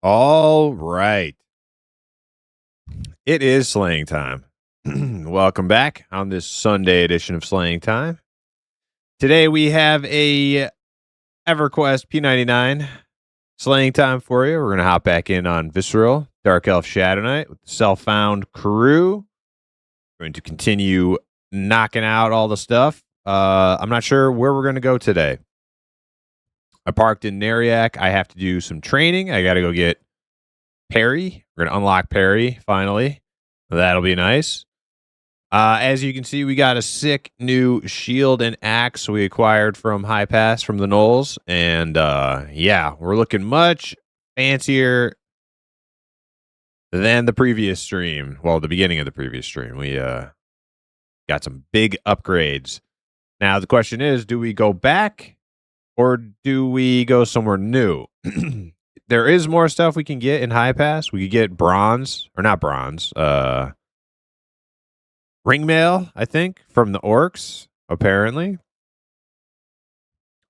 All right. It is slaying time. Welcome back on this Sunday edition of Slaying Time. Today we have a EverQuest P99 slaying time for you. We're going to hop back in on Visceral, Dark Elf Shadow Knight with the Self-Found crew. We're going to continue knocking out all the stuff. I'm not sure where we're going to go today. I parked in Nariak. I have to do some training. I got to go get Perry. We're going to unlock Perry finally. That'll be nice. As you can see, we got a sick new shield and axe we acquired from High Pass from the Knolls. And yeah, we're looking much fancier than the previous stream. Well, the beginning of the previous stream. We got some big upgrades. Now, the question is, do we go back or do we go somewhere new? There is more stuff we can get in High Pass. We could get bronze, or not bronze, ring mail, I think, from the orcs, apparently.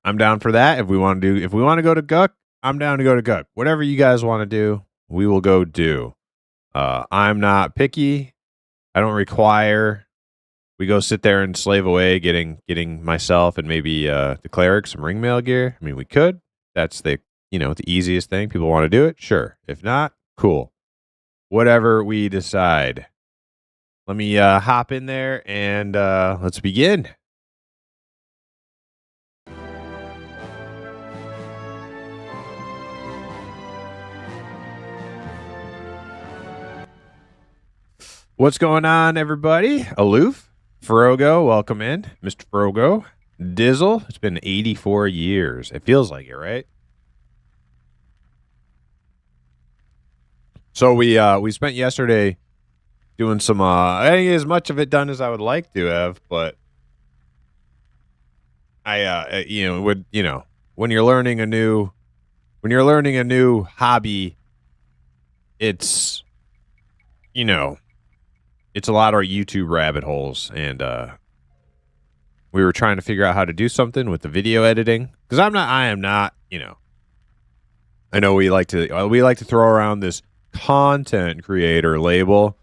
I'm down for that. If we want to go to Guk, I'm down to go to Guk. Whatever you guys want to do, we will go do. I'm not picky. I don't require. We go sit there and slave away getting myself and maybe the cleric some ring mail gear. I mean, we could. That's the easiest thing. People want to do it? Sure. If not, cool. Whatever we decide. Let me hop in there and let's begin. What's going on, everybody? Aloof, Frogo, welcome in. Mr. Frogo. Dizzle, it's been 84 years. It feels like it, right? So we spent yesterday doing some I didn't get as much of it done as I would like to have, but I when you're learning a new hobby, it's it's a lot of YouTube rabbit holes, and we were trying to figure out how to do something with the video editing, because I am not, I know we like to throw around this content creator label.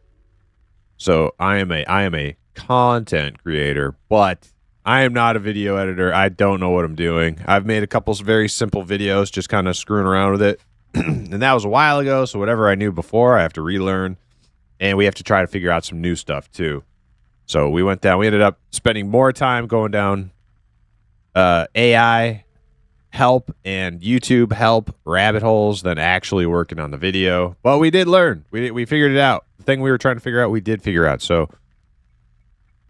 So I am a content creator, but I am not a video editor. I don't know what I'm doing. I've made a couple very simple videos, just kind of screwing around with it. And that was a while ago, so whatever I knew before, I have to relearn. And we have to try to figure out some new stuff, too. So we ended up spending more time going down AI help and YouTube help rabbit holes than actually working on the video. But we did learn. We figured it out. The thing we were trying to figure out, we did figure out. So,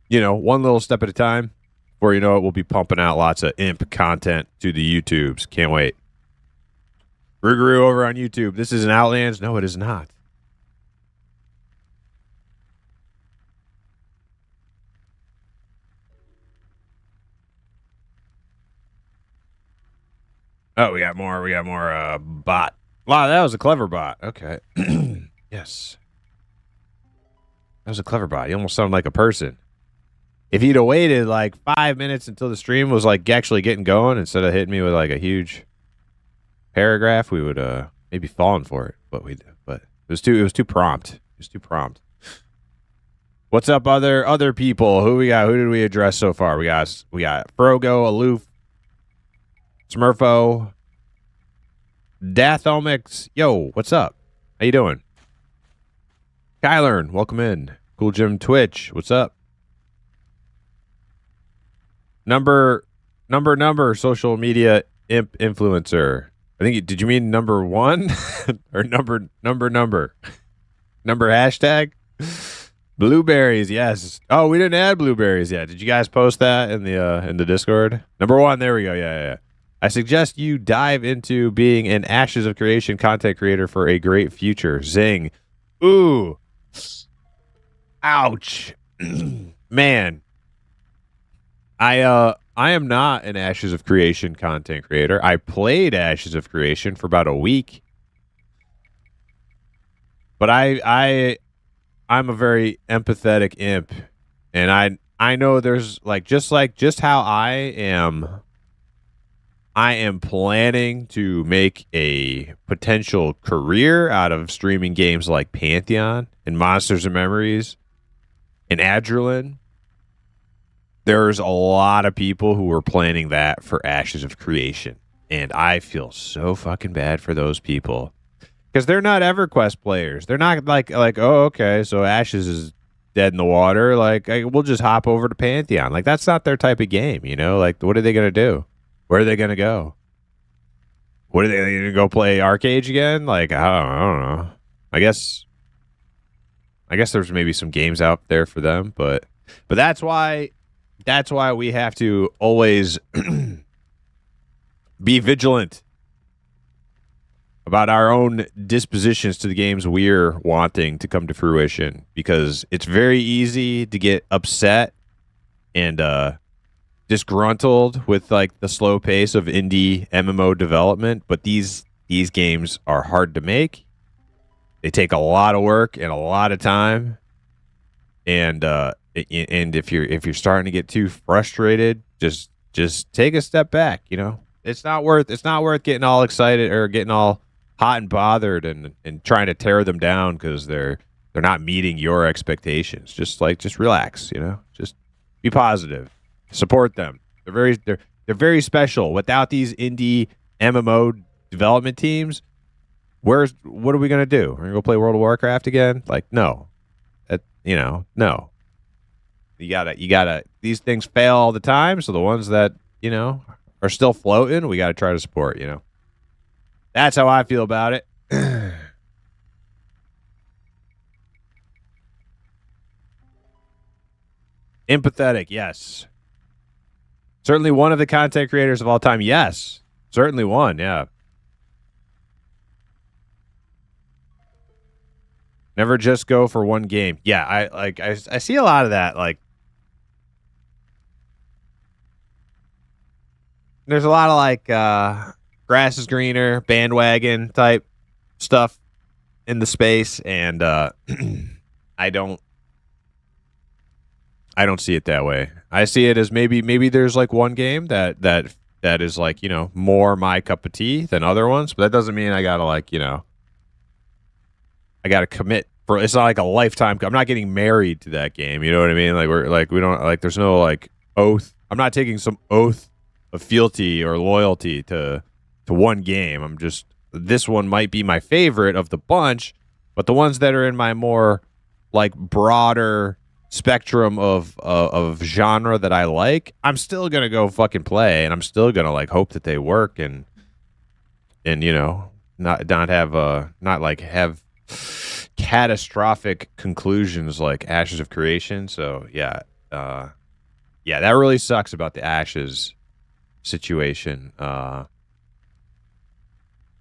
one little step at a time. Before you know it, we'll be pumping out lots of imp content to the YouTubes. Can't wait. Rougarou over on YouTube. This is an Outlands. No, it is not. Oh, we got more bot. Wow, that was a clever bot. Okay. Yes. That was a clever bot. He almost sounded like a person. If he'd have waited like 5 minutes until the stream was like actually getting going instead of hitting me with like a huge paragraph, we would maybe fallen for it. But it was too prompt. It was too prompt. What's up, other people? Who we got? Who did we address so far? We got Frogo, Aloof, Smurfo, Dathomix. Yo, what's up? How you doing? Kylern, welcome in. Cool Jim Twitch, what's up? Number social media imp influencer. I think did you mean number one or number hashtag? Blueberries, yes. Oh, we didn't add blueberries yet. Did you guys post that in the Discord? Number one, there we go. Yeah. I suggest you dive into being an Ashes of Creation content creator for a great future. Zing. Ooh. Ouch. Man. I am not an Ashes of Creation content creator. I played Ashes of Creation for about a week. But I'm a very empathetic imp, and I know there's just how I am. I am planning to make a potential career out of streaming games like Pantheon and Monsters and Memories and Adrenaline. There's a lot of people who are planning that for Ashes of Creation. And I feel so fucking bad for those people. Because they're not EverQuest players. They're not like, oh, okay, so Ashes is dead in the water. Like, we'll just hop over to Pantheon. Like, that's not their type of game, you know? Like, what are they going to do? Where are they going to go? What are they going to go play Arcade again? Like, I don't know. I guess there's maybe some games out there for them, but that's why we have to always be vigilant about our own dispositions to the games we're wanting to come to fruition, because it's very easy to get upset and disgruntled with like the slow pace of indie MMO development, but these games are hard to make. They take a lot of work and a lot of time, and if you're starting to get too frustrated, just take a step back. You know, it's not worth getting all excited or getting all hot and bothered and trying to tear them down because they're not meeting your expectations. Just relax. You know, just be positive. Support them. They're very special. Without these indie MMO development teams, what are we gonna do? We're gonna go play World of Warcraft again? Like, no. No. You gotta. These things fail all the time. So the ones that are still floating, we gotta try to support. You know, that's how I feel about it. Empathetic, yes. Certainly one of the content creators of all time, yes. Certainly one, yeah. Never just go for one game. Yeah, I see a lot of that. Like, there's a lot of like grass is greener, bandwagon type stuff in the space, and I don't see it that way. I see it as maybe there's like one game that is like, more my cup of tea than other ones, but that doesn't mean I gotta like, I gotta commit for. It's not like a lifetime. I'm not getting married to that game. You know what I mean? Like we don't like. There's no like oath. I'm not taking some oath of fealty or loyalty to one game. I'm just, this one might be my favorite of the bunch, but the ones that are in my more like broader spectrum of genre that I like, I'm still gonna go fucking play, and I'm still gonna like hope that they work and not have catastrophic conclusions like Ashes of Creation. So yeah, that really sucks about the Ashes situation.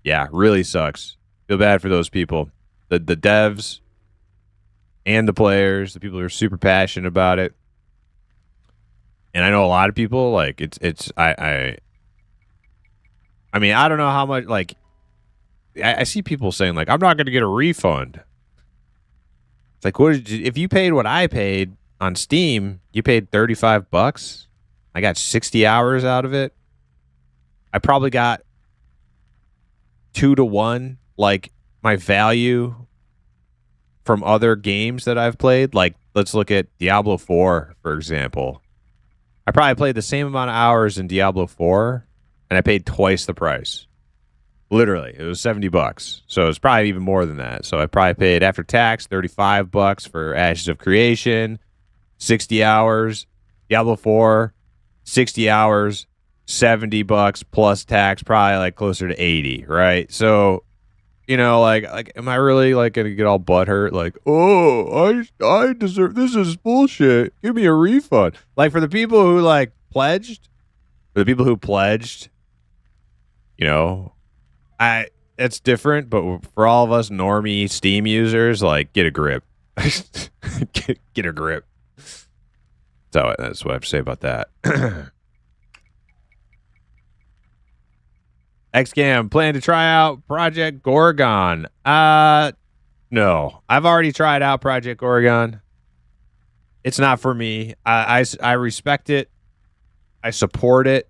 Yeah, really sucks. Feel bad for those people, the devs and the players, the people who are super passionate about it. And I know a lot of people like I mean, I don't know how much, like, I see people saying like, I'm not going to get a refund. It's like, if you paid what I paid on Steam, you paid $35. I got 60 hours out of it. I probably got 2 to 1 like my value from other games that I've played. Like, let's look at Diablo 4, for example. I probably played the same amount of hours in Diablo 4, and I paid twice the price. Literally, it was $70, so it's probably even more than that. So I probably paid after tax $35 for Ashes of Creation, 60 hours. Diablo 4, 60 hours, $70 plus tax, probably like closer to 80, right? So, like, am I really like gonna get all butthurt? Like, oh, I deserve, this is bullshit. Give me a refund. Like, for the people who like pledged, it's different, but for all of us normie Steam users, like, get a grip. get a grip. So that's what I have to say about that. XCam, plan to try out Project Gorgon. No. I've already tried out Project Gorgon. It's not for me. I respect it. I support it.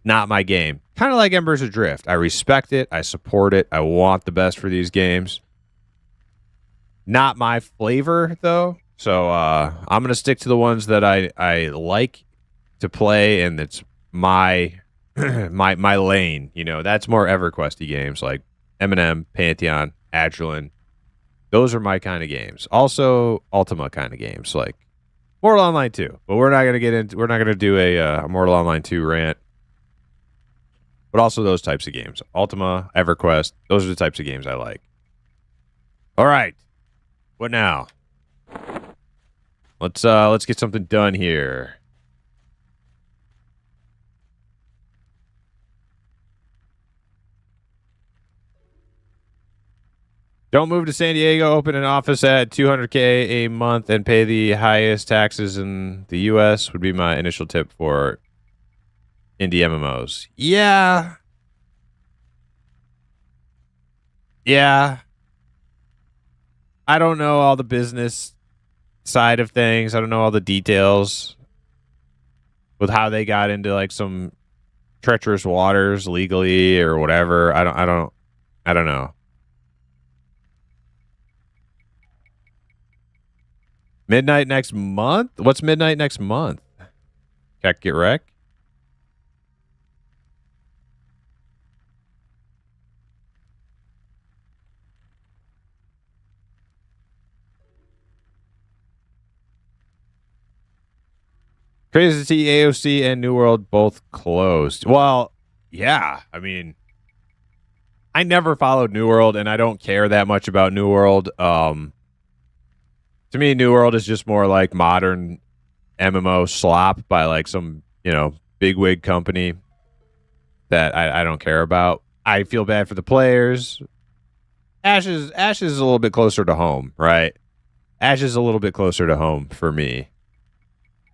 not my game. Kind of like Embers Adrift. I respect it. I support it. I want the best for these games. Not my flavor though. So I'm gonna stick to the ones that I like to play, and it's my my lane. You know, that's more EverQuesty games like M&M, Pantheon, Agilent. Those are my kind of games. Also, Ultima kind of games like Mortal Online 2. But we're not gonna do a Mortal Online 2 rant. But also those types of games. Ultima, EverQuest, those are the types of games I like. All right. What now? Let's get something done here. Don't move to San Diego, open an office at $200K a month, and pay the highest taxes in the U.S. would be my initial tip for indie MMOs. Yeah. Yeah. I don't know all the business side of things. I don't know all the details with how they got into like some treacherous waters legally or whatever. I don't know. Midnight next month? What's midnight next month? Get wrecked? Crazy to see AOC and New World both closed. Well, yeah. I mean, I never followed New World, and I don't care that much about New World. To me, New World is just more like modern MMO slop by like some, bigwig company that I don't care about. I feel bad for the players. Ashes is a little bit closer to home, right? Ash is a little bit closer to home for me.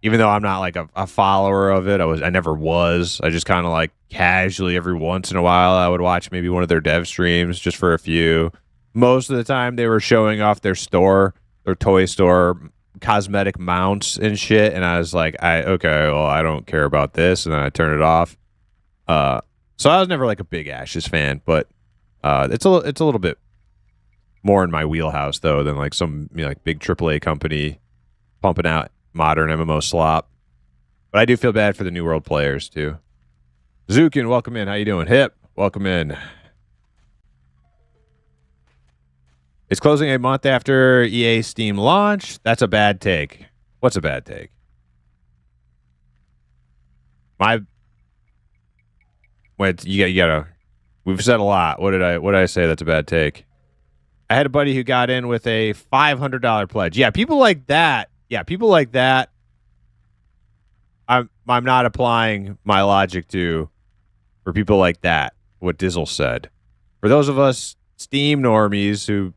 Even though I'm not like a follower of it, I never was. I just kind of like casually every once in a while I would watch maybe one of their dev streams just for a few. Most of the time they were showing off their store, their toy store, cosmetic mounts and shit, and I was like, okay, well, I don't care about this, and then I turn it off. So I was never like a big Ashes fan, but it's a little bit more in my wheelhouse though than like some like big AAA company pumping out modern MMO slop. But I do feel bad for the New World players too. Zukin, welcome in. How you doing? Hip, welcome in. It's closing a month after EA Steam launch. That's a bad take. What's a bad take? You gotta. We've said a lot. What did I say? That's a bad take. I had a buddy who got in with a $500 pledge. Yeah, people like that. I'm not applying my logic to for people like that. What Dizzle said. For those of us Steam normies who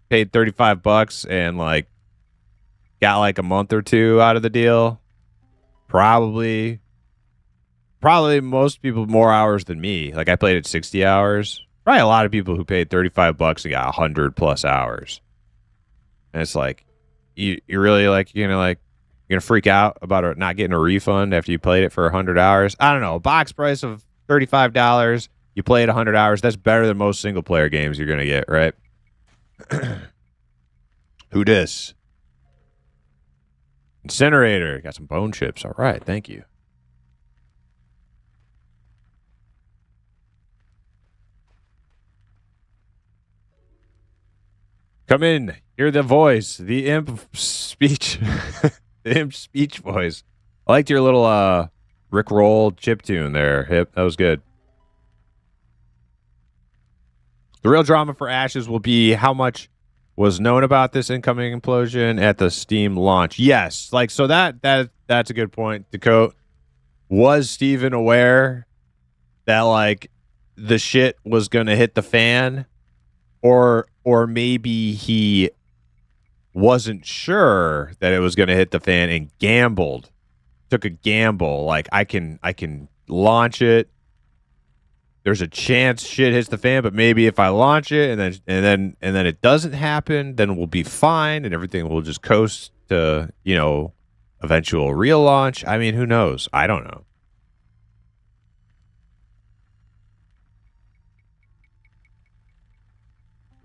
paid $35 and like got like a month or two out of the deal, probably most people more hours than me. Like I played at 60 hours. Probably a lot of people who paid $35 and got 100+ hours. And it's like, you really like, you're gonna freak out about not getting a refund after you played it for 100 hours. I don't know. A box price of $35. You played 100 hours. That's better than most single player games you're gonna get, right? Who dis? Incinerator. Got some bone chips. All right. Thank you. Come in. Hear the voice. The imp speech. The imp speech voice. I liked your little Rickroll chip tune there, Hip. That was good. The real drama for Ashes will be how much was known about this incoming implosion at the Steam launch. Yes. Like, so that's a good point. Dakota, was Steven aware that like the shit was going to hit the fan? Or maybe he wasn't sure that it was going to hit the fan and gambled, took a gamble. Like I can launch it. There's a chance shit hits the fan, but maybe if I launch it and then it doesn't happen, then we'll be fine and everything will just coast to, eventual real launch. I mean, who knows? I don't know.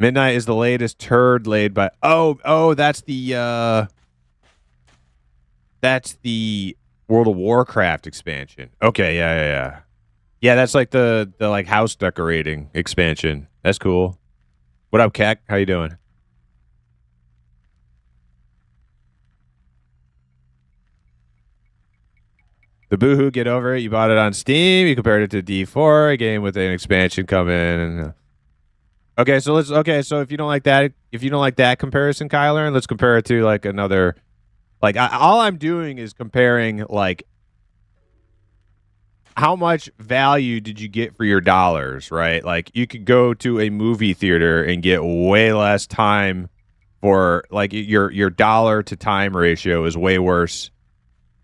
Midnight is the latest turd laid by. Oh, that's the World of Warcraft expansion. Okay, yeah. Yeah, that's like the like house decorating expansion. That's cool. What up, Keck? How you doing? The Boohoo, get over it. You bought it on Steam. You compared it to D4, a game with an expansion coming. And okay, so let's. Okay, so if you don't like that comparison, Kyler, let's compare it to like another. Like all I'm doing is comparing like how much value did you get for your dollars, right? Like you could go to a movie theater and get way less time for like your dollar to time ratio is way worse.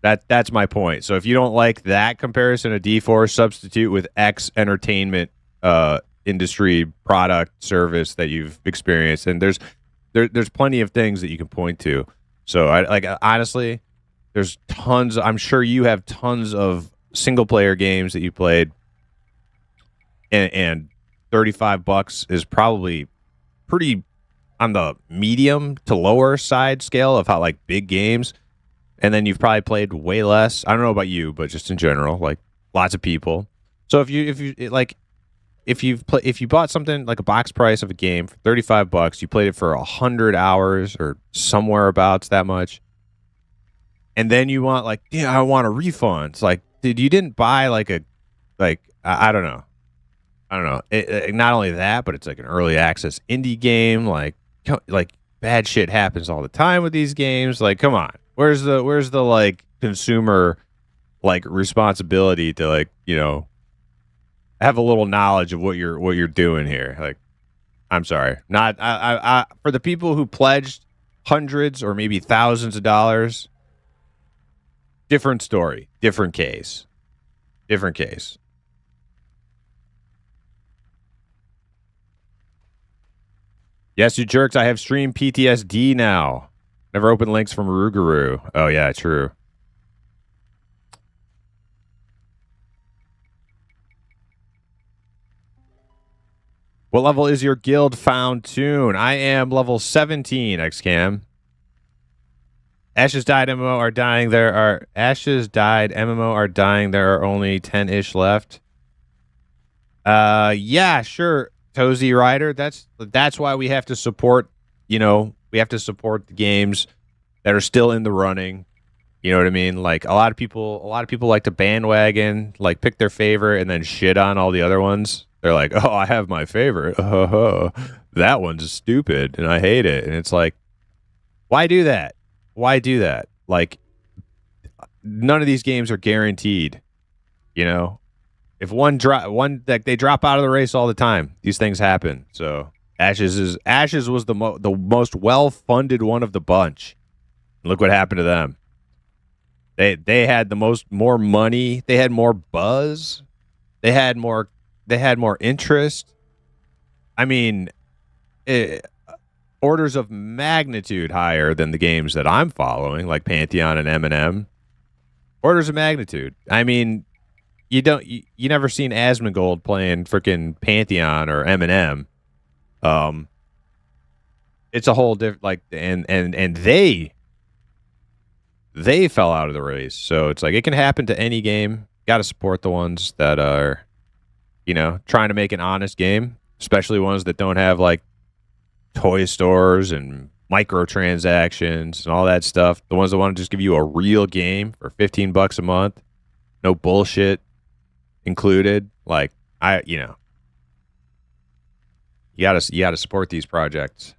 That's my point. So if you don't like that comparison of D4, substitute with X entertainment industry product service that you've experienced, and there's plenty of things that you can point to. So I like honestly, there's tons. I'm sure you have tons of single player games that you played, and $35 is probably pretty on the medium to lower side scale of how like big games. And then you've probably played way less. I don't know about you, but just in general, like lots of people. So if you bought something like a box price of a game for $35, you played it for 100 hours or somewhere abouts that much, and then you want like, yeah, I want a refund. It's like, dude, you didn't buy like I don't know. Not only that, but it's like an early access indie game. Like bad shit happens all the time with these games. Like, come on. Where's the like consumer like responsibility to like, you know, have a little knowledge of what you're doing here? Like, I'm sorry. Not I for the people who pledged hundreds or maybe thousands of dollars, different story, different case. Different case. Yes, you jerks, I have stream PTSD now. Never open links from Rougarou. Oh, yeah, true. What level is your guild found tune? I am level 17, XCam. Ashes died MMO are dying. Ashes died MMO are dying. There are only 10-ish left. Yeah, sure. Tozy Rider. That's why we have to support, you know, we have to support the games that are still in the running. You know what I mean? Like a lot of people like to bandwagon, like pick their favorite and then shit on all the other ones. They're like, "Oh, I have my favorite. That one's stupid and I hate it." And it's like, why do that? Why do that? Like none of these games are guaranteed, you know? If they drop out of the race all the time. These things happen. So Ashes was the most well-funded one of the bunch. Look what happened to them. They had more money. They had more buzz. They had more interest. I mean, orders of magnitude higher than the games that I'm following, like Pantheon and M&M. Orders of magnitude. I mean, you never seen Asmongold playing freaking Pantheon or M&M. It's a whole different like and they fell out of the race. So it's like it can happen to any game. Got to support the ones that are, you know, trying to make an honest game, especially ones that don't have like toy stores and microtransactions and all that stuff. The ones that want to just give you a real game for $15 a month, no bullshit included. Like you gotta support these projects.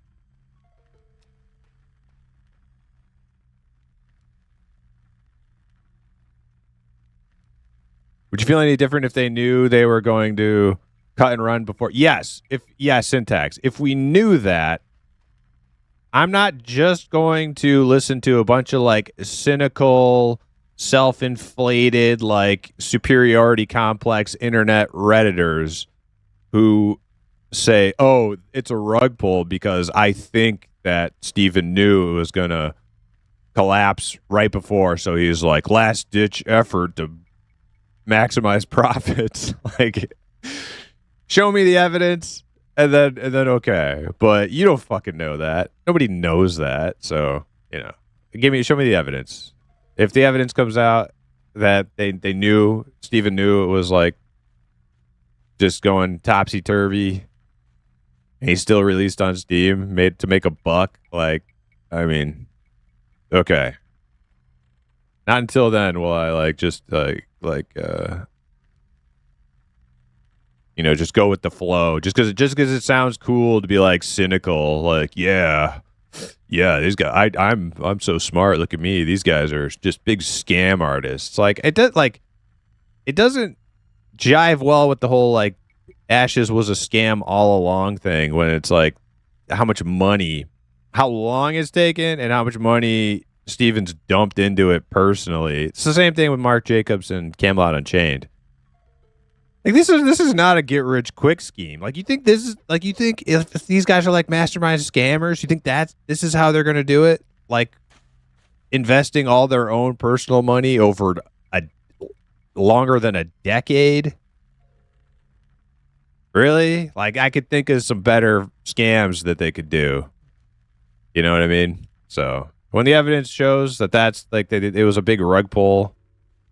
Would you feel any different if they knew they were going to cut and run before? Yes. Syntax. If we knew that, I'm not just going to listen to a bunch of like cynical, self-inflated, like superiority complex internet Redditors who say, "Oh, it's a rug pull because I think that Steven knew it was going to collapse right before, so he's like last ditch effort to maximize profits." Like, show me the evidence. and then okay, but you don't fucking know that. Nobody knows that. So show me the evidence. If the evidence comes out that they knew, Steven knew it was like just going topsy turvy, and he's still released on Steam, made to make a buck. Like, I mean, okay. Not until then will I just go with the flow. Just because it sounds cool to be like cynical, like yeah, these guys. I'm so smart. Look at me. These guys are just big scam artists. Like it doesn't jive well with the whole like Ashes was a scam all along thing. When it's like how much money, how long it's taken, and how much money Steven's dumped into it personally. It's the same thing with Mark Jacobs and Camelot Unchained. Like this is not a get rich quick scheme. Like you think if these guys are like mastermind scammers, you think this is how they're going to do it? Like investing all their own personal money over a longer than a decade? Really? Like I could think of some better scams that they could do. You know what I mean? So when the evidence shows that that's like it was a big rug pull,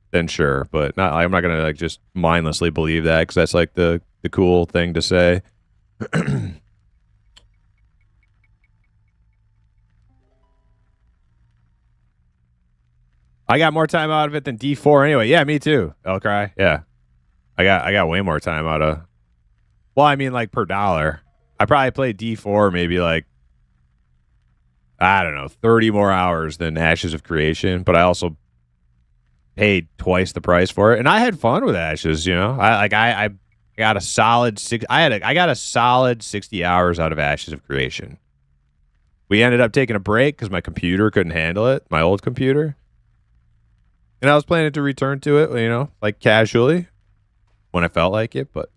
then sure. But I'm not gonna like just mindlessly believe that because that's like the cool thing to say. I got more time out of it than D4 anyway. Yeah, me too. Elcry. Yeah, I got way more time out of. Well, I mean, like per dollar. I probably played D4 maybe like, I don't know, 30 more hours than Ashes of Creation, but I also paid twice the price for it, and I had fun with Ashes. I got a solid I got a solid 60 hours out of Ashes of Creation. We ended up taking a break because my computer couldn't handle it, my old computer, and I was planning to return to it, like casually when I felt like it, but.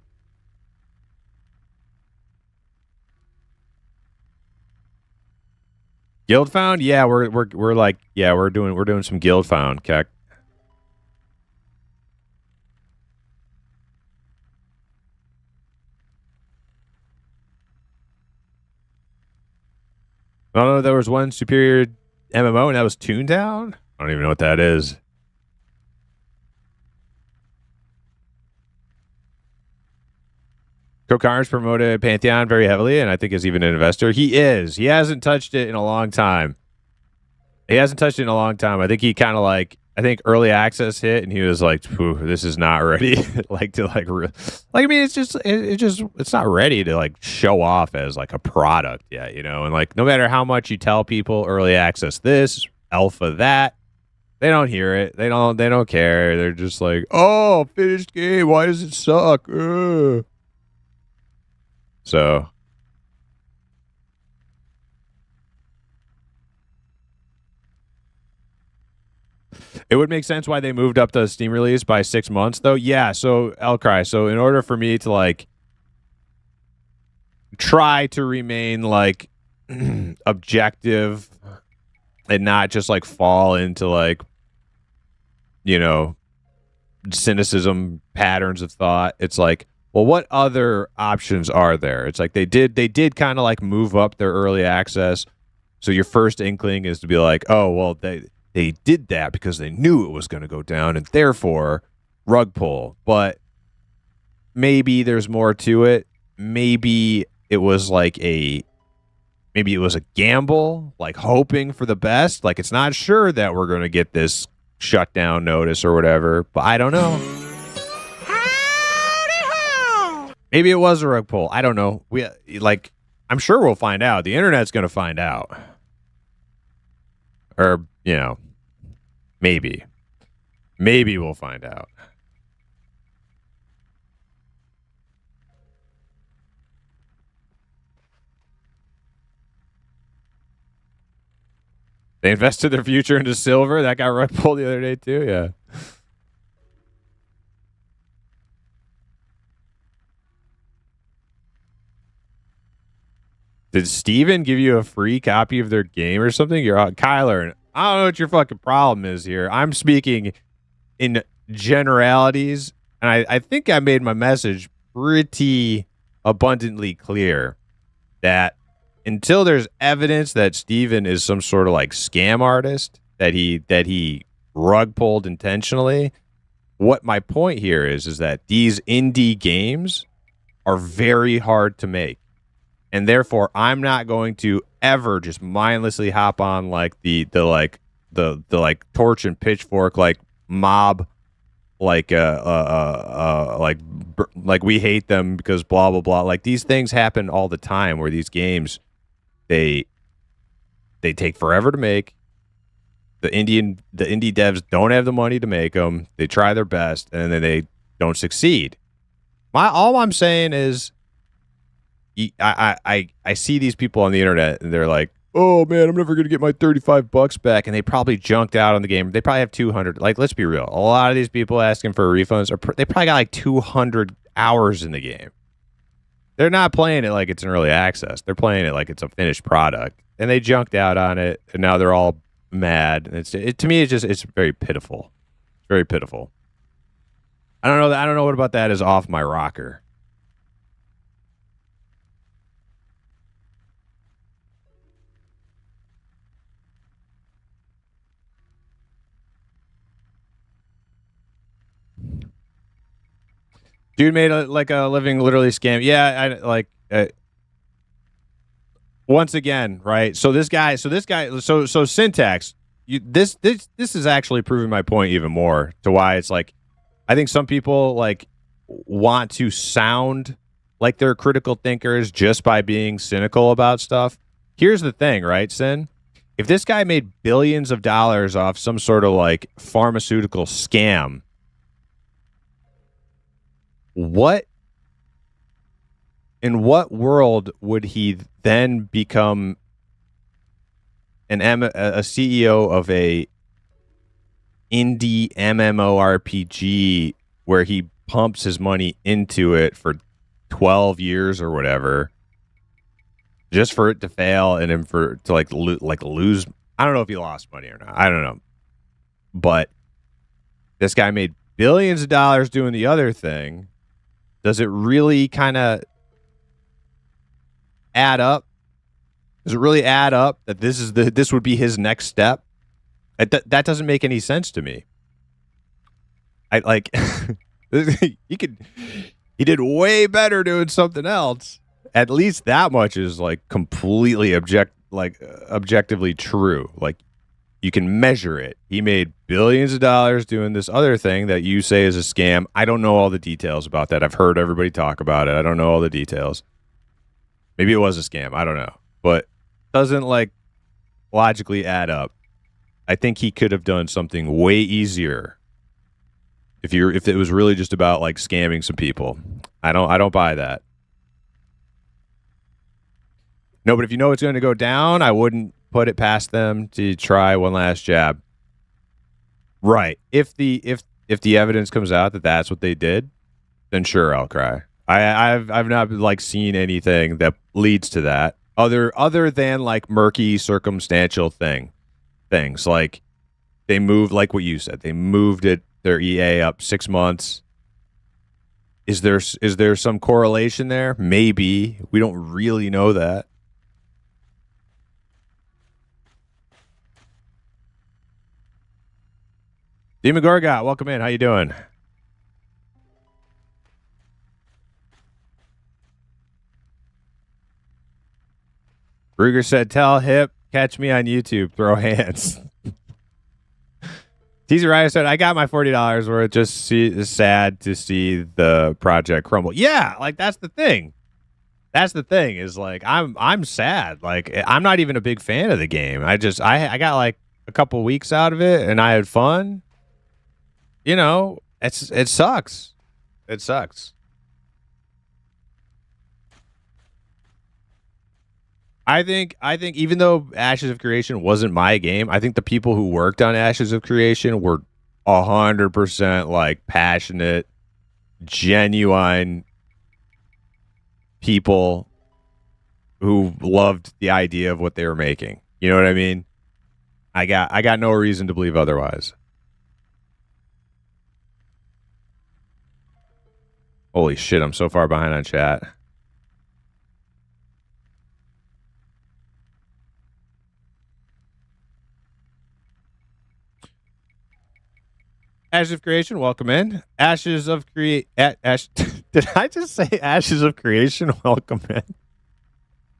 Guild Found? Yeah, we're doing some Guild Found, Keck. Oh, there was one superior MMO and that was Toontown? I don't even know what that is. Kokar's promoted Pantheon very heavily, and I think is even an investor. He is. He hasn't touched it in a long time. I think he kind of I think early access hit, and he was like, "This is not ready." I mean, it's not ready to like show off as like a product yet, And like, no matter how much you tell people early access this, alpha that, they don't hear it. They don't care. They're just like, "Oh, finished game. Why does it suck?" Ugh. So it would make sense why they moved up the Steam release by 6 months, though. Yeah. So Elcry. So in order for me to like try to remain like objective and not just like fall into like cynicism patterns of thought, it's like, well, what other options are there? It's like they did kind of like move up their early access. So your first inkling is to be like, oh, well, they did that because they knew it was going to go down and therefore rug pull. But maybe there's more to it. Maybe it was a gamble, like hoping for the best. Like it's not sure that we're going to get this shutdown notice or whatever, but I don't know. Maybe it was a rug pull. I don't know. I'm sure we'll find out. The internet's going to find out. Or, maybe. Maybe we'll find out. They invested their future into silver. That got rug pulled the other day, too. Yeah. Did Steven give you a free copy of their game or something? You're on Kyler. I don't know what your fucking problem is here. I'm speaking in generalities, and I think I made my message pretty abundantly clear that until there's evidence that Steven is some sort of like scam artist, that he rug pulled intentionally, what my point here is that these indie games are very hard to make. And therefore I'm not going to ever just mindlessly hop on like the torch and pitchfork like mob like we hate them because blah blah blah. Like these things happen all the time where these games they take forever to make. The indie devs don't have the money to make them. They try their best and then they don't succeed. All I'm saying is I see these people on the internet and they're like, oh man, I'm never gonna get my $35 back, and they probably junked out on the game. They probably have 200. Like, let's be real. A lot of these people asking for refunds they probably got like 200 hours in the game. They're not playing it like it's an early access. They're playing it like it's a finished product, and they junked out on it, and now they're all mad. And to me, it's very pitiful. It's very pitiful. I don't know what about that is off my rocker. Dude made a living literally scam. Yeah, once again, right? So syntax. This is actually proving my point even more to why it's like, I think some people like want to sound like they're critical thinkers just by being cynical about stuff. Here's the thing, right, Sin? If this guy made billions of dollars off some sort of like pharmaceutical scam, in what world would he then become a CEO of a indie MMORPG where he pumps his money into it for 12 years or whatever, just for it to fail and then to lose? I don't know if he lost money or not. I don't know. But this guy made billions of dollars doing the other thing. Does it really kind of add up? Does it really add up that this would be his next step? That doesn't make any sense to me. I like he did way better doing something else. At least that much is like completely objectively true. Like you can measure it. He made billions of dollars doing this other thing that you say is a scam. I don't know all the details about that. I've heard everybody talk about it. I don't know all the details. Maybe it was a scam. I don't know. But doesn't like logically add up. I think he could have done something way easier if it was really just about like scamming some people. I don't buy that. No, but if you know it's going to go down, I wouldn't put it past them to try one last jab. Right. If the evidence comes out that that's what they did, then sure, I'll cry. I've not like seen anything that leads to that other than like murky circumstantial things like they moved, like what you said, they moved their EA up 6 months. Is there some correlation there? Maybe. We don't really know that. Demon Gorgot, welcome in. How you doing? Ruger said, tell Hip, catch me on YouTube, throw hands. Teaser Ryan said, I got my $40 worth. It's sad to see the project crumble. Yeah, like that's the thing. That's the thing is like I'm sad. Like I'm not even a big fan of the game. I got like a couple weeks out of it and I had fun. You know, it sucks. It sucks. I think even though Ashes of Creation wasn't my game, I think the people who worked on Ashes of Creation were 100% like passionate, genuine people who loved the idea of what they were making. You know what I mean? I got no reason to believe otherwise. Holy shit, I'm so far behind on chat. Ashes of Creation, welcome in. Ashes of Create. Ash. Did I just say Ashes of Creation? Welcome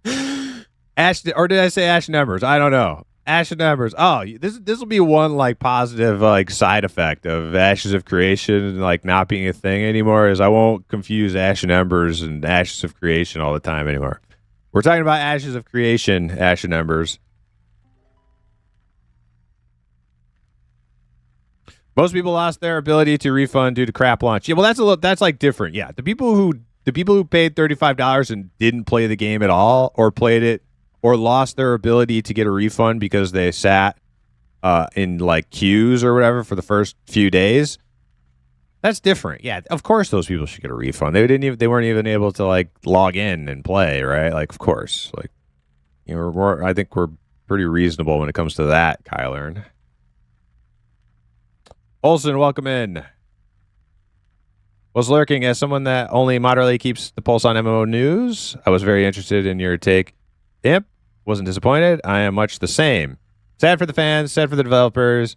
in. Ash, or did I say Ash and Embers? I don't know. Ash and Embers. Oh, this will be one like positive like side effect of Ashes of Creation like not being a thing anymore. Is I won't confuse Ash and Embers and Ashes of Creation all the time anymore. We're talking about Ashes of Creation, Ash and Embers. Most people lost their ability to refund due to crap launch. Yeah, well, that's like different. Yeah, the people who paid $35 and didn't play the game at all, or played it, or lost their ability to get a refund because they sat in like queues or whatever for the first few days. That's different. Yeah, of course those people should get a refund. They weren't even able to like log in and play, right? Like, of course, like I think we're pretty reasonable when it comes to that, Kyler. Olson, welcome in. Was lurking as someone that only moderately keeps the pulse on MMO news. I was very interested in your take. Imp, wasn't disappointed. I am much the same. Sad for the fans, sad for the developers.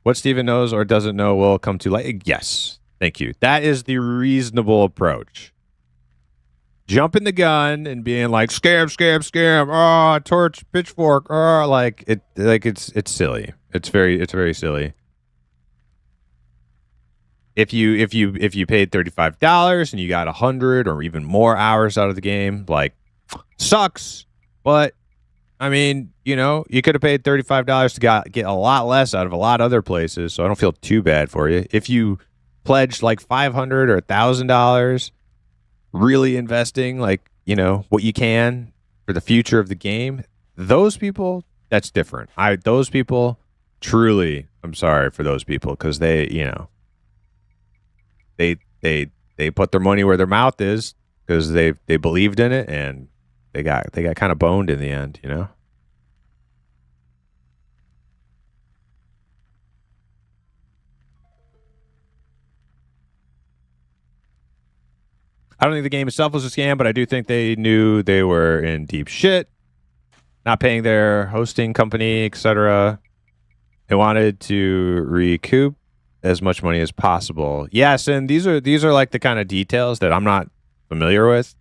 What Steven knows or doesn't know will come to light. Yes, thank you. That is the reasonable approach. Jumping the gun and being like scam, oh, torch, pitchfork, oh, like it's silly. It's very silly. If you paid $35 and you got 100 or even more hours out of the game, like sucks. But I mean, you could have paid $35 to get a lot less out of a lot of other places. So I don't feel too bad for you. If you pledged like $500 or $1,000, really investing like what you can for the future of the game, those people, that's different. Those people, truly, I'm sorry for those people because they they put their money where their mouth is because they believed in it and they got kind of boned in the end, I don't think the game itself was a scam, but I do think they knew they were in deep shit, not paying their hosting company, etc. They wanted to recoup as much money as possible. Yes, and these are like the kind of details that I'm not familiar with.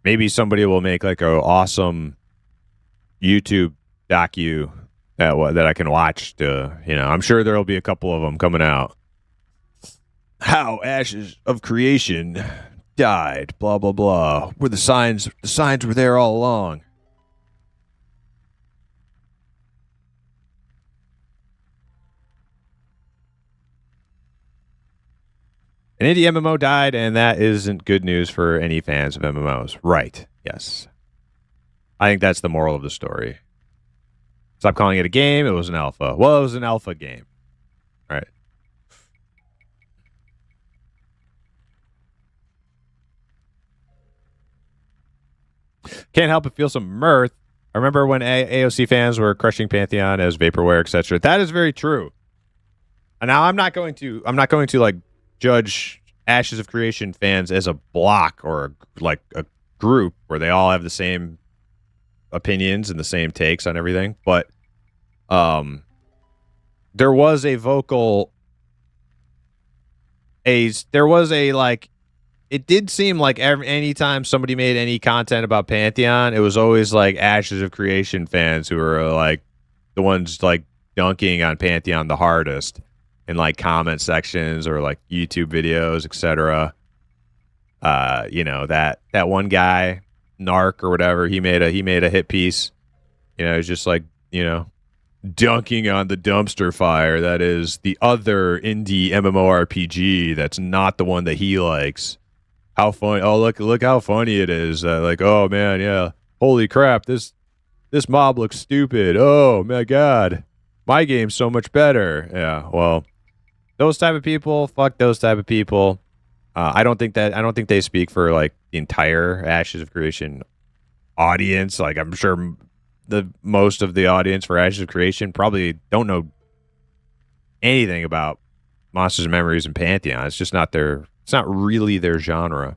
Maybe somebody will make like a awesome YouTube docu that I can watch. I'm sure there'll be a couple of them coming out. How Ashes of Creation died. Blah blah blah. Where the signs were there all along. An indie MMO died, and that isn't good news for any fans of MMOs. Right. Yes. I think that's the moral of the story. Stop calling it a game. It was an alpha. Well, it was an alpha game. All right. Can't help but feel some mirth. I remember when AOC fans were crushing Pantheon as vaporware, etc. That is very true. And now I'm not going to like judge Ashes of Creation fans as a block or like a group where they all have the same opinions and the same takes on everything, but there was a vocal there was a like it did seem like anytime somebody made any content about Pantheon, it was always like Ashes of Creation fans who were like the ones like dunking on Pantheon the hardest in like comment sections or like YouTube videos, etc. That one guy, Narc or whatever, he made a hit piece. It's just like, dunking on the dumpster fire that is the other indie MMORPG that's not the one that he likes. How funny! Oh, look how funny it is. Like, oh man, yeah, holy crap, this mob looks stupid. Oh my god, my game's so much better. Yeah, well, those type of people, fuck those type of people. I don't think they speak for like the entire Ashes of Creation audience. Like, I'm sure the most of the audience for Ashes of Creation probably don't know anything about Monsters and Memories and Pantheon. It's just not their. It's not really their genre.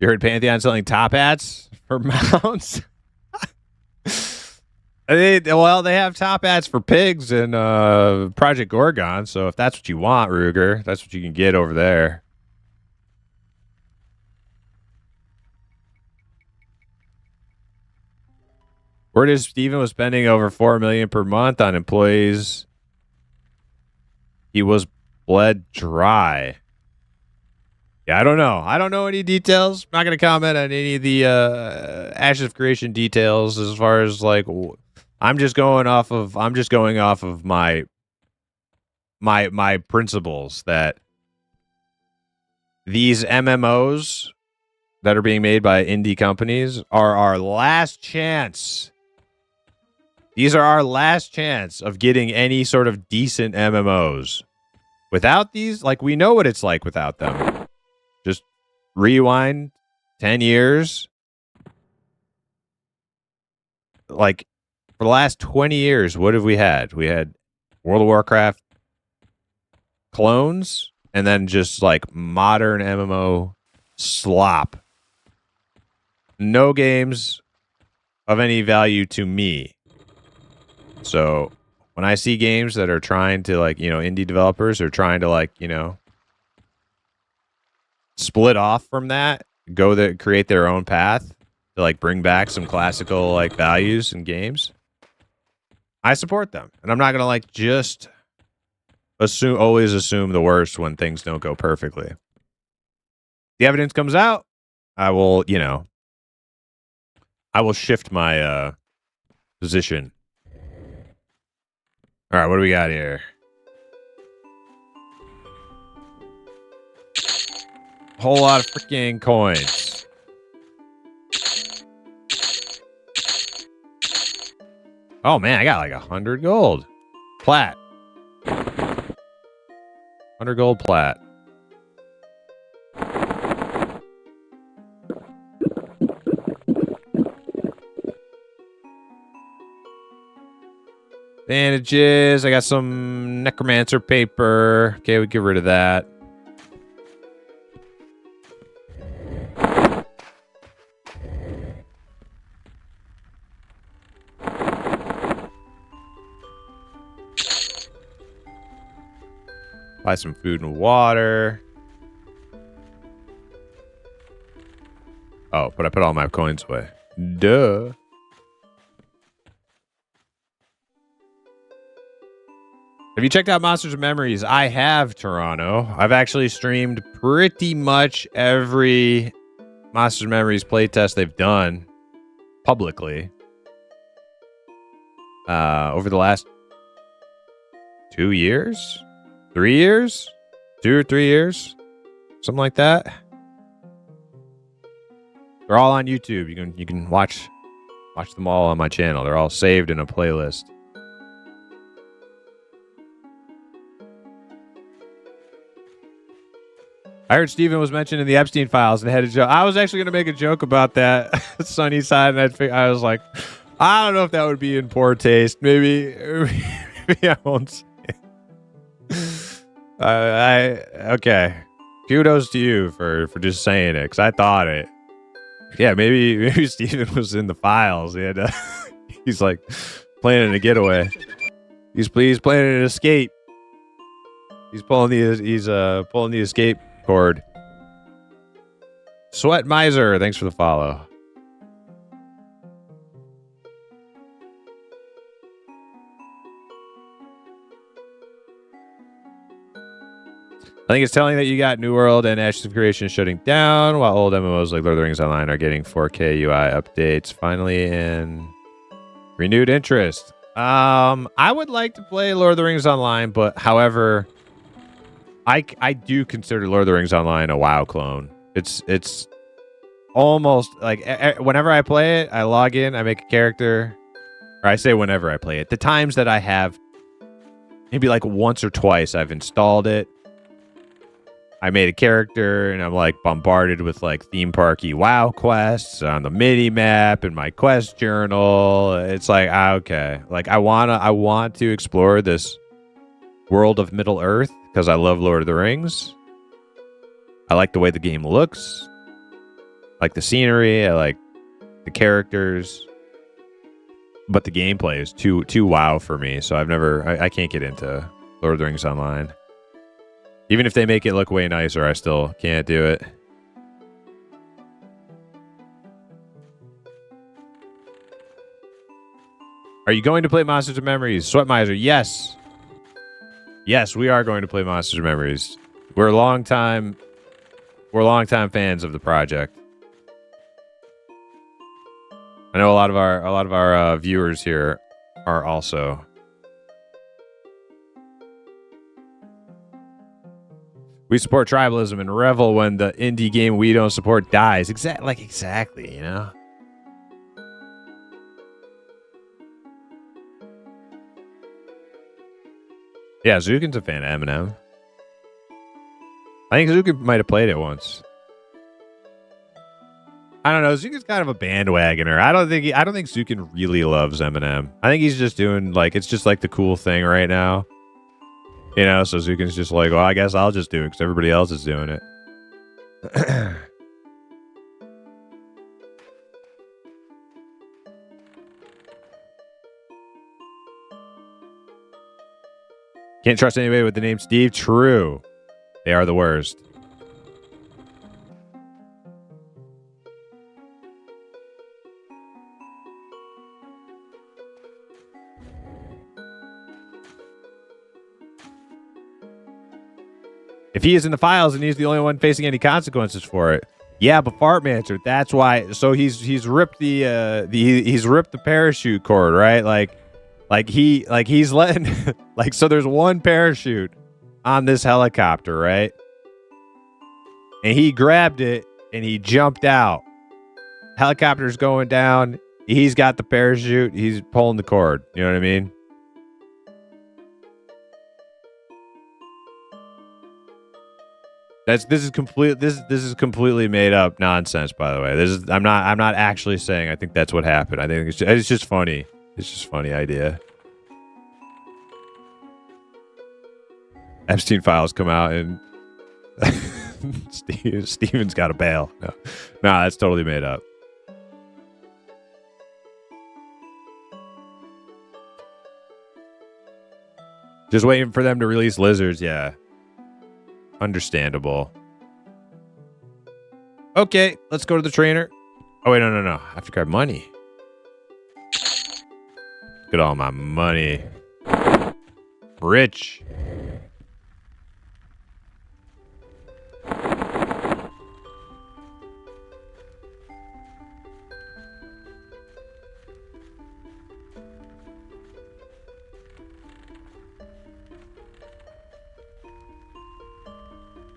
You heard Pantheon selling top hats for mounts? They have top hats for pigs and Project Gorgon. So if that's what you want, Ruger, that's what you can get over there. Word is Steven was spending over $4 million per month on employees. He was bled dry. Yeah, I don't know. I don't know any details. I'm not going to comment on any of the Ashes of Creation details as far as like. I'm just going off of my principles that these MMOs that are being made by indie companies are our last chance. These are our last chance of getting any sort of decent MMOs. Without these, like, we know what it's like without them. Just rewind 10 years. Like, for the last 20 years, what have we had? We had World of Warcraft clones and then just, like, modern MMO slop. No games of any value to me. So when I see games that are trying to, like, indie developers are trying to, like, split off from that, create their own path to, like, bring back some classical, like, values in games, I support them. And I'm not going to, like, just always assume the worst when things don't go perfectly. The evidence comes out, I will, I will shift my position. All right, what do we got here? Whole lot of freaking coins. Oh man, I got like 100 gold. Plat. 100 gold plat. Bandages. I got some necromancer paper. Okay, we get rid of that. Buy some food and water. Oh, but I put all my coins away. Duh. Have you checked out Monsters of Memories? I have, Toronto. I've actually streamed pretty much every Monsters of Memories playtest they've done publicly over the last 2 years, 3 years, 2 or 3 years, something like that. They're all on YouTube. You can watch them all on my channel. They're all saved in a playlist. I heard Steven was mentioned in the Epstein files and had a joke. I was actually going to make a joke about that, Sunny Side, and I was like, I don't know if that would be in poor taste. Maybe I won't say it. Okay. Kudos to you for just saying it, because I thought it. Yeah, maybe Steven was in the files. He had he's like planning a getaway. He's planning an escape. He's pulling the escape cord. Sweat Miser, thanks for the follow. I think it's telling that you got New World and Ashes of Creation shutting down, while old MMOs like Lord of the Rings Online are getting 4K UI updates finally in renewed interest. I would like to play Lord of the Rings Online, but however, I do consider Lord of the Rings Online a WoW clone. It's almost like whenever I play it, I log in, I make a character, or I say whenever I play it. The times that I have, maybe like once or twice, I've installed it. I made a character, and I'm like bombarded with like theme parky WoW quests on the mini map and my quest journal. It's like, okay, like I want to explore this world of Middle Earth because I love Lord of the Rings. I like the way the game looks. like the scenery, I like the characters, but the gameplay is too wow for me. So I can't get into Lord of the Rings Online. Even if they make it look way nicer, I still can't do it. Are you going to play Monsters of Memories? Sweat Miser, yes. Yes, we are going to play Monsters of Memories. We're longtime fans of the project. I know a lot of our viewers here are also. We support tribalism and revel when the indie game we don't support dies. Exactly, you know? Yeah, Zukin's a fan of Eminem. I think Zukin might have played it once. I don't know. Zukin's kind of a bandwagoner. I don't think Zukin really loves Eminem. I think he's just doing like it's just like the cool thing right now. You know, so Zukin's just like, well, I guess I'll just do it because everybody else is doing it. Can't trust anybody with the name Steve. True. They are the worst. If he is in the files and he's the only one facing any consequences for it. Yeah, but Fartmancer, that's why. So he's ripped he's ripped the parachute cord, right? Like he's letting like so there's one parachute on this helicopter, right? And he grabbed it and he jumped out. Helicopter's going down. He's got the parachute. He's pulling the cord. You know what I mean? This is completely made up nonsense, by the way. I'm not actually saying I think that's what happened. I think it's just funny. It's just a funny idea. Epstein files come out and Steven's got to bail. No, that's totally made up. Just waiting for them to release lizards. Yeah. Understandable. Okay, let's go to the trainer. Oh, wait, no. I have to grab money. Look at all my money. Rich.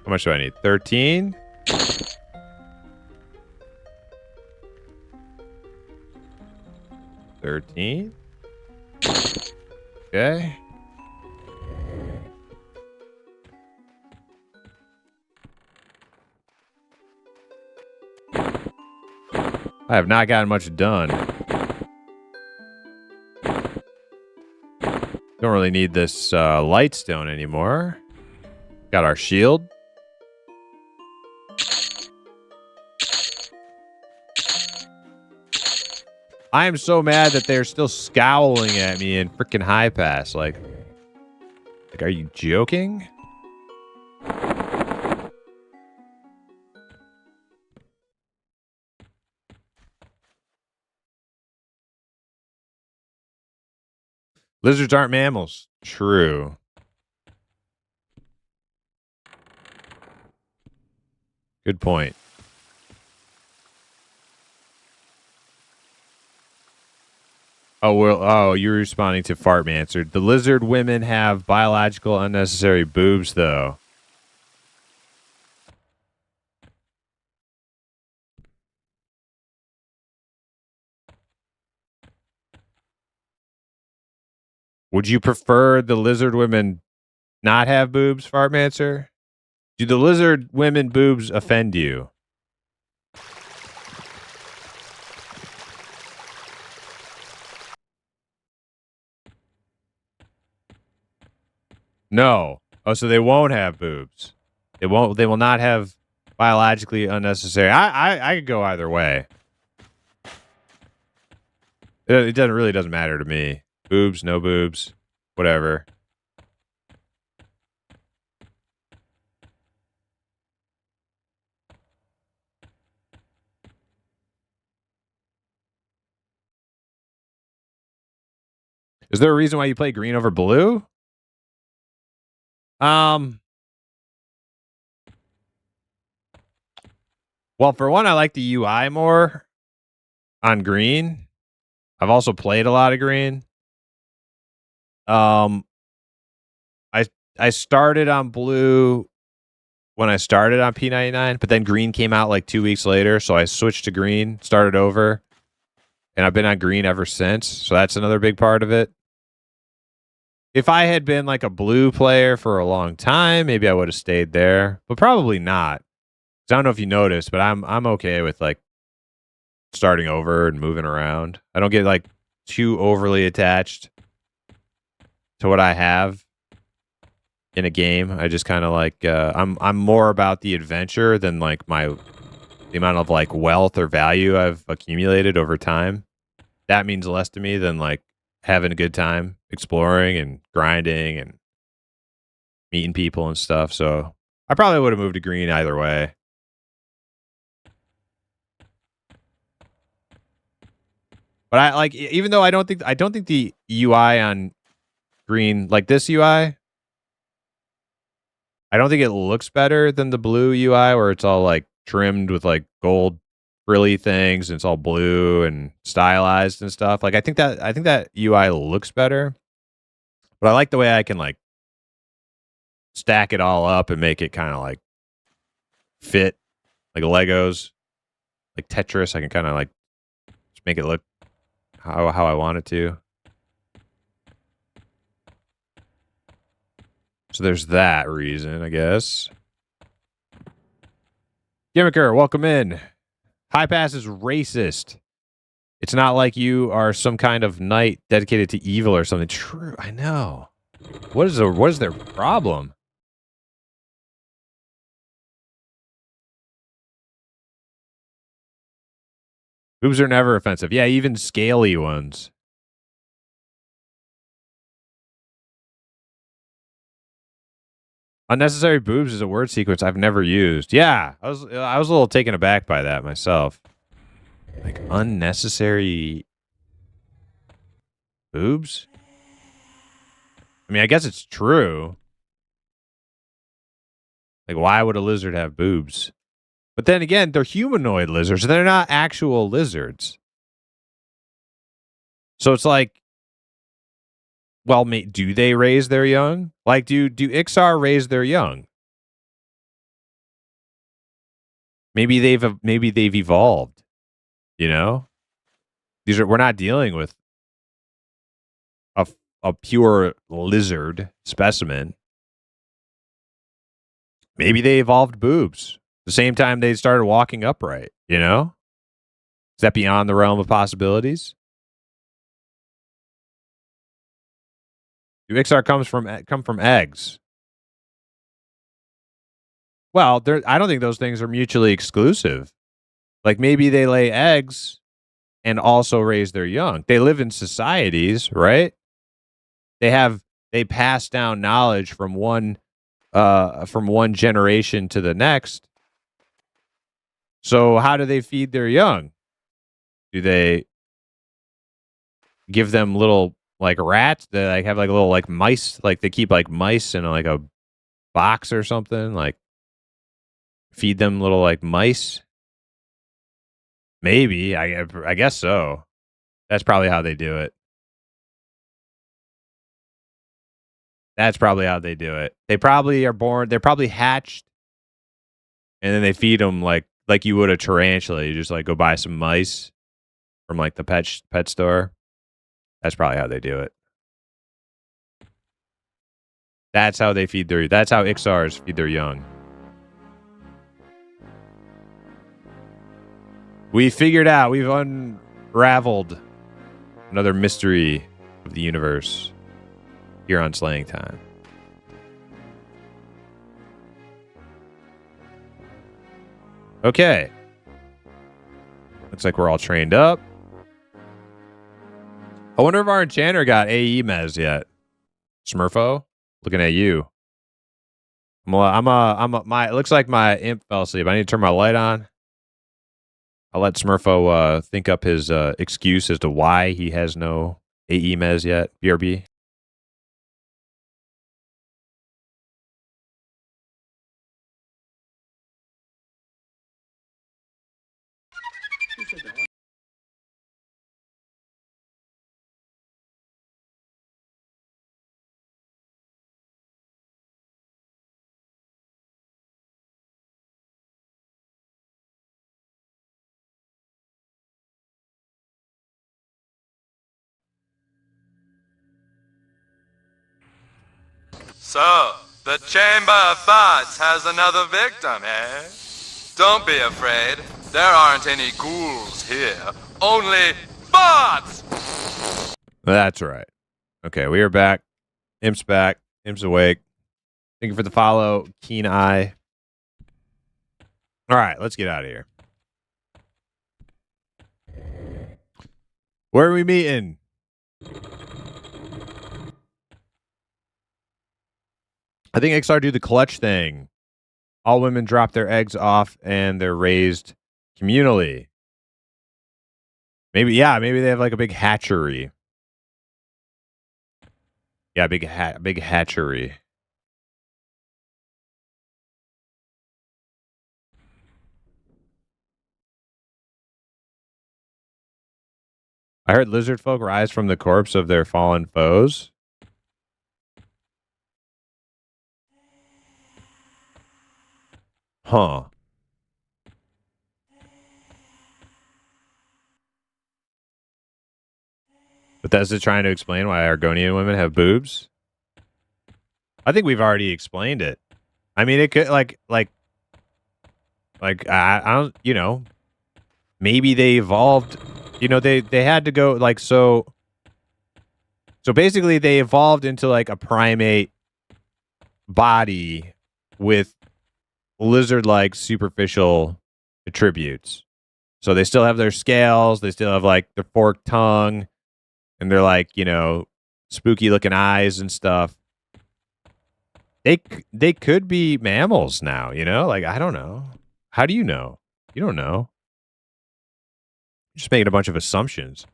How much do I need? 13? $13? Okay. I have not gotten much done. Don't really need this light stone anymore. Got our shield. I am so mad that they're still scowling at me in freaking high pass. Like, are you joking? Lizards aren't mammals. True. Good point. Oh, you're responding to Fartmancer. The lizard women have biological unnecessary boobs, though. Would you prefer the lizard women not have boobs, Fartmancer? Do the lizard women boobs offend you? No. Oh, so they won't have boobs. They will not have Biologically unnecessary. I could go either way. It doesn't really doesn't matter to me. Boobs, no boobs, whatever. Is there a reason why you play green over blue? Well, for one, I like the UI more on green. I've also played a lot of green. I started on blue when I started on P99, but then green came out like 2 weeks later, so I switched to green, started over, and I've been on green ever since. So that's another big part of it. If I had been like a blue player for a long time, maybe I would have stayed there, but probably not. I don't know if you noticed, but I'm okay with like starting over and moving around. I don't get like too overly attached to what I have in a game. I just kind of like I'm more about the adventure than like the amount of like wealth or value I've accumulated over time. That means less to me than like having a good time exploring and grinding and meeting people and stuff. So I probably would have moved to green either way. But I like, even though I don't think the UI on green, like this UI, I don't think it looks better than the blue UI where it's all like trimmed with like gold frilly things and it's all blue and stylized and stuff. Like I think that UI looks better. But I like the way I can like stack it all up and make it kind of like fit like Legos, like Tetris. I can kind of like just make it look how I want it to. So there's that reason, I guess. Gimmicker, welcome in. High Pass is racist. It's not like you are some kind of knight dedicated to evil or something. True, I know. What is their problem? Boobs are never offensive. Yeah, even scaly ones. Unnecessary boobs is a word sequence I've never used. Yeah, I was a little taken aback by that myself. Like unnecessary boobs? I mean, I guess it's true. Like, why would a lizard have boobs? But then again, they're humanoid lizards. They're not actual lizards. So it's like, well, do they raise their young? Like, do Ixar raise their young? Maybe they've evolved. You know, we're not dealing with a pure lizard specimen. Maybe they evolved boobs the same time they started walking upright. You know, is that beyond the realm of possibilities? Do Ixar come from eggs? Well, I don't think those things are mutually exclusive. Like maybe they lay eggs and also raise their young. They live in societies, right? They pass down knowledge from one generation to the next. So how do they feed their young? Do they give them little like rats that like have like little like mice, like they keep like mice in like a box or something, like feed them little like mice? Maybe. I guess so. That's probably how they do it. That's probably how they do it. They probably are born. They're probably hatched, and then they feed them like you would a tarantula. You just like go buy some mice from like the pet store. That's probably how they do it. That's how they feed their. That's how Ixars feed their young. We figured out. We've unraveled another mystery of the universe here on Slaying Time. Okay. Looks like we're all trained up. I wonder if our enchanter got AE mez yet. Smurfo, looking at you. It looks like my imp fell asleep. I need to turn my light on. I'll let Smurfo think up his excuse as to why he has no AE mez yet. BRB. So, the Chamber of Thoughts has another victim, eh? Don't be afraid. There aren't any ghouls here. Only thoughts! That's right. Okay, we are back. Imp's back. Imp's awake. Thank you for the follow, Keen Eye. All right, let's get out of here. Where are we meeting? I think XR do the clutch thing. All women drop their eggs off and they're raised communally. Maybe they have like a big hatchery. Yeah, big hatchery. I heard lizard folk rise from the corpse of their fallen foes. Huh. Bethesda trying to explain why Argonian women have boobs? I think we've already explained it. I mean, it could like I don't, you know, maybe they evolved, you know, they had to go like so basically they evolved into like a primate body with lizard-like superficial attributes. So they still have their scales, they still have like their forked tongue, and they're like, you know, spooky looking eyes and stuff. They could be mammals now, you know? Like, I don't know. How do you know? You don't know. You're just making a bunch of assumptions.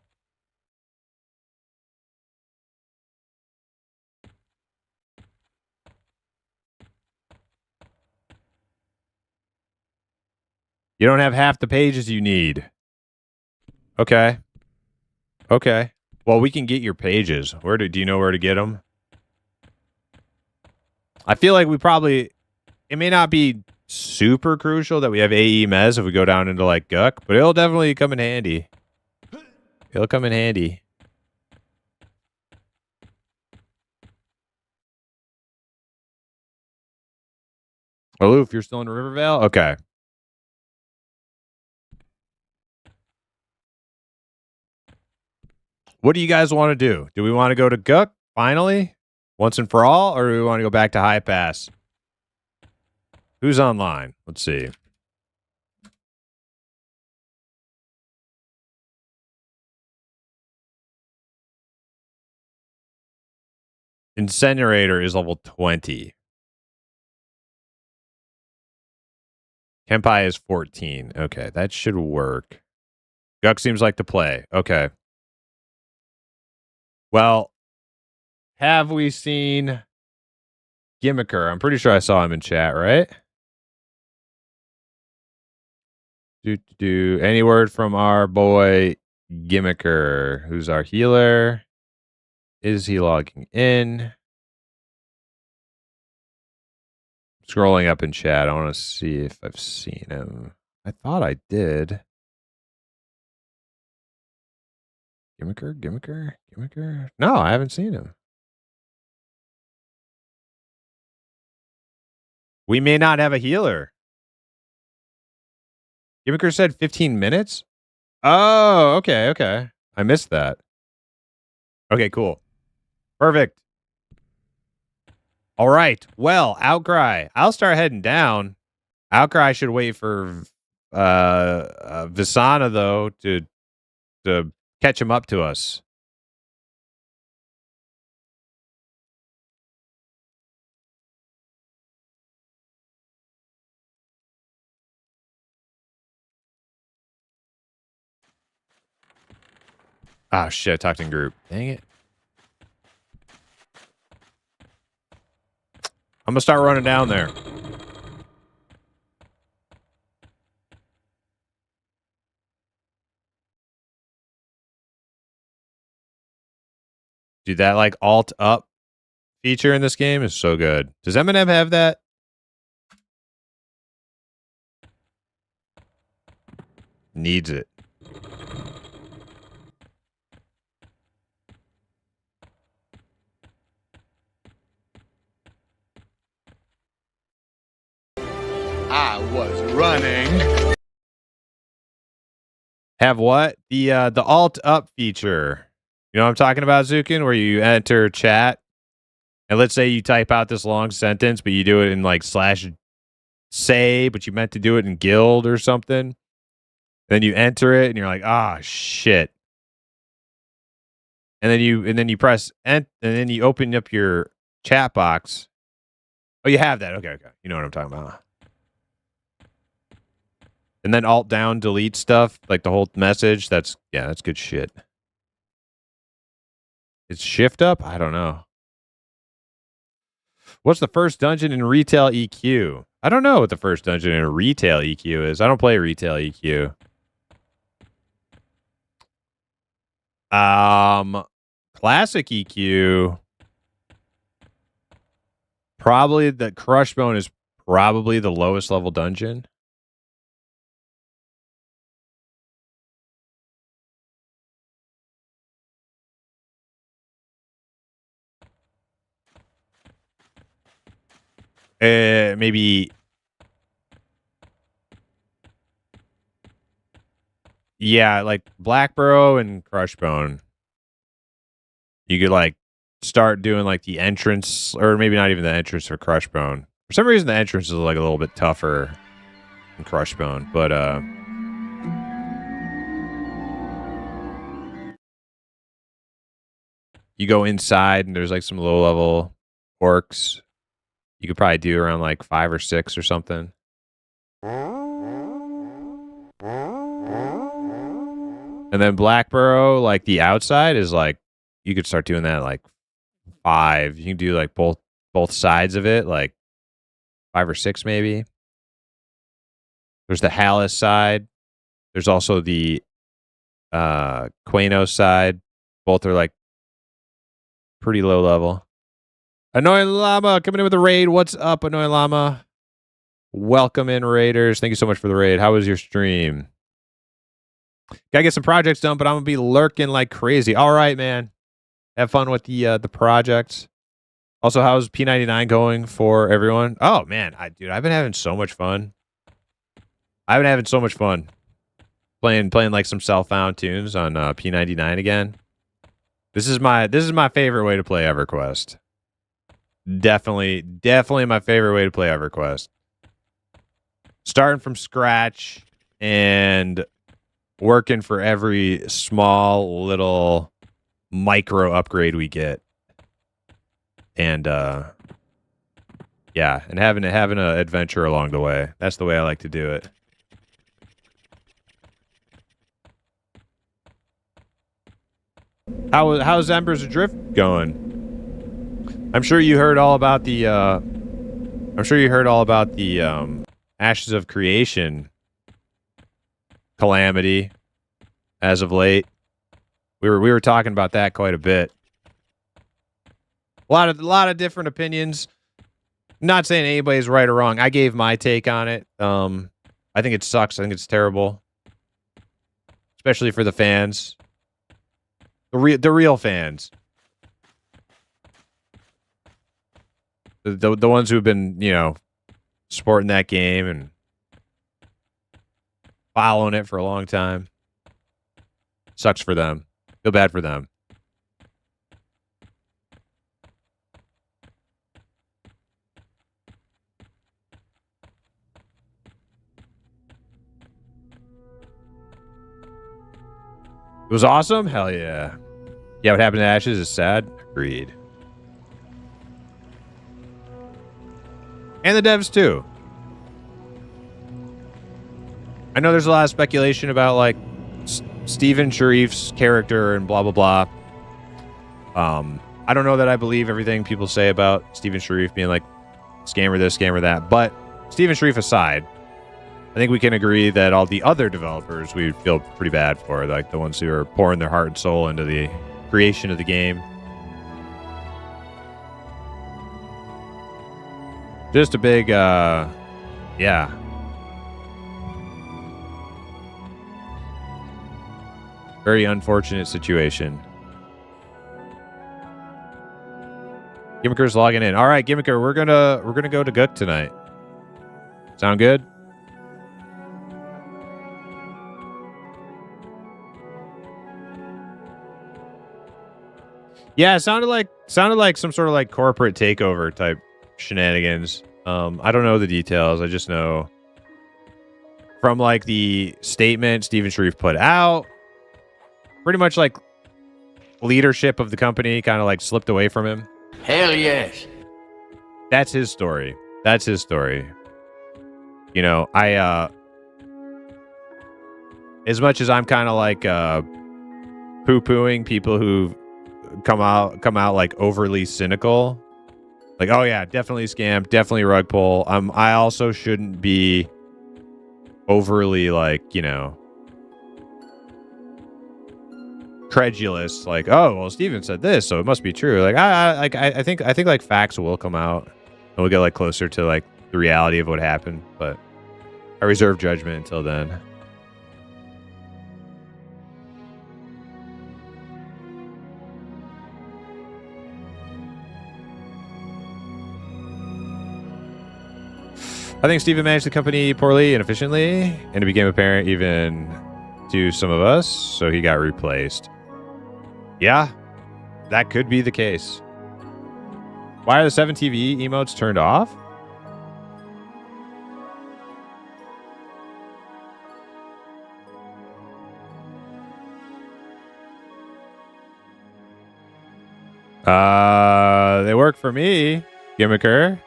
You don't have half the pages you need. Okay. Okay. Well, we can get your pages. Do you know where to get them? I feel like it may not be super crucial that we have AE mez if we go down into like Guck, but it'll definitely come in handy. It'll come in handy. Aloof, you're still in Rivervale? Okay. What do you guys want to do? Do we want to go to Guck finally? Once and for all? Or do we want to go back to High Pass? Who's online? Let's see. Incinerator is level 20. Kempai is 14. Okay, that should work. Guck seems like the play. Okay. Well, have we seen Gimmicker? I'm pretty sure I saw him in chat, right? Any word from our boy Gimmicker, who's our healer? Is he logging in? Scrolling up in chat. I want to see if I've seen him. I thought I did. Gimmicker? No, I haven't seen him. We may not have a healer. Gimmicker said 15 minutes? Oh, okay. I missed that. Okay, cool. Perfect. All right. Well, Outcry. I'll start heading down. Outcry should wait for Visana though to catch him up to us. Ah, shit, I talked in group. Dang it. I'm gonna start running down there. Dude, that like alt up feature in this game is so good. Does Eminem have that? Needs it. I was running. Have what? The alt up feature. You know what I'm talking about, Zukin? Where you enter chat, and let's say you type out this long sentence, but you do it in like /say, but you meant to do it in guild or something. Then you enter it, and you're like, ah, shit. And then you press and then you open up your chat box. Oh, you have that. Okay. You know what I'm talking about. And then alt down, delete stuff, like the whole message. That's good shit. Is shift up? I don't know. What's the first dungeon in retail EQ? I don't know what the first dungeon in retail EQ is. I don't play retail EQ. Classic EQ. Probably the Crush Bone is probably the lowest level dungeon. Maybe. Yeah, like Blackborough and Crushbone. You could like start doing like the entrance, or maybe not even the entrance for Crushbone. For some reason, the entrance is like a little bit tougher than Crushbone, but you go inside and there's like some low level orcs. You could probably do around like 5 or 6 or something. And then Blackborough, like the outside is like, you could start doing that like 5. You can do like both sides of it, like 5 or 6 maybe. There's the Hallis side. There's also the Quanos side. Both are like pretty low level. Annoying Llama coming in with a raid. What's up, Annoying Llama? Welcome in, Raiders. Thank you so much for the raid. How was your stream? Gotta get some projects done, but I'm gonna be lurking like crazy. All right, man. Have fun with the projects. Also, how's P99 going for everyone? Oh man, dude, I've been having so much fun. Playing like some self-found tunes on P99 again. This is my favorite way to play EverQuest. Definitely my favorite way to play EverQuest. Starting from scratch and working for every small little micro upgrade we get. And yeah, and having an adventure along the way. That's the way I like to do it. How's Embers Adrift going? I'm sure you heard all about the Ashes of Creation calamity as of late. We were talking about that quite a bit. A lot of different opinions. Not saying anybody's right or wrong. I gave my take on it. I think it sucks. I think it's terrible, especially for the fans, the real fans, the ones who've been, you know, supporting that game and following it for a long time. Sucks for them. Feel bad for them. It was awesome? Hell yeah. Yeah, what happened to Ashes is sad. Agreed. And the devs too. I know there's a lot of speculation about like Stephen Sharif's character and blah blah blah. I don't know that I believe everything people say about Stephen Sharif being like scammer this, scammer that, but Stephen Sharif aside, I think we can agree that all the other developers we feel pretty bad for, like the ones who are pouring their heart and soul into the creation of the game. Just a big, yeah. Very unfortunate situation. Gimmicker's logging in. All right, Gimmicker, we're gonna go to Gook tonight. Sound good? Yeah, it sounded like some sort of like corporate takeover type shenanigans. I don't know the details. I just know from like the statement Stephen Sharif put out, pretty much like leadership of the company kind of like slipped away from him. Hell yes. That's his story. That's his story. You know, I as much as I'm kind of like poo-pooing people who come out like overly cynical, like, oh yeah, definitely scam, definitely rug pull. I also shouldn't be overly like, you know, credulous, like, oh well, Steven said this, so it must be true. Like I think like facts will come out and we'll get like closer to like the reality of what happened, but I reserve judgment until then. I think Steven managed the company poorly and efficiently, and it became apparent even to some of us, so he got replaced. Yeah, that could be the case. Why are the 7TV emotes turned off? They work for me, Gimmicker.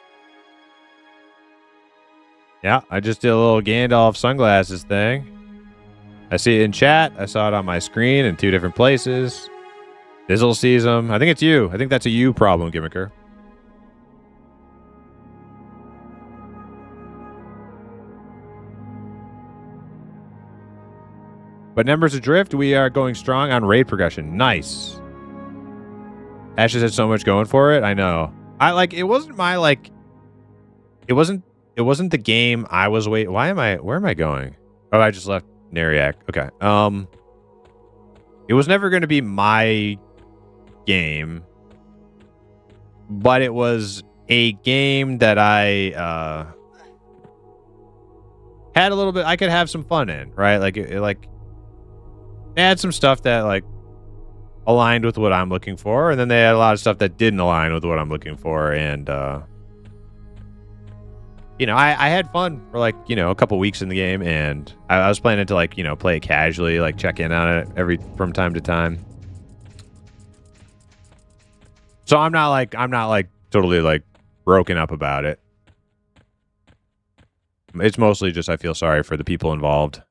Yeah, I just did a little Gandalf sunglasses thing. I see it in chat. I saw it on my screen in 2 different places. Dizzle sees them. I think it's you. I think that's a you problem, Gimmicker. But numbers adrift, we are going strong on raid progression. Nice. Ashes had so much going for it. I know. It wasn't my like. It wasn't the game I was waiting. Where am I going? Oh, I just left Nariak. Okay. It was never going to be my game, but it was a game that I had a little bit. I could have some fun in, right? Like it had some stuff that like aligned with what I'm looking for, and then they had a lot of stuff that didn't align with what I'm looking for, and you know, I had fun for like, you know, a couple weeks in the game, and I was planning to like, you know, play it casually, like check in on it from time to time. So I'm not like totally like broken up about it. It's mostly just I feel sorry for the people involved,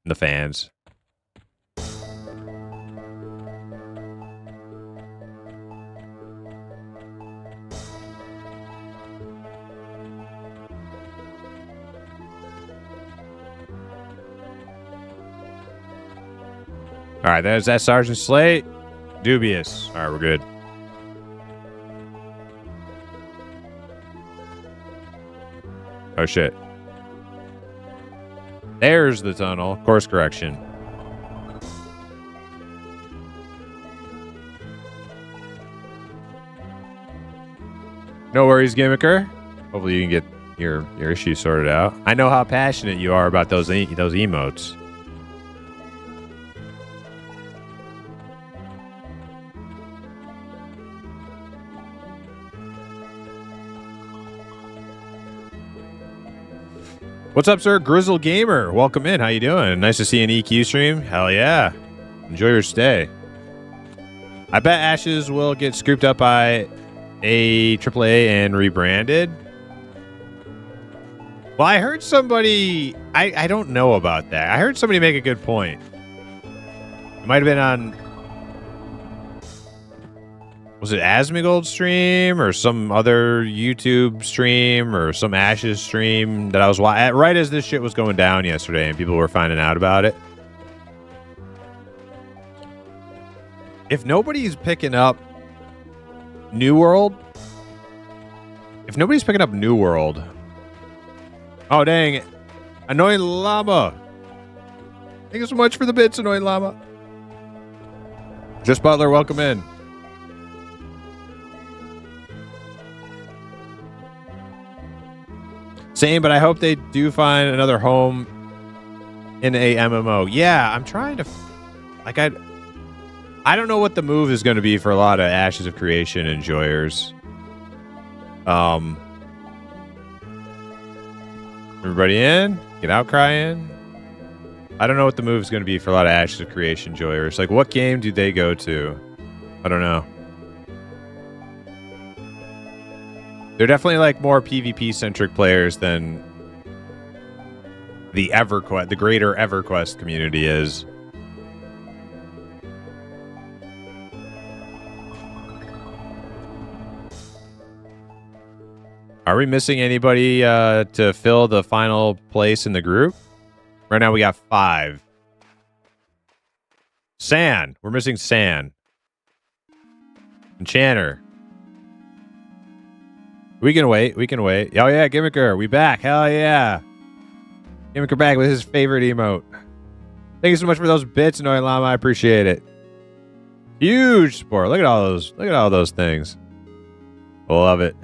and the fans. All right, there's that Sergeant Slate. Dubious. All right, we're good. Oh, shit. There's the tunnel. Course correction. No worries, Gimmicker. Hopefully you can get your issues sorted out. I know how passionate you are about those emotes. What's up, sir? Grizzle Gamer. Welcome in. How you doing? Nice to see an EQ stream. Hell yeah. Enjoy your stay. I bet Ashes will get scooped up by a AAA and rebranded. Well, I heard somebody... I don't know about that. I heard somebody make a good point. It might have been on... Was it Asmongold's stream or some other YouTube stream or some Ashes stream that I was watching right as this shit was going down yesterday and people were finding out about it? If nobody's picking up New World... If nobody's picking up New World... Oh, dang it. Annoying Llama. Thank you so much for the bits, Annoying Llama. Just Butler, welcome in. Same, but I hope they do find another home in a MMO. Yeah, I'm trying to... Like, I don't know what the move is going to be for a lot of Ashes of Creation enjoyers. Everybody in? Get Outcry in? I don't know what the move is going to be for a lot of Ashes of Creation enjoyers. Like, what game do they go to? I don't know. They're definitely like more PvP-centric players than the EverQuest, the greater EverQuest community is. Are we missing anybody to fill the final place in the group? Right now we got 5. San. We're missing San. Enchanter. We can wait. We can wait. Oh, yeah. Gimmicker. We back. Hell yeah. Gimmicker back with his favorite emote. Thank you so much for those bits, Annoying Llama. I appreciate it. Huge support. Look at all those. Look at all those things. Love it.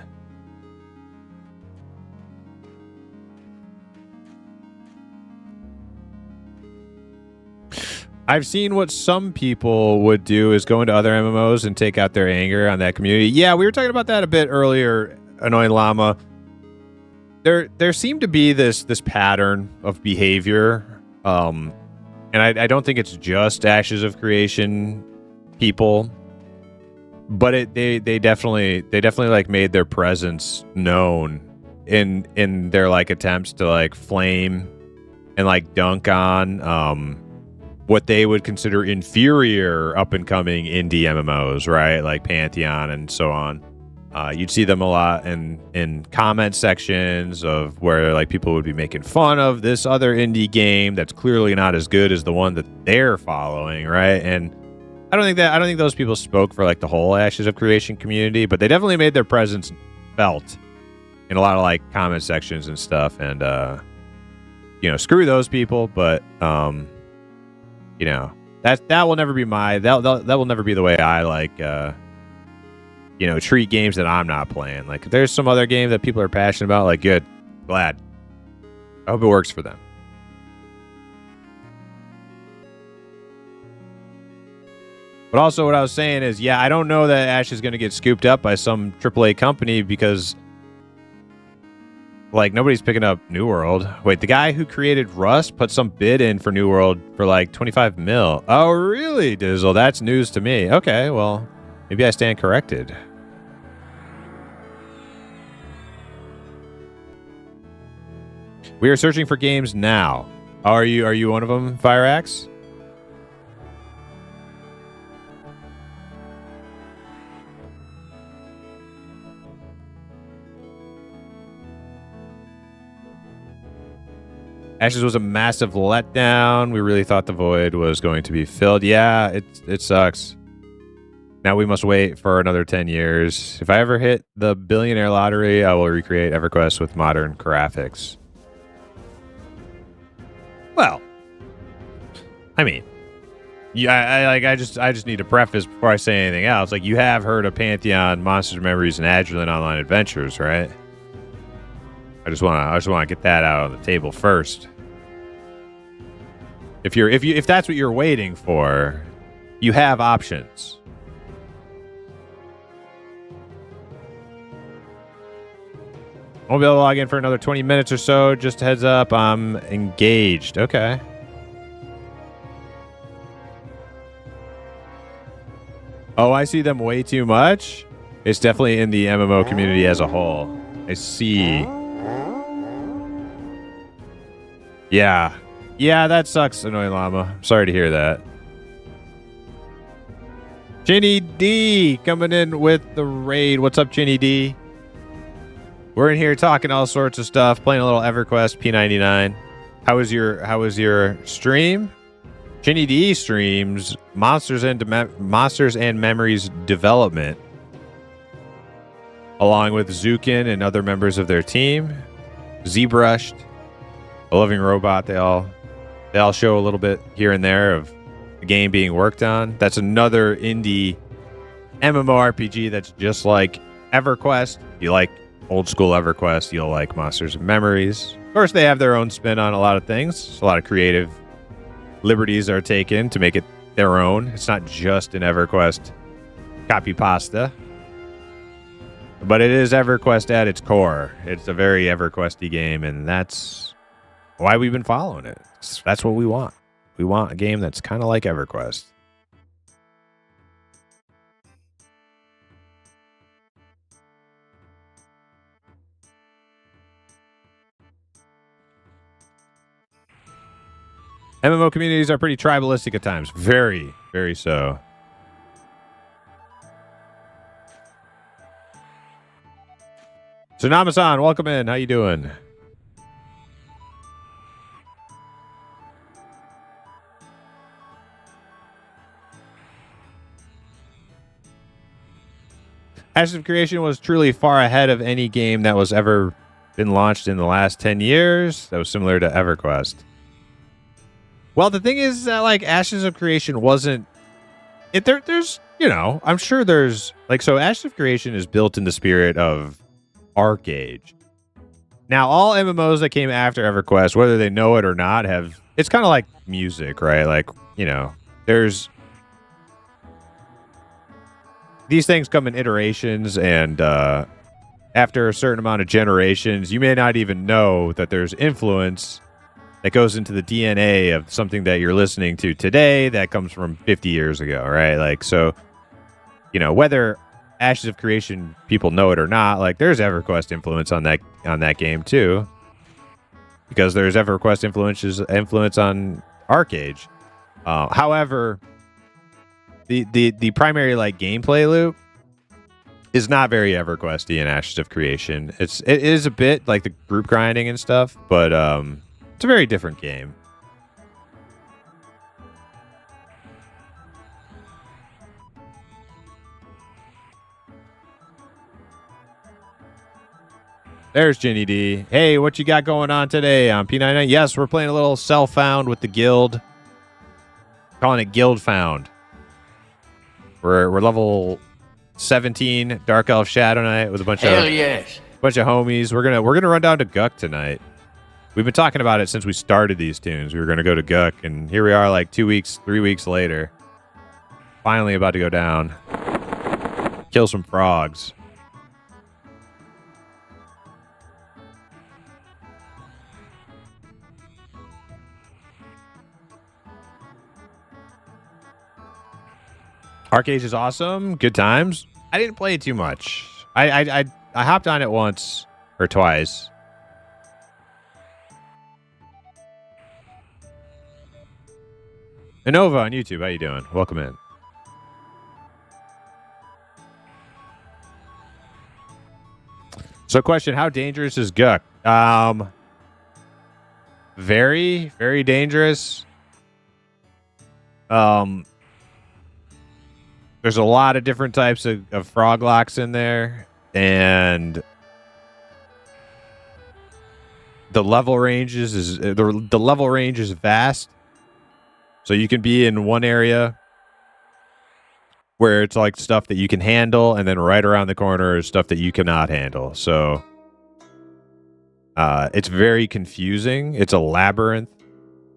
I've seen what some people would do is go into other MMOs and take out their anger on that community. Yeah, we were talking about that a bit earlier, Annoying Llama. There seemed to be this pattern of behavior, and I don't think it's just Ashes of Creation people, but they definitely like made their presence known in their like attempts to like flame and like dunk on what they would consider inferior up-and-coming indie MMOs, right? Like Pantheon and so on. You'd see them a lot in comment sections of where like people would be making fun of this other indie game that's clearly not as good as the one that they're following, right? And I don't think those people spoke for like the whole Ashes of Creation community, but they definitely made their presence felt in a lot of like comment sections and stuff. And screw those people, but that will never be that will never be the way I like treat games that I'm not playing. Like if there's some other game that people are passionate about, like good, glad. I hope it works for them. But also what I was saying is, yeah, I don't know that Ash is going to get scooped up by some AAA company because like nobody's picking up New World. Wait, the guy who created Rust put some bid in for New World for like 25 mil. Oh, really, Dizzle? That's news to me. Okay, well, maybe I stand corrected. We are searching for games now. Are you one of them, Fireaxe? Ashes was a massive letdown. We really thought the void was going to be filled. Yeah, it sucks. Now we must wait for another 10 years. If I ever hit the billionaire lottery, I will recreate EverQuest with modern graphics. Well, I mean, yeah, I just need to preface before I say anything else. Like, you have heard of Pantheon, Monsters, Memories, and Agilent Online Adventures, right? I just want to get that out on the table first. If that's what you're waiting for, you have options. Won't be able to log in for another 20 minutes or so. Just a heads up, I'm engaged. Okay. Oh, I see them way too much. It's definitely in the MMO community as a whole. I see. Yeah. Yeah, that sucks, Annoying Llama. I'm sorry to hear that. Chinny D coming in with the raid. What's up, Chinny D? We're in here talking all sorts of stuff, playing a little EverQuest P99. How was your stream? Chinny D streams Monsters and Memories development, along with Zukin and other members of their team. ZBrushed, a living robot. They all show a little bit here and there of the game being worked on. That's another indie MMORPG that's just like EverQuest. You like old school EverQuest, you'll like Monsters and Memories. Of course, they have their own spin on a lot of things. A lot of creative liberties are taken to make it their own. It's not just an EverQuest copy pasta, but it is EverQuest at its core. It's a very EverQuest-y game, and that's why we've been following it. That's what we want. We want a game that's kind of like EverQuest. MMO communities are pretty tribalistic at times. Very, very so. Tsunami-san, welcome in. How you doing? Ashes of Creation was truly far ahead of any game that was ever been launched in the last 10 years. That was similar to EverQuest. Well, the thing is that, like, Ashes of Creation wasn't... There's, you know, I'm sure there's... Like, so Ashes of Creation is built in the spirit of Arc Age. Now, all MMOs that came after EverQuest, whether they know it or not, have... It's kind of like music, right? Like, you know, there's... These things come in iterations, and after a certain amount of generations, you may not even know that there's influence that goes into the DNA of something that you're listening to today that comes from 50 years ago, right? Like, so, you know, whether Ashes of Creation people know it or not, like, there's EverQuest influence on that game too, because there's EverQuest influence on Arc Age. However, the primary, like, gameplay loop is not very EverQuest-y in Ashes of Creation. It is a bit like the group grinding and stuff, but it's a very different game. There's Ginny D. Hey, what you got going on today on P99? Yes, we're playing a little Self-Found with the guild. Calling it Guild Found. We're level 17 Dark Elf Shadow Knight with a bunch of homies. We're gonna run down to Guk tonight. We've been talking about it since we started these tunes. We were gonna go to Guk, and here we are, like 3 weeks later. Finally about to go down. Kill some frogs. Arc Age is awesome. Good times. I didn't play it too much. I hopped on it once or twice. Inova on YouTube. How you doing? Welcome in. So, question: how dangerous is Guk? Very, very dangerous. There's a lot of different types of frog locks in there, and the level range is vast. So you can be in one area where it's like stuff that you can handle, and then right around the corner is stuff that you cannot handle. So it's very confusing. It's a labyrinth.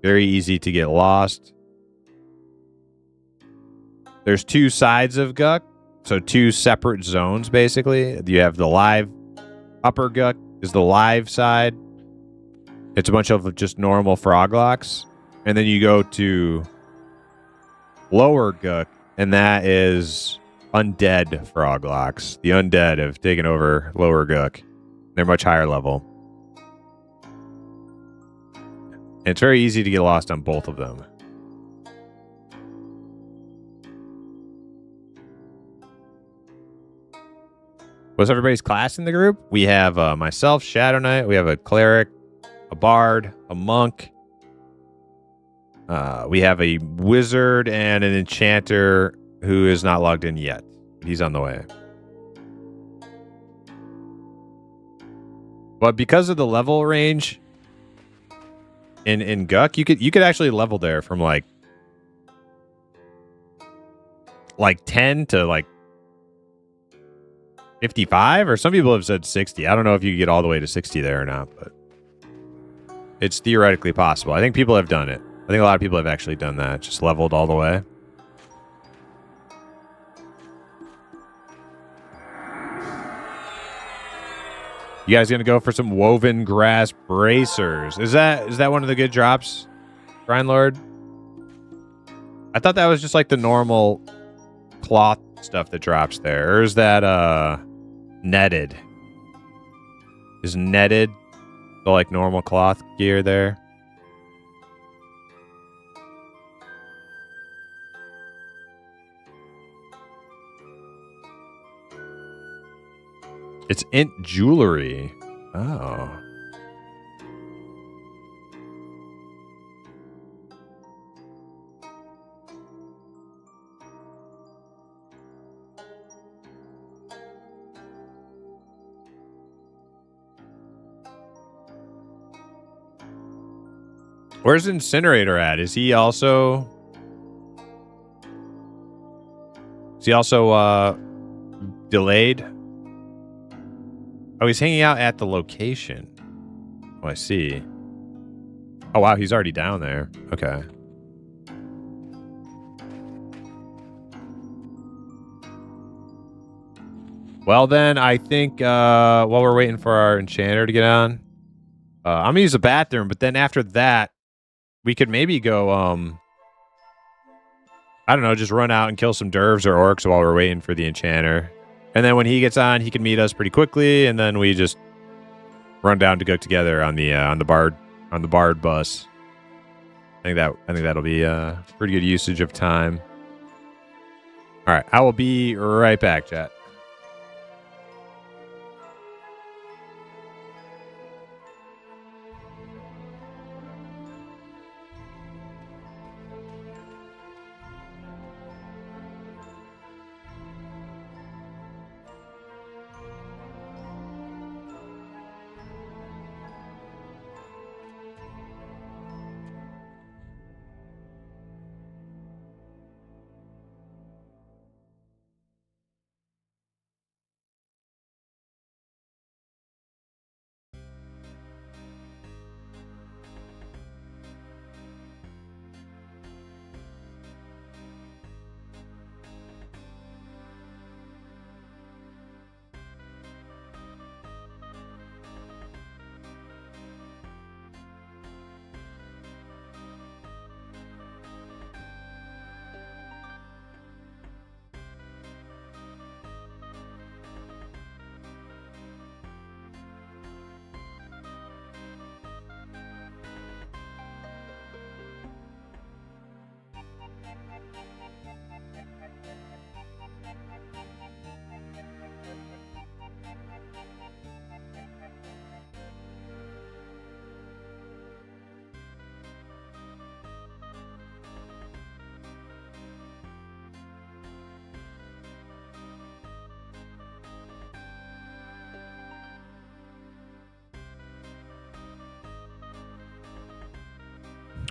Very easy to get lost. There's two sides of Guk, so two separate zones, basically. You have the live... Upper Guk is the live side. It's a bunch of just normal frog locks. And then you go to Lower Guk, and that is undead froglocks. The undead have taken over Lower Gook. They're much higher level. And it's very easy to get lost on both of them. What's everybody's class in the group? We have myself, Shadow Knight. We have a cleric, a bard, a monk. We have a wizard and an enchanter who is not logged in yet. He's on the way. But because of the level range in Guk, you could actually level there from like 10 to like 55, or some people have said 60. I don't know if you can get all the way to 60 there or not, but it's theoretically possible. I think people have done it. I think a lot of people have actually done that, just leveled all the way. You guys gonna go for some woven grass bracers? Is that one of the good drops, Shrine Lord? I thought that was just like the normal cloth stuff that drops there. Or is that netted? Is netted the like normal cloth gear there? It's int jewelry. Oh. Where's Incinerator at? Is he also delayed? Oh, he's hanging out at the location. Oh, I see. Oh, wow, he's already down there. Okay. Well, then, I think while we're waiting for our enchanter to get on, I'm going to use the bathroom, but then after that, we could maybe go, I don't know, just run out and kill some dervs or orcs while we're waiting for the enchanter. And then when he gets on, he can meet us pretty quickly, and then we just run down to go together on the bard bus. I think that'll be pretty good usage of time. All right, I will be right back, chat.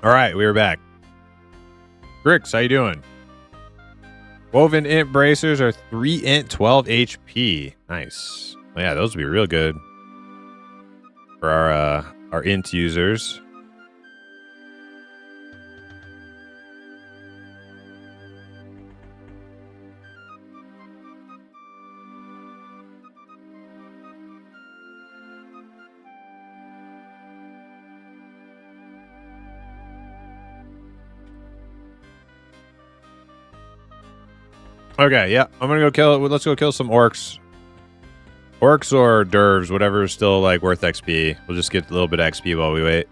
All right, we are back. Grix, how you doing? Woven int bracers are 3 int 12 HP. Nice. Oh, yeah, those would be real good for our int users. Okay, yeah. I'm gonna go kill it. Let's go kill some orcs. Orcs or dervs, whatever is still like worth XP. We'll just get a little bit of XP while we wait.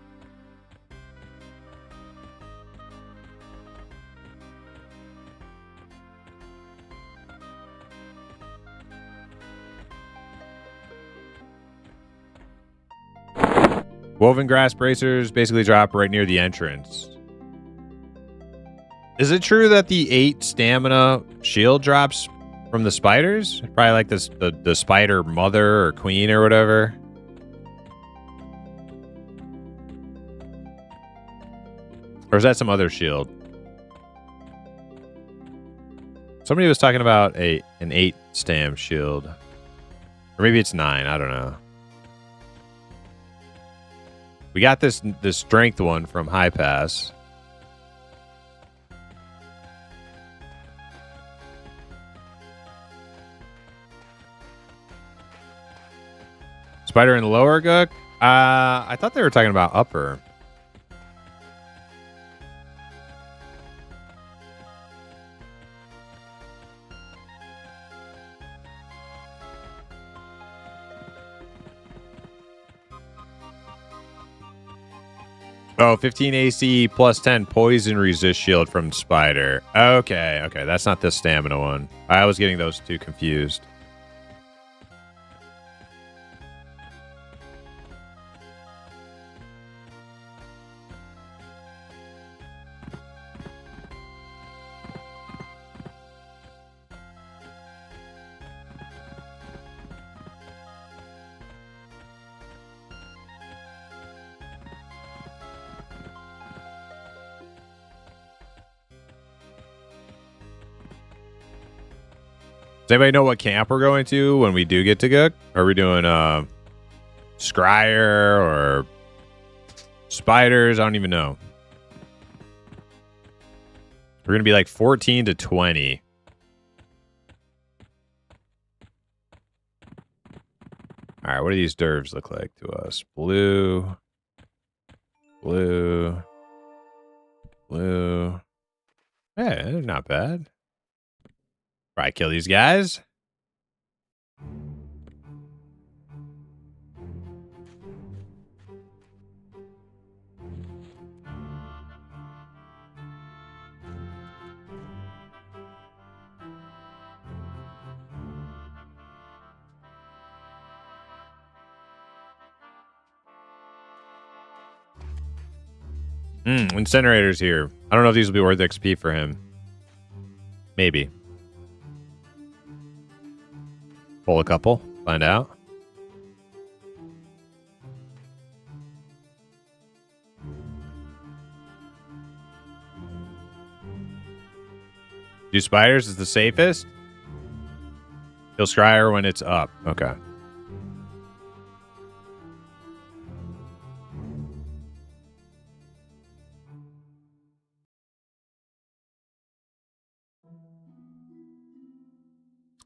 Woven grass bracers basically drop right near the entrance. Is it true that the 8 stamina shield drops from the spiders? Probably like this the spider mother or queen or whatever. Or is that some other shield? Somebody was talking about an 8 stam shield. Or maybe it's 9, I don't know. We got this strength one from High Pass. Spider in the lower Gook? I thought they were talking about upper. Oh, 15 AC plus 10 poison resist shield from Spider. Okay, okay. That's not the stamina one. I was getting those two confused. Does anybody know what camp we're going to when we do get to Gook? Are we doing Scryer or Spiders? I don't even know. We're going to be like 14 to 20. All right, what do these dervs look like to us? Blue. Blue. Blue. Yeah, they're not bad. Probably kill these guys. Incinerator's here. I don't know if these will be worth XP for him. Maybe. Pull a couple. Find out. Do spiders is the safest? Kill Scryer when it's up. Okay.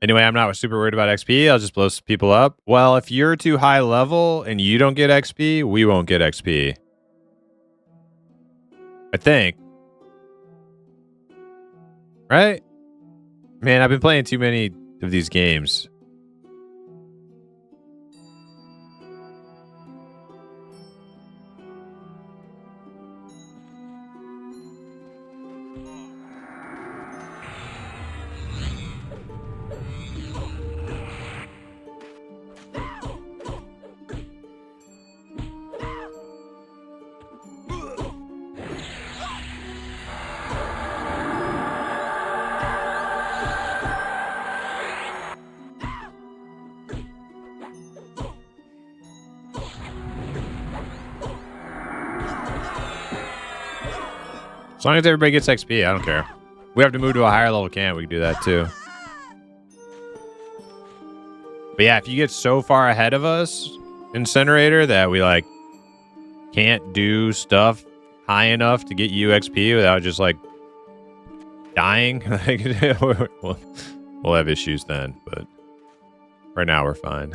Anyway, I'm not super worried about XP. I'll just blow some people up. Well, if you're too high level and you don't get XP, we won't get XP. I think. Right? Man, I've been playing too many of these games. As long as everybody gets XP, I don't care. We have to move to a higher level camp, we can do that too. But yeah, if you get so far ahead of us, Incinerator, that we like can't do stuff high enough to get you XP without just like dying, we'll have issues then, but right now we're fine.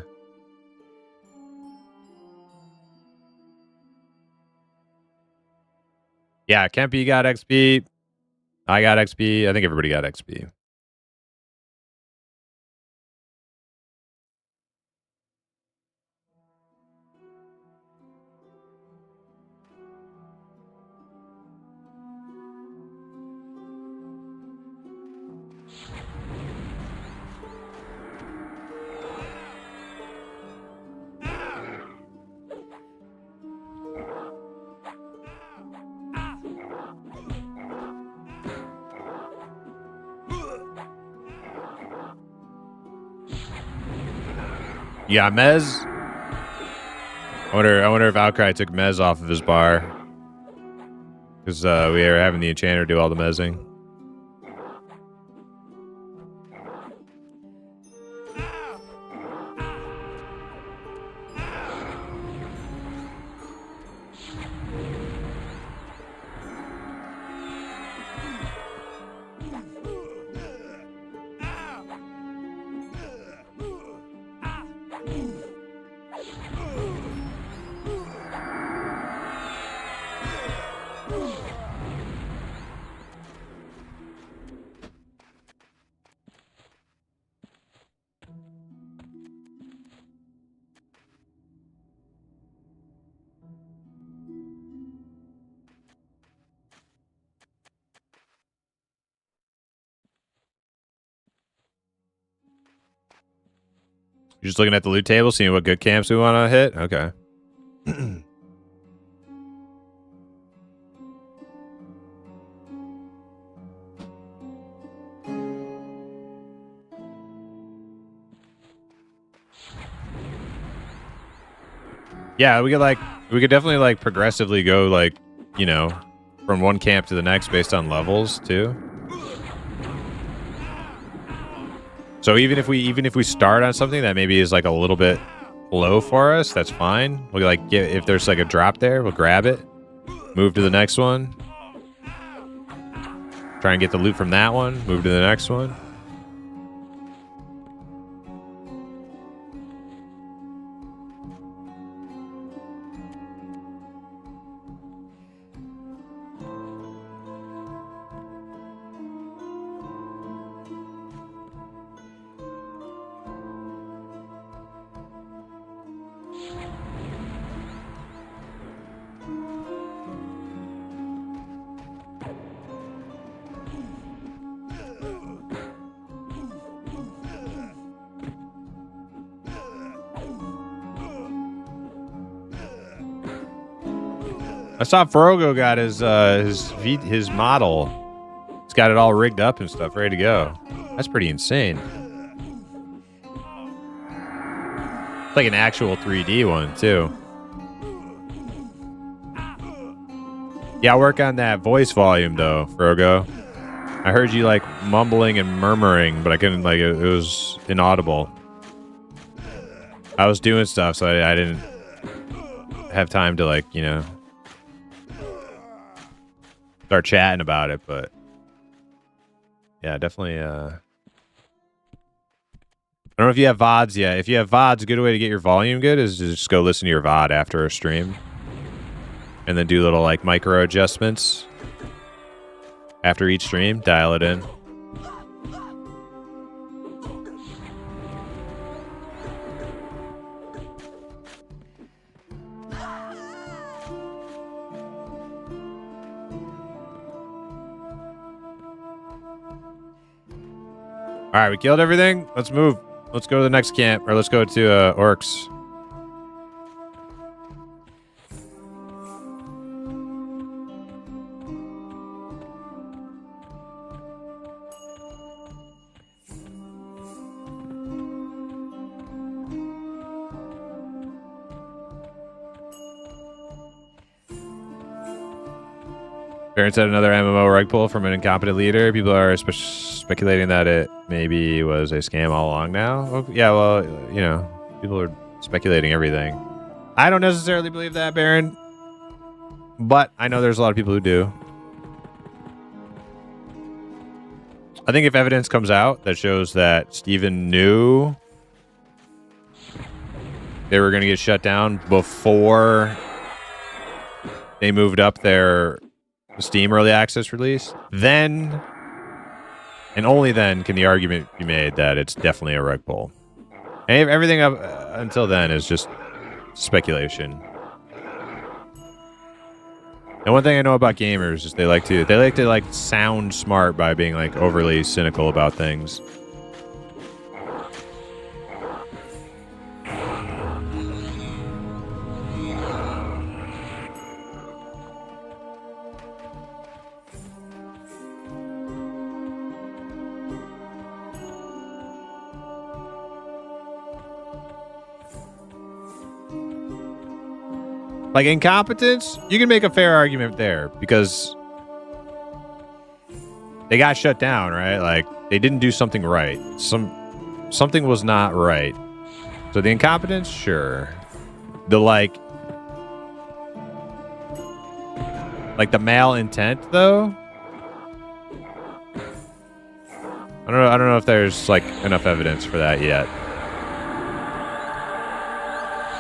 Yeah, Kempy got XP. I got XP. I think everybody got XP. You got Mez? I wonder if Outcry took Mez off of his bar. Because we are having the enchanter do all the mezzing. You're just looking at the loot table, seeing what good camps we want to hit? Okay. Yeah, we could definitely like progressively go like, you know, from one camp to the next based on levels too. So even if we start on something that maybe is like a little bit low for us, that's fine. We'll like if there's like a drop there, we'll grab it, move to the next one, try and get the loot from that one, move to the next one. I saw Frogo got his model. He's got it all rigged up and stuff, ready to go. That's pretty insane. It's like an actual 3D one too. Yeah, I'll work on that voice volume though, Frogo. I heard you like mumbling and murmuring, but I couldn't like it was inaudible. I was doing stuff, so I didn't have time to like, you know, start chatting about it, but yeah, definitely. I don't know if you have VODs yet. If you have VODs, a good way to get your volume good is to just go listen to your VOD after a stream, and then do little like micro adjustments after each stream. Dial it in. All right, we killed everything. Let's move. Let's go to the next camp, or let's go to Orcs. Parents had another MMO rug pull from an incompetent leader. People are speculating that it maybe was a scam all along now. Oh, yeah, well, you know, people are speculating everything. I don't necessarily believe that, Baron, but I know there's a lot of people who do. I think if evidence comes out that shows that Steven knew they were going to get shut down before they moved up their Steam early access release, then and only then can the argument be made that it's definitely a rug pull. And everything up until then is just speculation. And one thing I know about gamers is they like to sound smart by being like overly cynical about things. Like incompetence, you can make a fair argument there because they got shut down, right? Like they didn't do something right. Something was not right. So the incompetence, sure. The like the male intent though. I don't know if there's like enough evidence for that yet.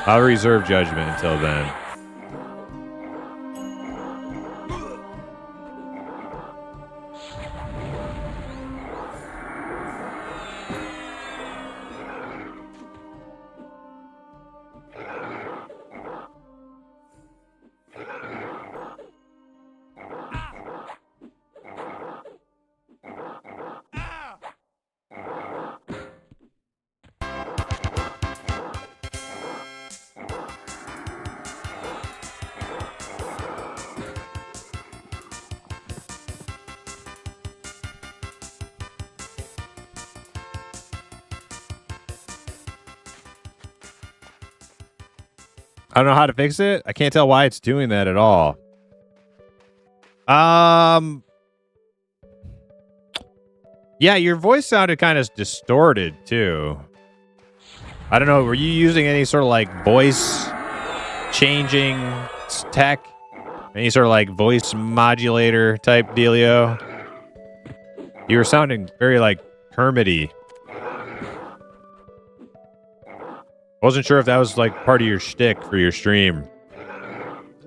I'll reserve judgment until then. I don't know how to fix it. I can't tell why it's doing that at all. Yeah, your voice sounded kind of distorted too. I don't know. Were you using any sort of like voice changing tech? Any sort of like voice modulator type dealio? You were sounding very like Kermit-y. Wasn't sure if that was like part of your shtick for your stream.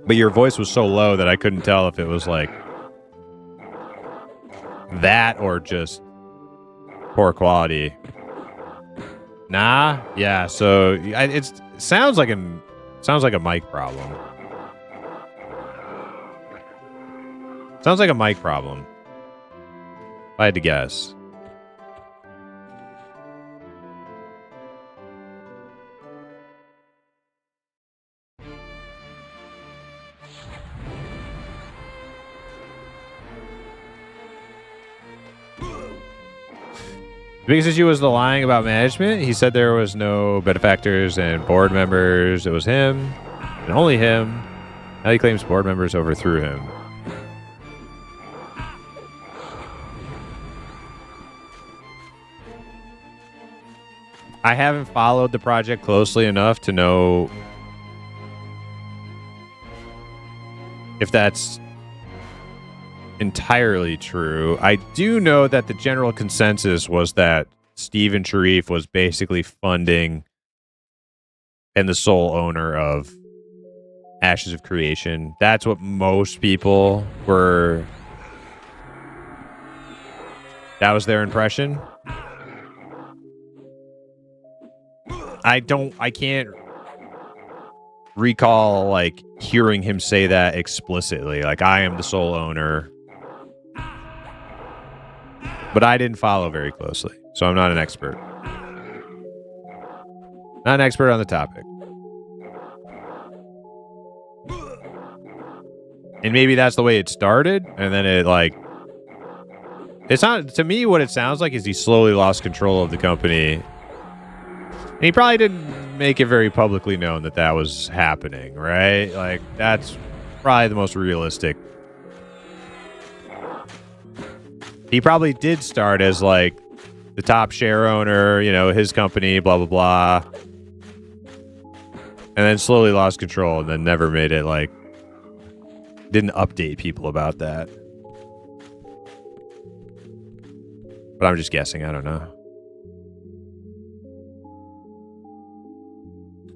But your voice was so low that I couldn't tell if it was like that or just poor quality. Nah, yeah. So it sounds like a mic problem. Sounds like a mic problem. If I had to guess. The biggest issue was the lying about management. He said there was no benefactors and board members. It was him and only him. Now he claims board members overthrew him. I haven't followed the project closely enough to know if that's entirely true. I do know that the general consensus was that Steven Sharif was basically funding and the sole owner of Ashes of Creation. That's what most people were. That was their impression. I can't recall like hearing him say that explicitly. Like, I am the sole owner. But I didn't follow very closely, so I'm not an expert. Not an expert on the topic. And maybe that's the way it started, and then it like... It's not... To me, what it sounds like is he slowly lost control of the company. And he probably didn't make it very publicly known that that was happening, right? Like, that's probably the most realistic. He probably did start as like the top share owner, you know, his company, blah, blah, blah. And then slowly lost control and then never made it like, didn't update people about that. But I'm just guessing. I don't know.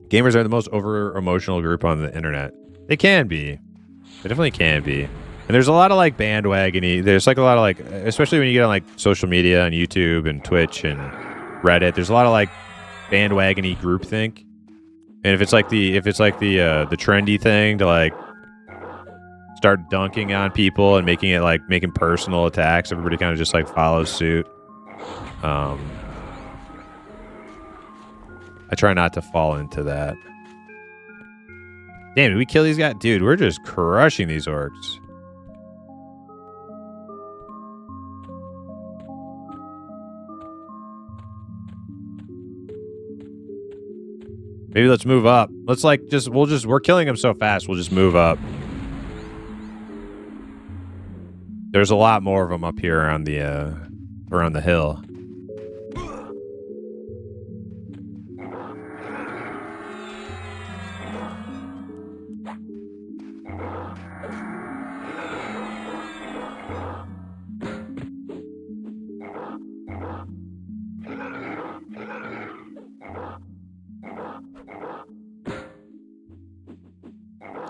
Gamers are the most over-emotional group on the internet. They can be. They definitely can be. And there's a lot of like bandwagon-y. There's like a lot of like, especially when you get on like social media and YouTube and Twitch and Reddit. There's a lot of like bandwagon-y groupthink. And if it's like the trendy thing to like start dunking on people and making it like making personal attacks, everybody kind of just like follows suit. I try not to fall into that. Damn, did we kill these guys? Dude, we're just crushing these orcs. Maybe let's move up. Let's like we're killing them so fast. We'll just move up. There's a lot more of them up here around the hill.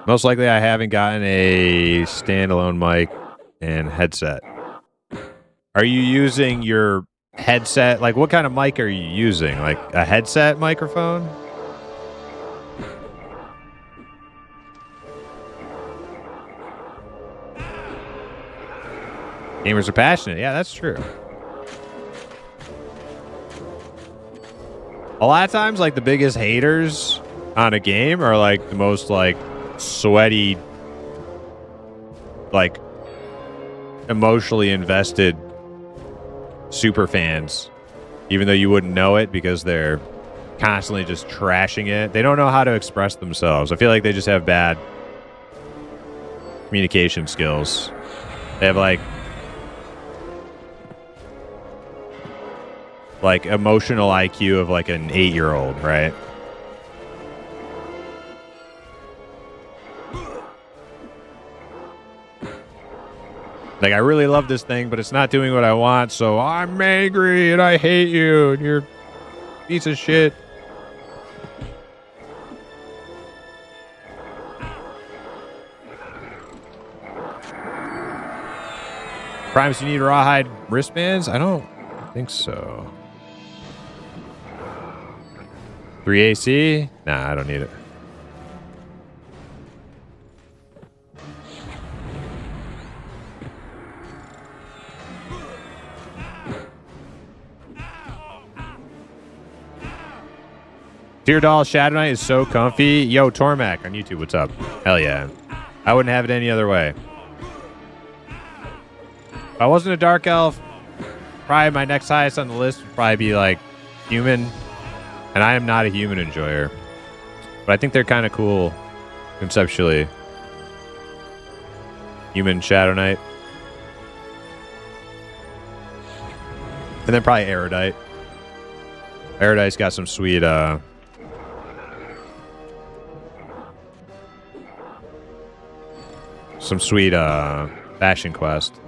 Most likely I haven't gotten a standalone mic and headset. Are you using your headset? Like, what kind of mic are you using? Like a headset microphone? Gamers are passionate. Yeah, that's true. A lot of times, like, the biggest haters on a game are, like, the most, like, sweaty, like, emotionally invested super fans, even though you wouldn't know it because they're constantly just trashing it. They don't know how to express themselves. I feel like they just have bad communication skills. They have like emotional IQ of like an 8-year-old, right? Like, I really love this thing, but it's not doing what I want, so I'm angry and I hate you and you're a piece of shit. Primes, you need rawhide wristbands? I don't think so. 3 AC? Nah, I don't need it. Dear Doll Shadow Knight is so comfy. Yo, Tormac on YouTube, what's up? Hell yeah. I wouldn't have it any other way. If I wasn't a Dark Elf, probably my next highest on the list would probably be like human. And I am not a human enjoyer. But I think they're kind of cool conceptually. Human Shadow Knight. And then probably Erudite. Erudite's got some sweet fashion quest.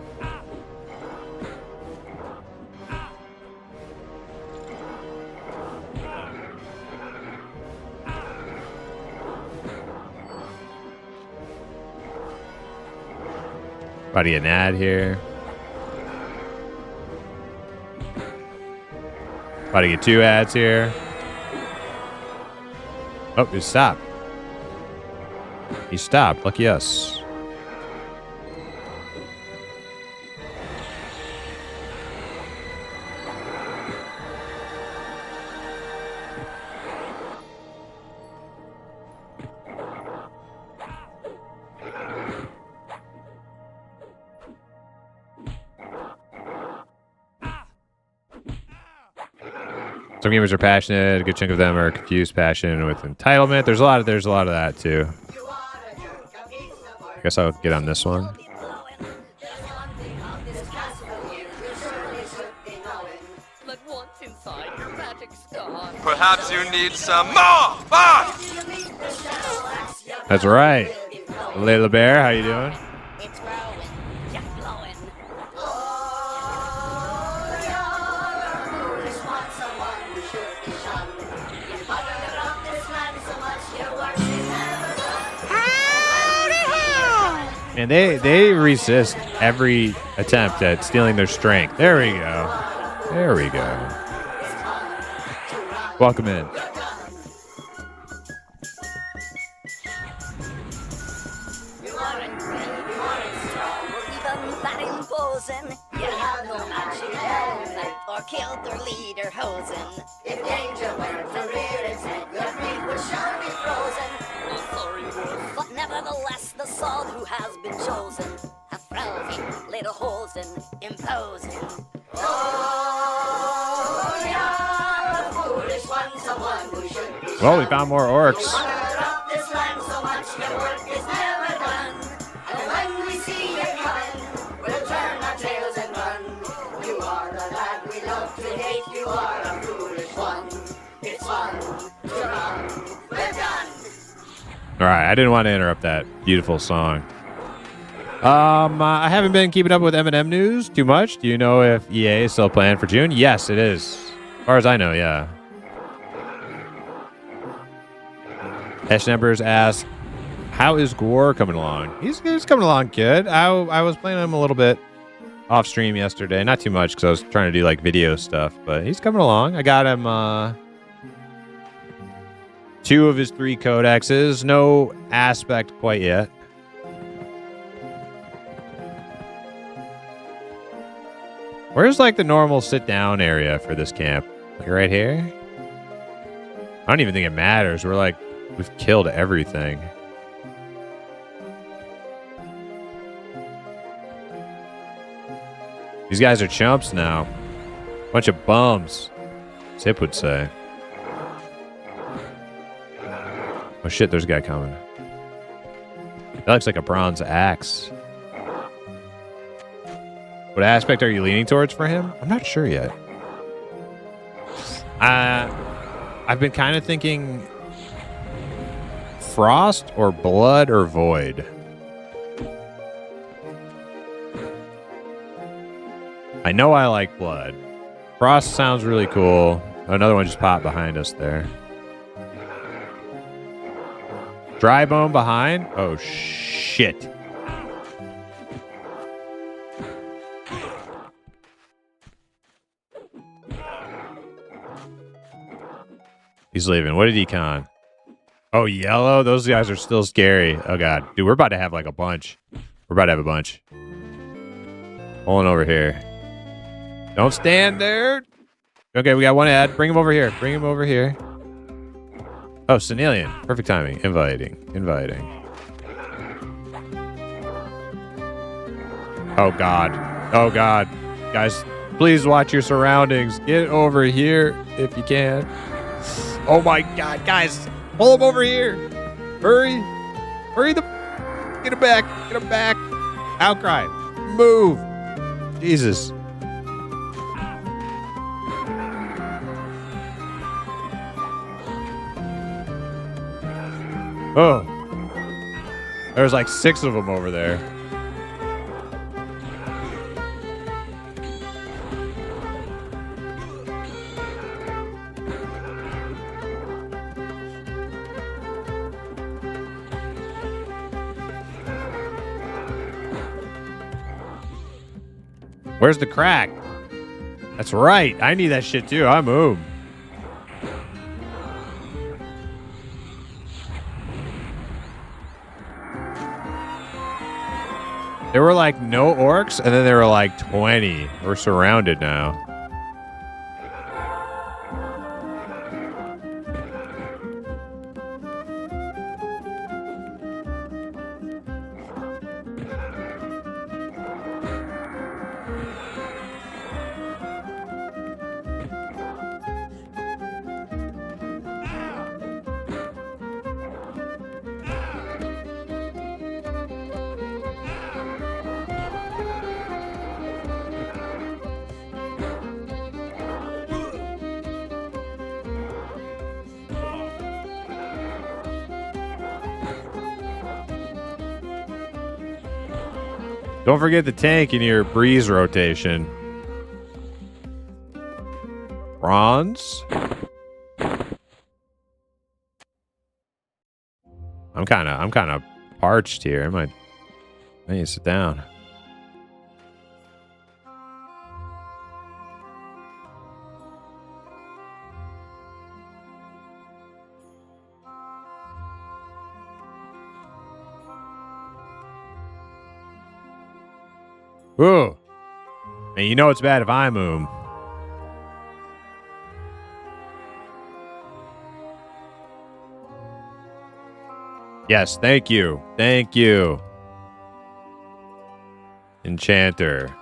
About to get an ad here. About to get 2 ads here. Oh, he stopped. He stopped. Lucky us. Some gamers are passionate. A good chunk of them are confused passion with entitlement. There's a lot of that too. I guess I'll get on this one. Perhaps you need some more fun. That's right. Layla Bear, how you doing? And they resist every attempt at stealing their strength. There we go. There we go. Welcome in. Or killed their leader Hosen. If danger were to rear its head, your feet would surely be frozen. But nevertheless, the soul who has been chosen, a frozen little Hosen, imposing. Oh, yeah, the foolish one, someone who should be. Well, we found more orcs. are a foolish one. It's fun to run with guns. All right, I didn't want to interrupt that beautiful song. I haven't been keeping up with M&M news too much. Do you know if EA is still planned for June? Yes, it is. As far as I know, yeah. Ash Numbers asks, how is Gwar coming along? He's coming along good. I was playing him a little bit off stream yesterday. Not too much because I was trying to do like video stuff, but he's coming along. I got him 2 of his 3 codexes. No aspect quite yet. Where's like the normal sit down area for this camp? Like right here? I don't even think it matters. We've killed everything. These guys are chumps now. Bunch of bums. Zip would say. Oh shit, there's a guy coming. That looks like a bronze axe. What aspect are you leaning towards for him? I'm not sure yet. I've been kind of thinking Frost or Blood or Void. I know I like Blood. Frost sounds really cool. Another one just popped behind us there. Dry bone behind? Oh, shit. He's leaving. What did he con? Oh, yellow? Those guys are still scary. Oh, God. Dude, we're about to have like a bunch. We're about to have a bunch. Pulling over here. Don't stand there. Okay, we got one ad. Bring him over here. Bring him over here. Oh, Senelian. Perfect timing. Inviting. Oh, God. Oh, God. Guys, please watch your surroundings. Get over here if you can. Oh, my God. Guys, pull him over here. Hurry. Hurry the... Get him back. Get him back. Outcry. Move. Jesus. Oh. There's like 6 of them over there. Where's the crack? That's right. I need that shit too. I move. There were like no orcs, and then there were like 20. We're surrounded now. Don't forget the tank in your breeze rotation. Bronze. I'm kind of parched here. I need to sit down. Ooh. And you know it's bad if I move. Yes, thank you. Thank you. Enchanter.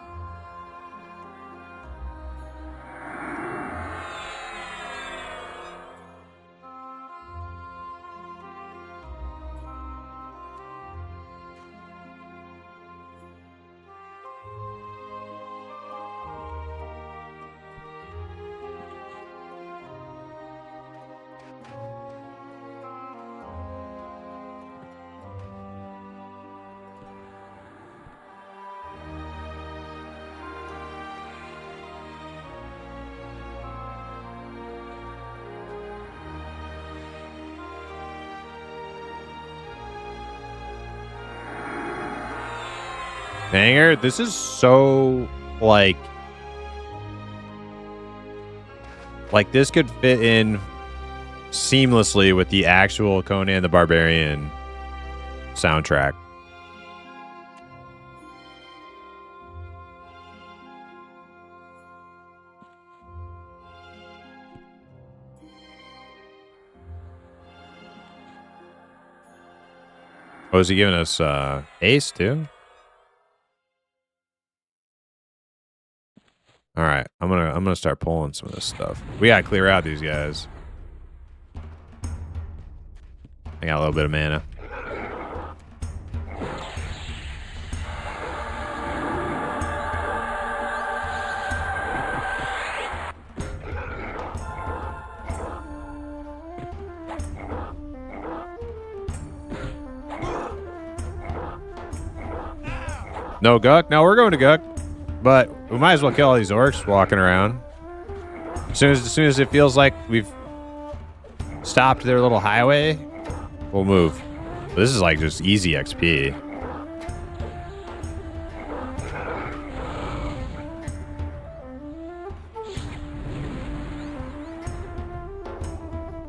Banger. This is so like this could fit in seamlessly with the actual Conan the Barbarian soundtrack. Oh, is he giving us Ace too? All right, I'm gonna start pulling some of this stuff. We gotta clear out these guys. I got a little bit of mana. No Guck? No, we're going to Guck. But we might as well kill all these orcs walking around. As soon as it feels like we've stopped their little highway, we'll move. This is like just easy XP.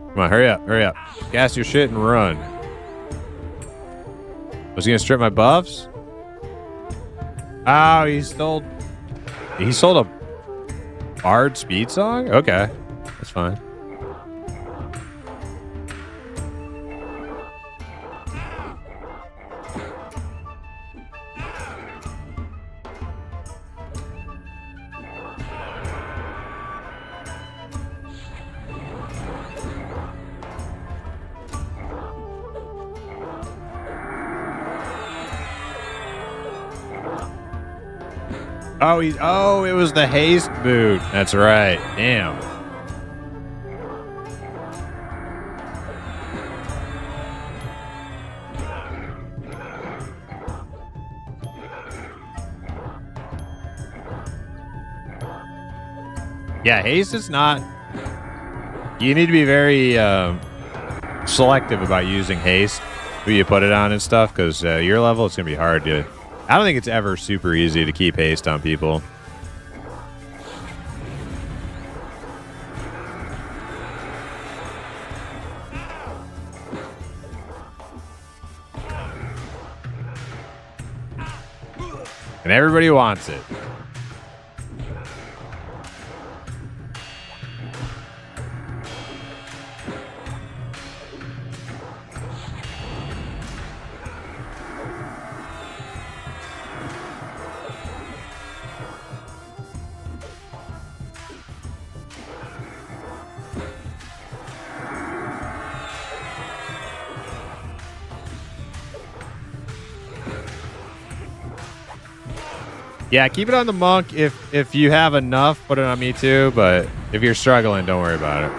Come on, hurry up, hurry up. Gas your shit and run. Was he gonna strip my buffs? Oh, he sold a Bard speed song? Okay. That's fine. Oh, it was the haste boot. That's right. Damn. Yeah, haste is not... You need to be very selective about using haste, who you put it on and stuff, because your level, it's going to be hard to... I don't think it's ever super easy to keep haste on people. And everybody wants it. Yeah, keep it on the monk if you have enough. Put it on me too, but if you're struggling, don't worry about it.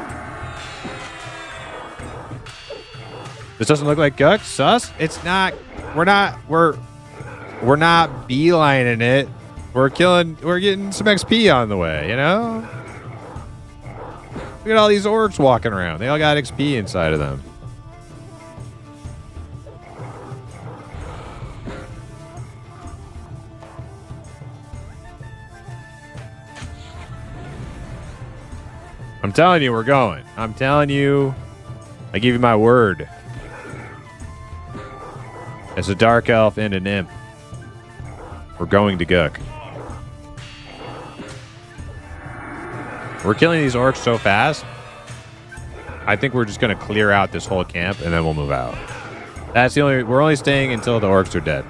This doesn't look like Guck. Sus. It's not. We're not beelining it. We're getting some XP on the way. You know. Look at all these orcs walking around. They all got XP inside of them. I'm telling you, we're going. I'm telling you, I give you my word. As a dark elf and an imp, we're going to Guck. We're killing these orcs so fast. I think we're just going to clear out this whole camp and then we'll move out. That's the only. We're only staying until the orcs are dead.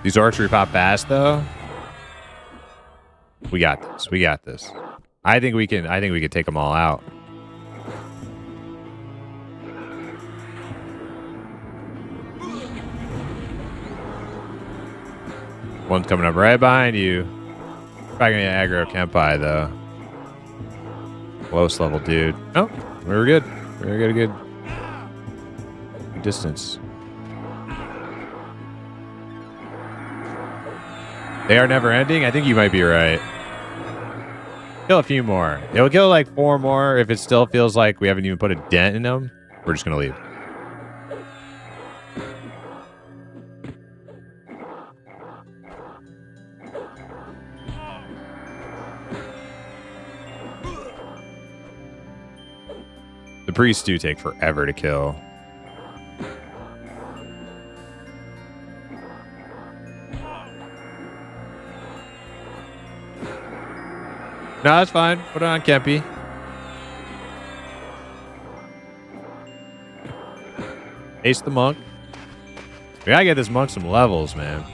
These orcs repop fast though. We got this. We got this. I think we can take them all out. One's coming up right behind you. Probably gonna aggro Kempai though. Lowest level dude. Oh, we were good. We were good. Good distance. They are never ending? I think you might be right. Kill a few more. It'll kill like 4 more. If it still feels like we haven't even put a dent in them, we're just going to leave. The priests do take forever to kill. No, that's fine. Put it on Kempy. Ace the monk. We gotta get this monk some levels, man.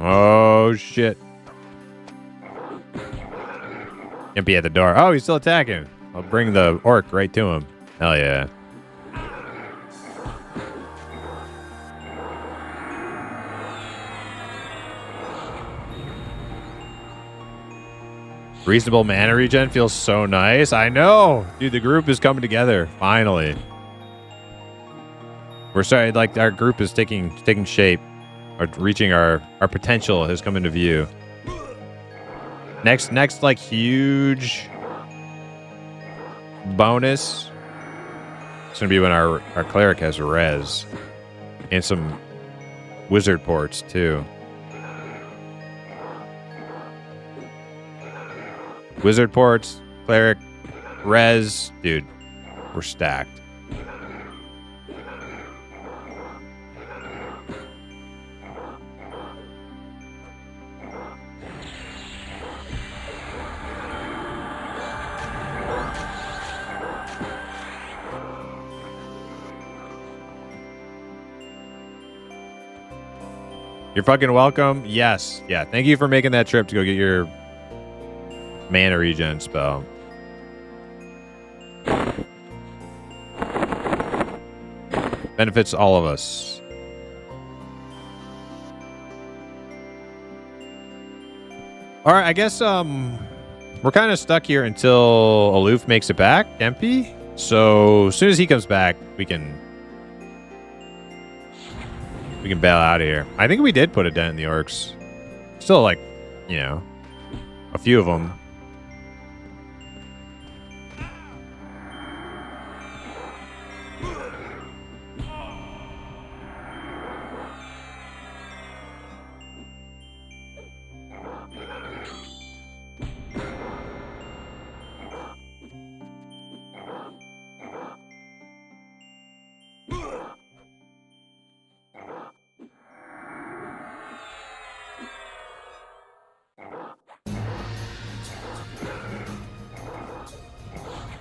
Oh, shit. Can't be at the door. Oh, he's still attacking. I'll bring the orc right to him. Hell yeah. Reasonable mana regen feels so nice. I know. Dude, the group is coming together. Finally. We're starting, like, our group is taking shape. Or reaching our potential has come into view. Next, like, huge bonus. It's gonna be when our cleric has res. And some wizard ports, too. Wizard ports, cleric, res. Dude, we're stacked. You're fucking welcome. Yes. Yeah. Thank you for making that trip to go get your mana regen spell. Benefits all of us. All right. I guess we're kind of stuck here until Aloof makes it back. Kempy. So as soon as he comes back, we can bail out of here. I think we did put a dent in the orcs. Still, like, you know, a few of them.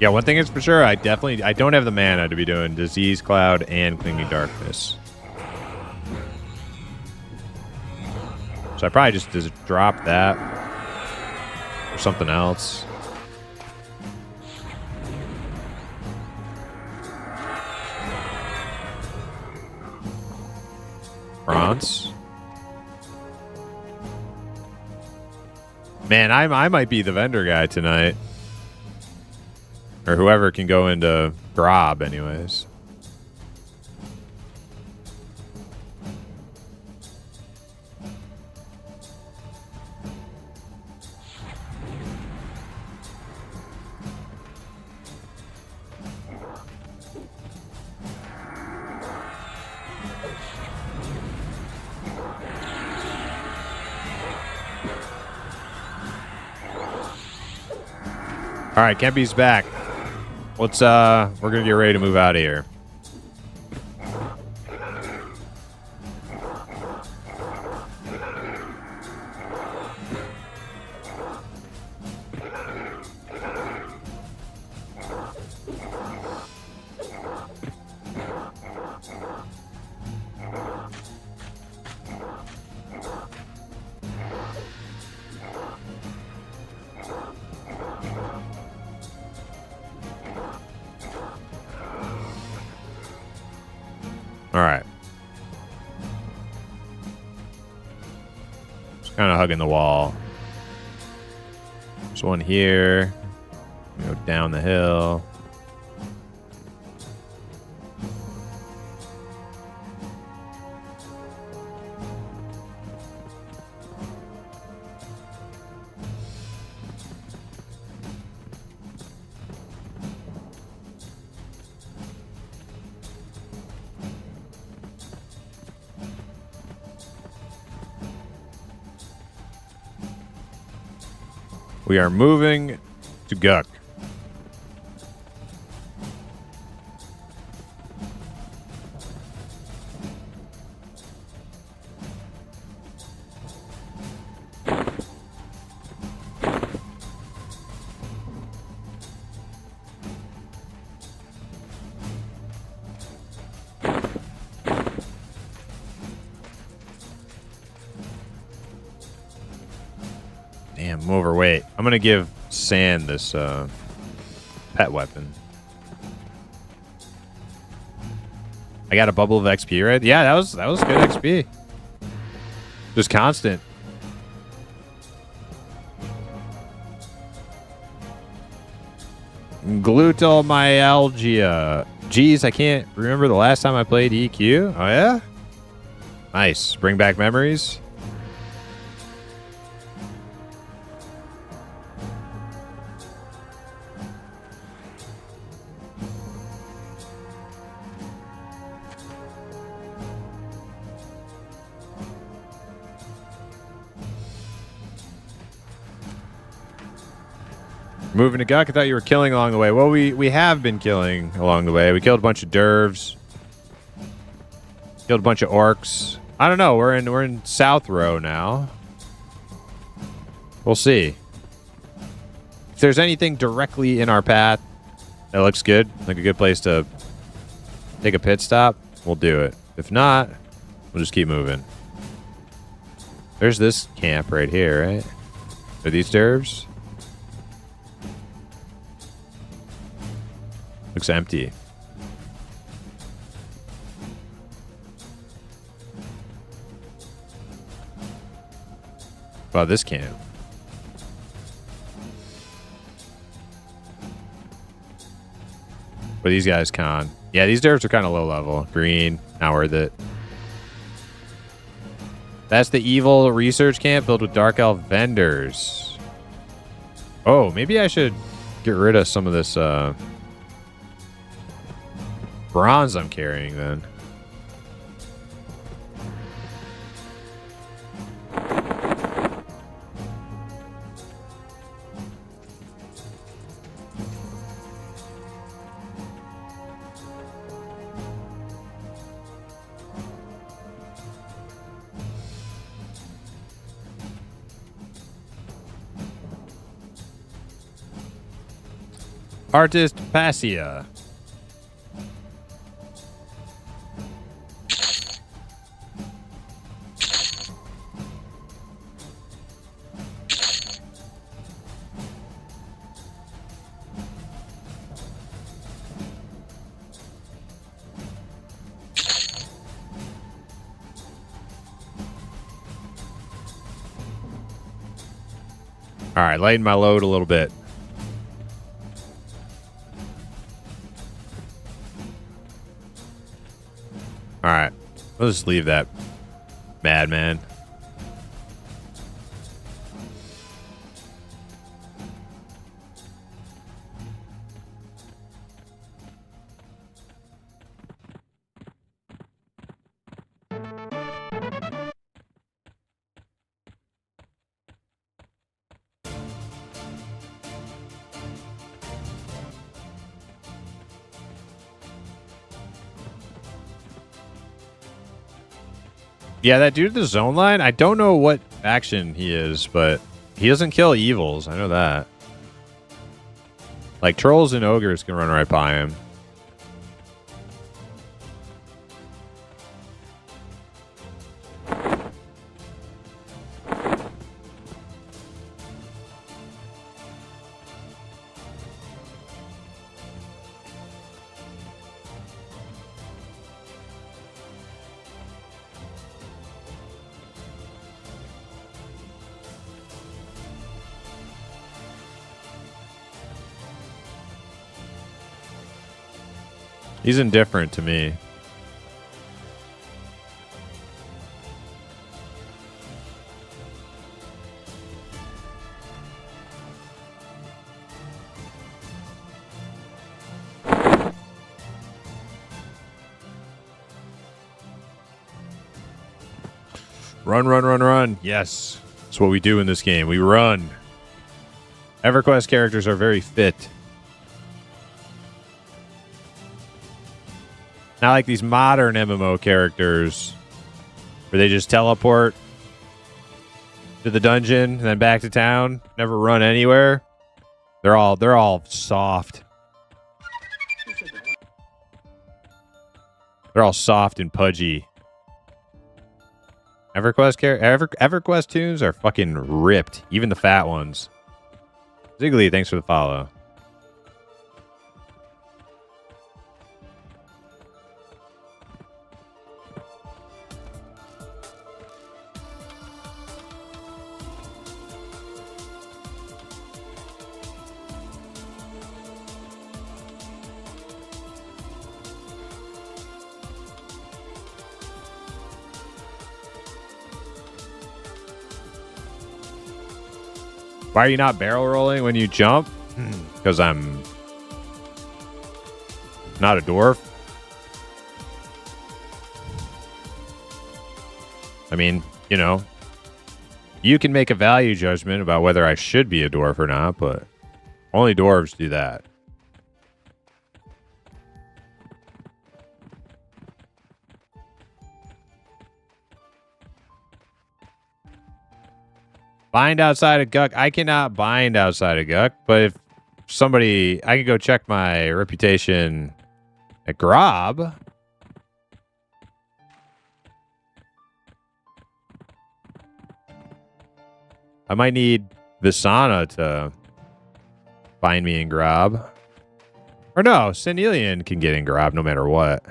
Yeah, one thing is for sure, I don't have the mana to be doing Disease Cloud and Clinging Darkness. So I probably just drop that or something else. Bronze. Man, I might be the vendor guy tonight. Or whoever can go into Grob, anyways. All right, Kempy's back. Let's we're gonna get ready to move out of here. All right. Just kind of hugging the wall. There's one here. Go down the hill. We are moving to Guck. Damn, I'm overweight. I'm gonna give Sand this pet weapon. I got a bubble of XP, right? Yeah, that was good XP. Just constant. Glutomyalgia. Geez, I can't remember the last time I played EQ. Oh yeah? Nice. Bring back memories. Moving to Guck, I thought you were killing along the way. Well, we have been killing along the way. We killed a bunch of dervs. Killed a bunch of orcs. I don't know. We're in South Row now. We'll see. If there's anything directly in our path that looks good, like a good place to take a pit stop, we'll do it. If not, we'll just keep moving. There's this camp right here, right? Are these dervs? Looks empty. Wow, this camp. But these guys con. Yeah, these dervs are kind of low level. Green, not worth it. That's the evil research camp filled with dark elf vendors. Oh, maybe I should get rid of some of this bronze I'm carrying then. Artist Passia. All right, lighten my load a little bit. All right, let's just leave that madman. Yeah, that dude at the zone line, I don't know what faction he is, but he doesn't kill evils. I know that. Like, trolls and ogres can run right by him. He's indifferent to me. Run, run, run, run. Yes. That's what we do in this game. We run. EverQuest characters are very fit. Not like these modern MMO characters where they just teleport to the dungeon and then back to town, never run anywhere. They're all soft. They're all soft and pudgy. EverQuest tunes are fucking ripped, even the fat ones. Ziggly, thanks for the follow. Why are you not barrel rolling when you jump? Because I'm not a dwarf. I mean, you know, you can make a value judgment about whether I should be a dwarf or not, but only dwarves do that. Bind outside of Guck. I cannot bind outside of Guck, but if somebody, I can go check my reputation at Grob. I might need Visana to bind me in Grob. Or no, Senelian can get in Grob no matter what.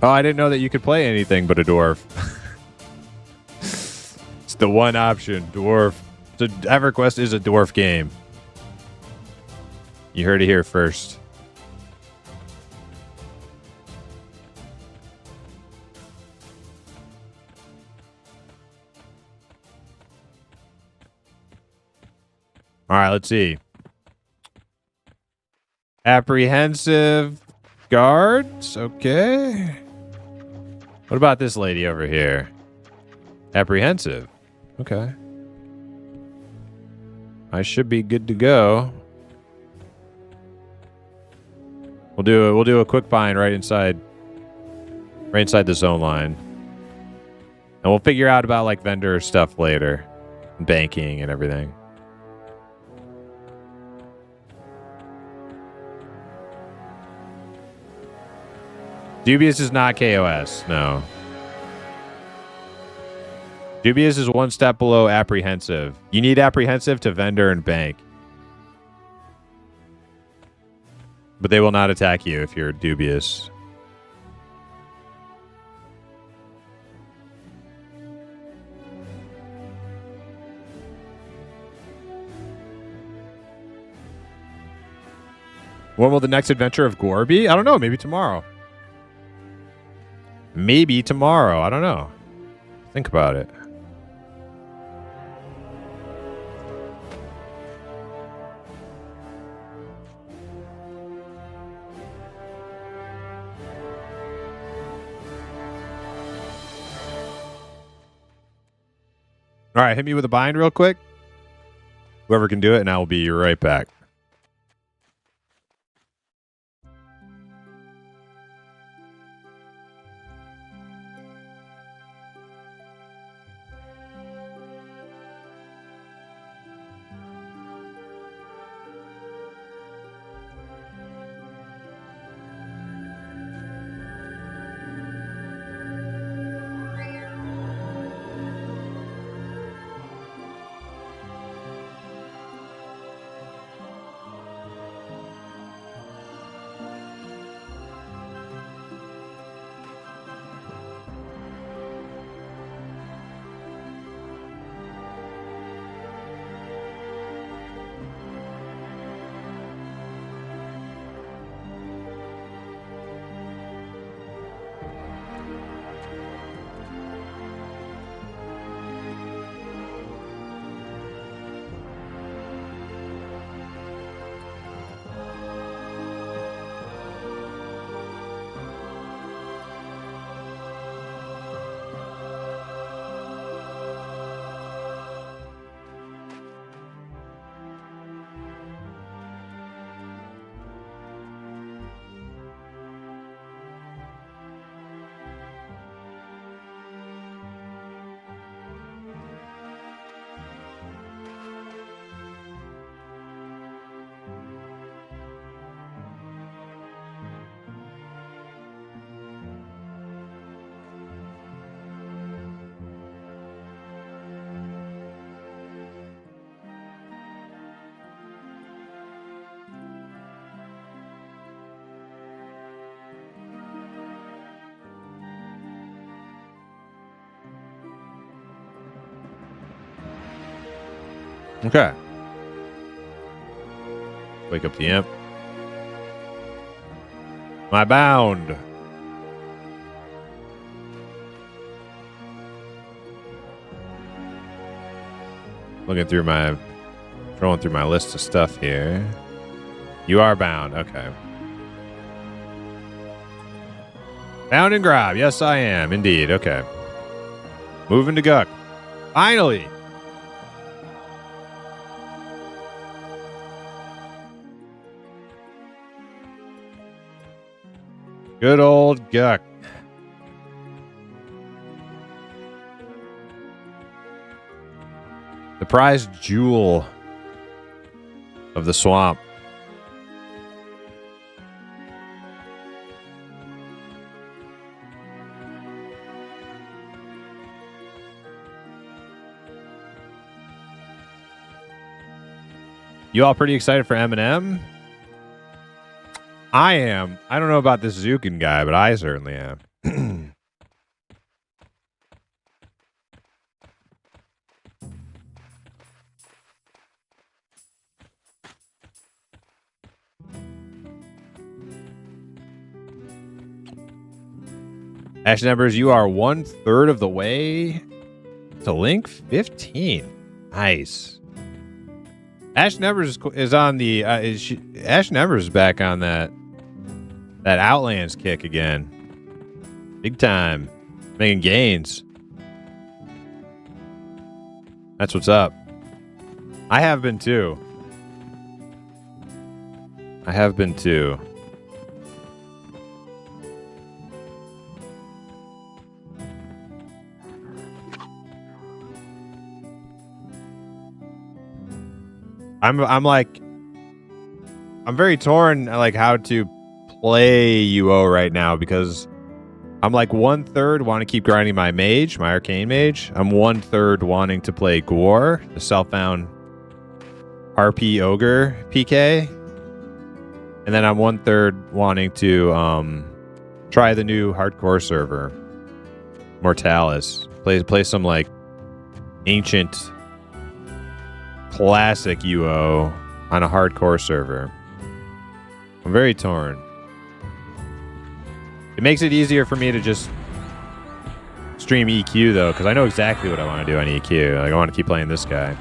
Oh, I didn't know that you could play anything but a dwarf. It's the one option, dwarf. So EverQuest is a dwarf game. You heard it here first. All right, let's see. Apprehensive guards. Okay. What about this lady over here? Apprehensive. Okay. I should be good to go. We'll do a quick bind right inside the zone line. And we'll figure out about like vendor stuff later. Banking and everything. Dubious is not KOS, no. Dubious is one step below apprehensive. You need apprehensive to vendor and bank. But they will not attack you if you're dubious. When will the next adventure of Gore be? I don't know, maybe tomorrow. Maybe tomorrow. I don't know. Think about it. All right, hit me with a bind real quick. Whoever can do it, and I will be right back. Okay. Wake up the imp. My bound. Looking through my, scrolling through my list of stuff here. You are bound. Okay. Bound and grab. Yes, I am. Indeed. Okay. Moving to Guck. Finally. Good old Guck. The prized jewel of the swamp. You all pretty excited for M&M? I am. I don't know about this Zukin guy, but I certainly am. Ash Numbers, you are 1/3 of the way to Link 15. Nice. Ash Numbers is on the Ash Numbers is back on that Outlands kick again. Big time. Making gains. That's what's up. I have been too. I have been too. I'm like, I'm very torn like how to play UO right now, because I'm like 1/3 want to keep grinding my mage, my arcane mage. I'm 1/3 wanting to play Gore, the self-found RP ogre PK, and then I'm 1/3 wanting to try the new hardcore server, Mortalis. Play some like ancient classic UO on a hardcore server. I'm very torn. It makes it easier for me to just stream EQ though, because I know exactly what I want to do on EQ. Like I want to keep playing this guy.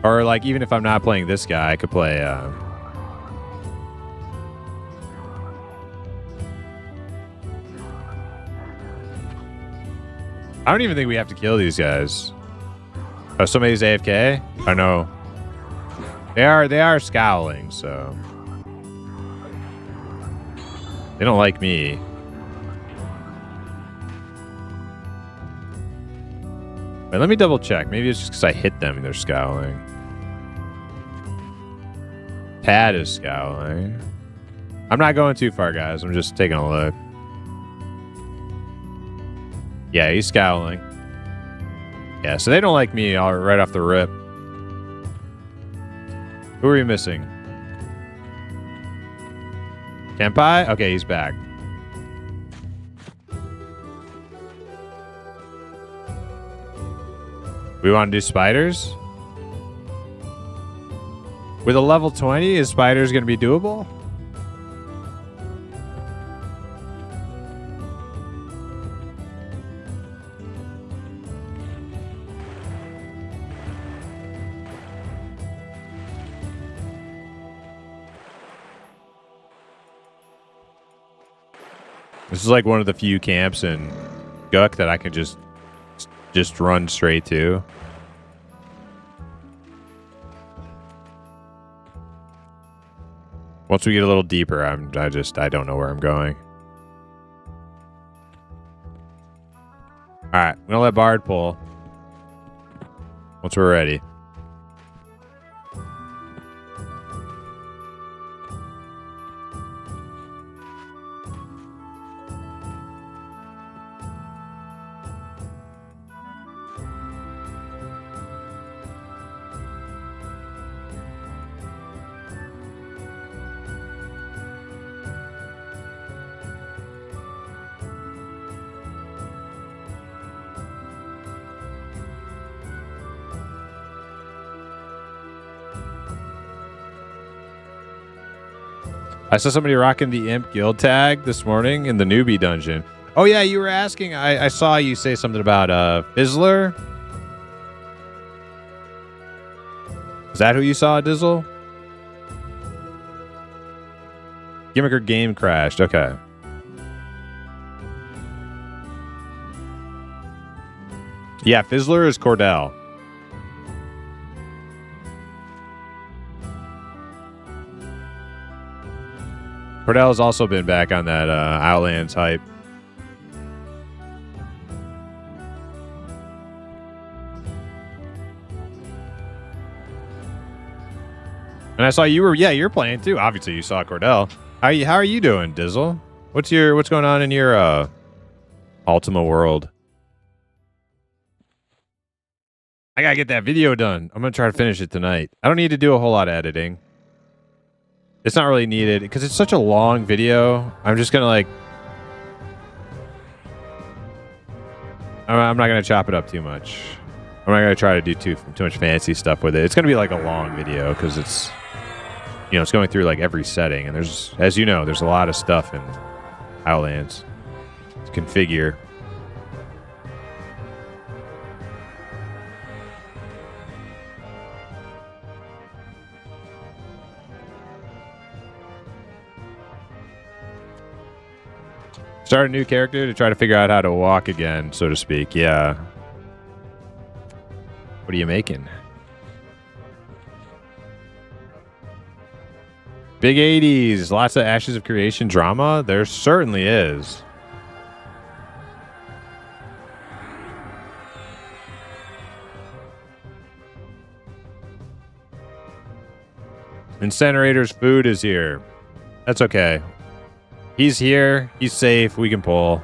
Or like even if I'm not playing this guy, I could play I don't even think we have to kill these guys. Oh, somebody's AFK? I know. They are scowling, so they don't like me. Wait, let me double check. Maybe it's just because I hit them and they're scowling. Tad is scowling. I'm not going too far, guys. I'm just taking a look. Yeah, he's scowling. Yeah, so they don't like me right off the rip. Who are we missing? Kenpai? Okay, he's back. We want to do spiders? With a level 20, is spiders going to be doable? This is like one of the few camps in Guk that I can just run straight to. Once we get a little deeper, I don't know where I'm going. All right, I'm gonna let Bard pull once we're ready. I saw somebody rocking the Imp guild tag this morning in the newbie dungeon. Oh yeah, you were asking. I saw you say something about Fizzler. Is that who you saw, Dizzle? Gimmicker game crashed. Okay. Yeah, Fizzler is Cordell. Cordell has also been back on that Outlands hype. And I saw you were, yeah, you're playing too. Obviously, you saw Cordell. How are you doing, Dizzle? What's going on in your Ultima world? I gotta get that video done. I'm gonna try to finish it tonight. I don't need to do a whole lot of editing. It's not really needed because it's such a long video. I'm just gonna like, I'm not gonna chop it up too much. I'm not gonna try to do too much fancy stuff with it. It's gonna be like a long video because it's, you know, it's going through like every setting, and there's, as you know, there's a lot of stuff in Outlands to configure. Start a new character to try to figure out how to walk again, so to speak. Yeah. What are you making? Big 80s. Lots of Ashes of Creation drama. There certainly is. Incinerator's food is here. That's okay. He's here. He's safe. We can pull.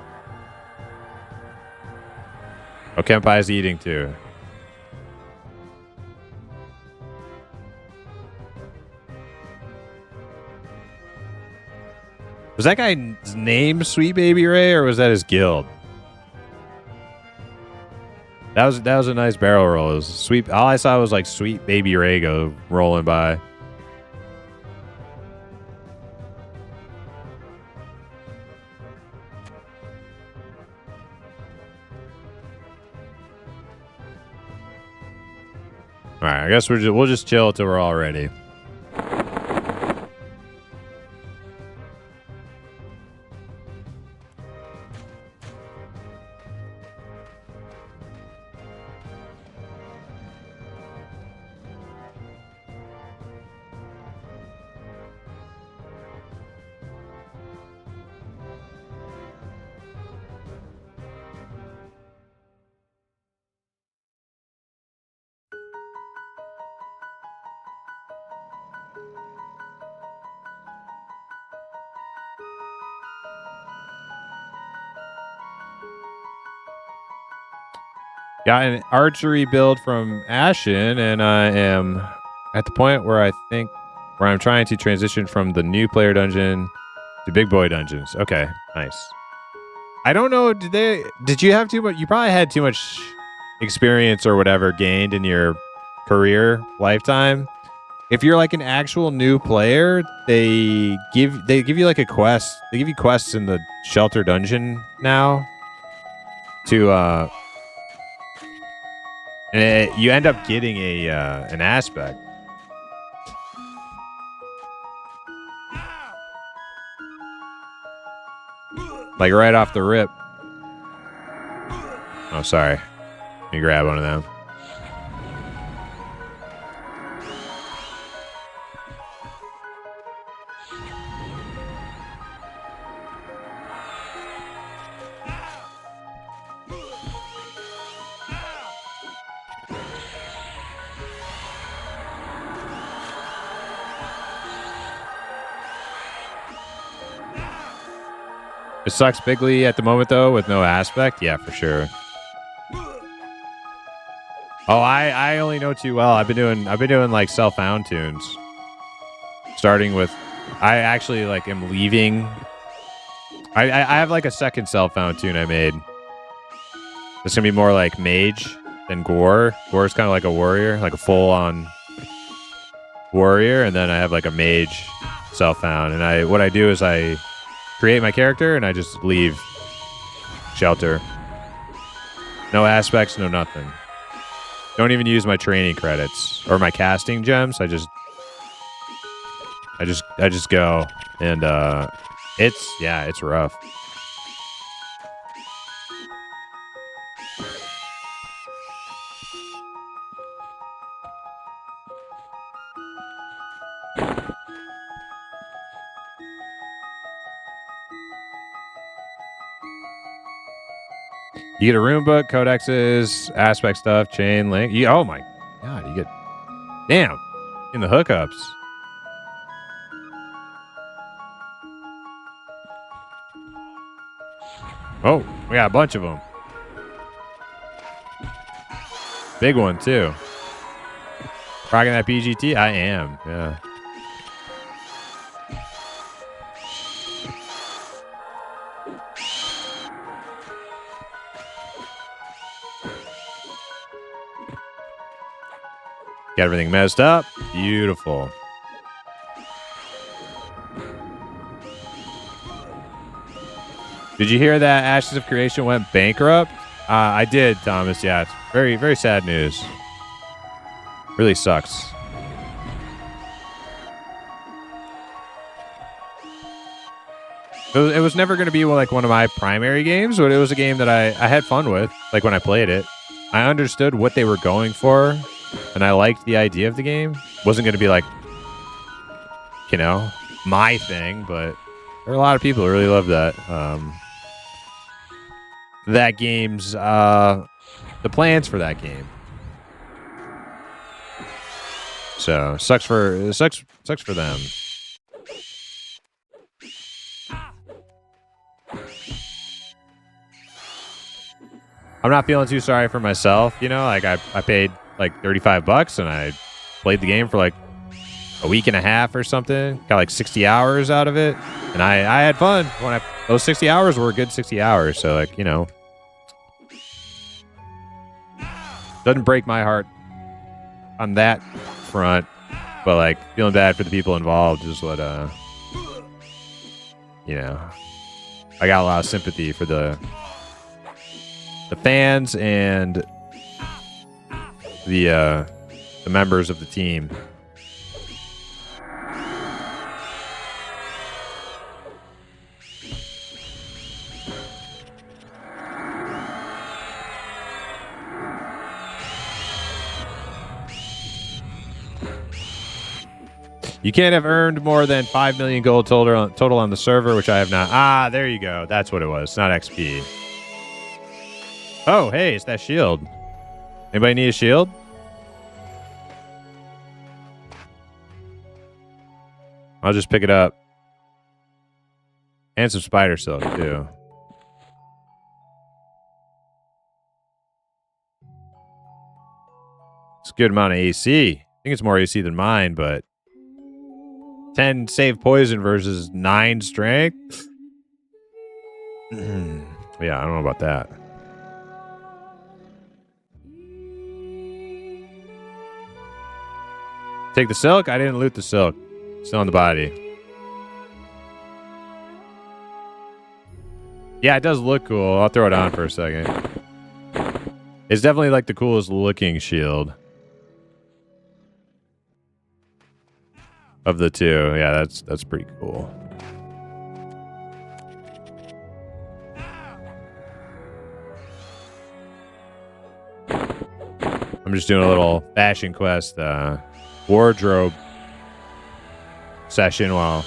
Oh, Kenpai's eating too. Was that guy's name Sweet Baby Ray, or was that his guild? That was a nice barrel roll. It was sweet. All I saw was like Sweet Baby Ray go rolling by. All right, I guess we'll just chill till we're all ready. Got an archery build from Ashen, and I am at the point where I'm trying to transition from the new player dungeon to big boy dungeons. Okay, nice. I don't know. Did you have too much? You probably had too much experience or whatever gained in your career lifetime. If you're like an actual new player, they give you like a quest. They give you quests in the shelter dungeon now to and you end up getting an aspect. Like right off the rip. Oh, sorry. Let me grab one of them. It sucks bigly at the moment, though, with no aspect. Yeah, for sure. Oh, I only know too well. I've been doing like self-found tunes. Starting with, I actually like am leaving. I have like a second self-found tune I made. It's gonna be more like mage than gore. Gore is kind of like a warrior, like a full-on warrior, and then I have like a mage self-found. And what I do is I create my character and I just leave shelter. No aspects, no nothing. Don't even use my training credits or my casting gems. I just go, and it's rough. You get a rune book, codexes, aspect stuff, chain link. Oh my god, you get damn in the hookups. Oh, we got a bunch of them. Big one too. Rocking that PGT? I am, yeah. Got everything messed up. Beautiful. Did you hear that Ashes of Creation went bankrupt? I did, Thomas. Yeah, it's very, very sad news. Really sucks. It was never going to be like one of my primary games, but it was a game that I had fun with. Like when I played it, I understood what they were going for, and I liked the idea of the game. Wasn't going to be like, you know, my thing, but there are a lot of people who really love that. That game's the plans for that game. So sucks for them. I'm not feeling too sorry for myself, you know. Like I paid like $35 and I played the game for like a week and a half or something. Got like 60 hours out of it, and I had fun when those 60 hours were a good 60 hours. So like, you know, doesn't break my heart on that front, but like feeling bad for the people involved is what you know, I got a lot of sympathy for the fans and the members of the team. You can't have earned more than 5 million gold total on the server, which I have not. Ah, there you go. That's what it was. It's not XP. Oh, hey, it's that shield. Anybody need a shield? I'll just pick it up. And some spider silk, too. a good amount of AC. I think it's more AC than mine, but 10 save poison versus 9 strength. Yeah, I don't know about that. Take the silk? I didn't loot the silk. Still on the body. Yeah, it does look cool. I'll throw it on for a second. It's definitely like the coolest looking shield of the two. Yeah, that's pretty cool. I'm just doing a little fashion quest wardrobe session while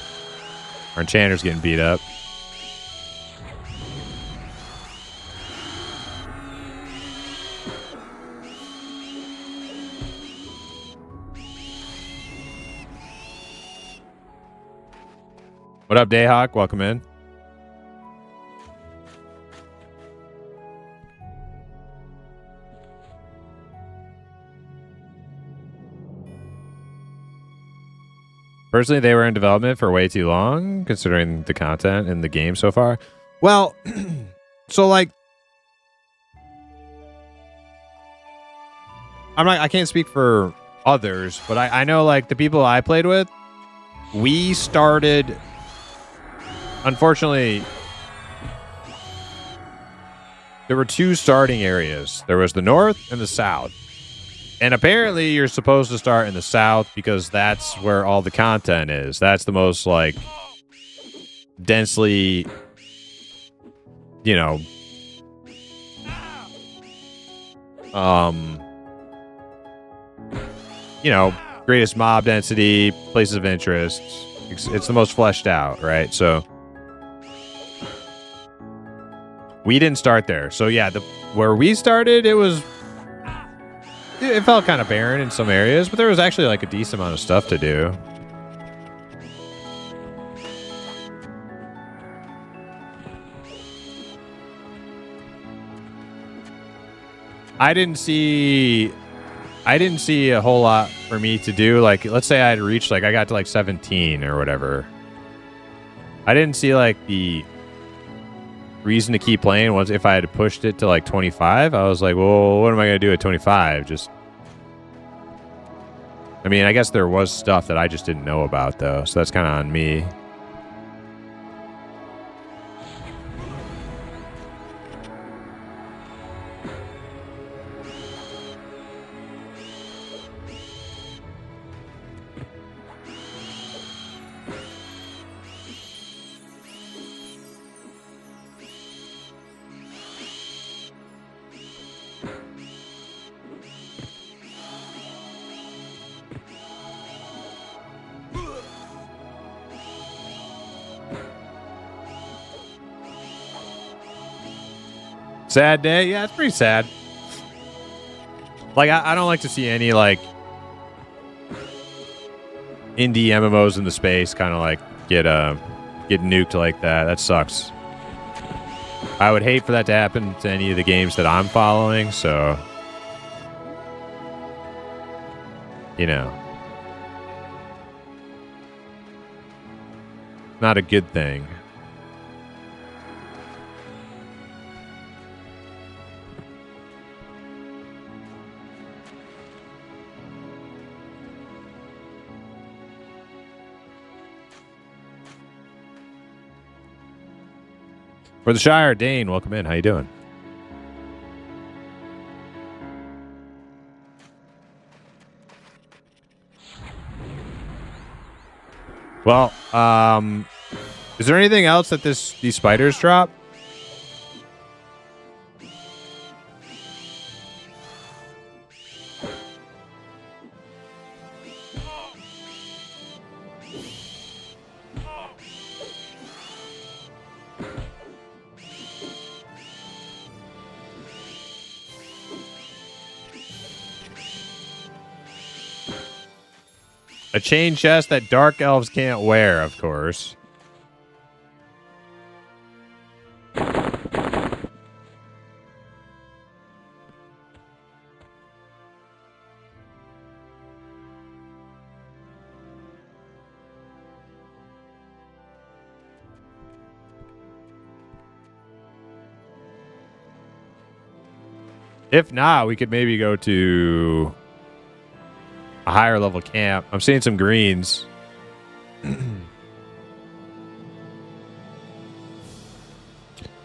our enchanter's getting beat up. What up, Dayhawk? Welcome in. Personally, they were in development for way too long, considering the content in the game so far. Well, so like, I can't speak for others, but I know like the people I played with, we started, unfortunately, there were two starting areas. There was the north and the south. And apparently you're supposed to start in the south because that's where all the content is. That's the most, like, densely, you know, greatest mob density, places of interest. It's the most fleshed out, right? So we didn't start there. So yeah, where we started, it felt kind of barren in some areas, but there was actually like a decent amount of stuff to do. I didn't see a whole lot for me to do. Like, let's say I had reached, like, I got to like 17 or whatever. I didn't see like the reason to keep playing was if I had pushed it to like 25. I was like, well, what am I going to do at 25? I mean, I guess there was stuff that I just didn't know about, though. So that's kind of on me. Sad day? Yeah, it's pretty sad. Like, I don't like to see any, like, indie MMOs in the space kind of, like, get nuked like that. That sucks. I would hate for that to happen to any of the games that I'm following, so, you know. Not a good thing. For the Shire, Dane, welcome in. How you doing? Well, is there anything else that these spiders drop? A chain chest that dark elves can't wear, of course. If not, we could maybe go to a higher level camp. I'm seeing some greens. You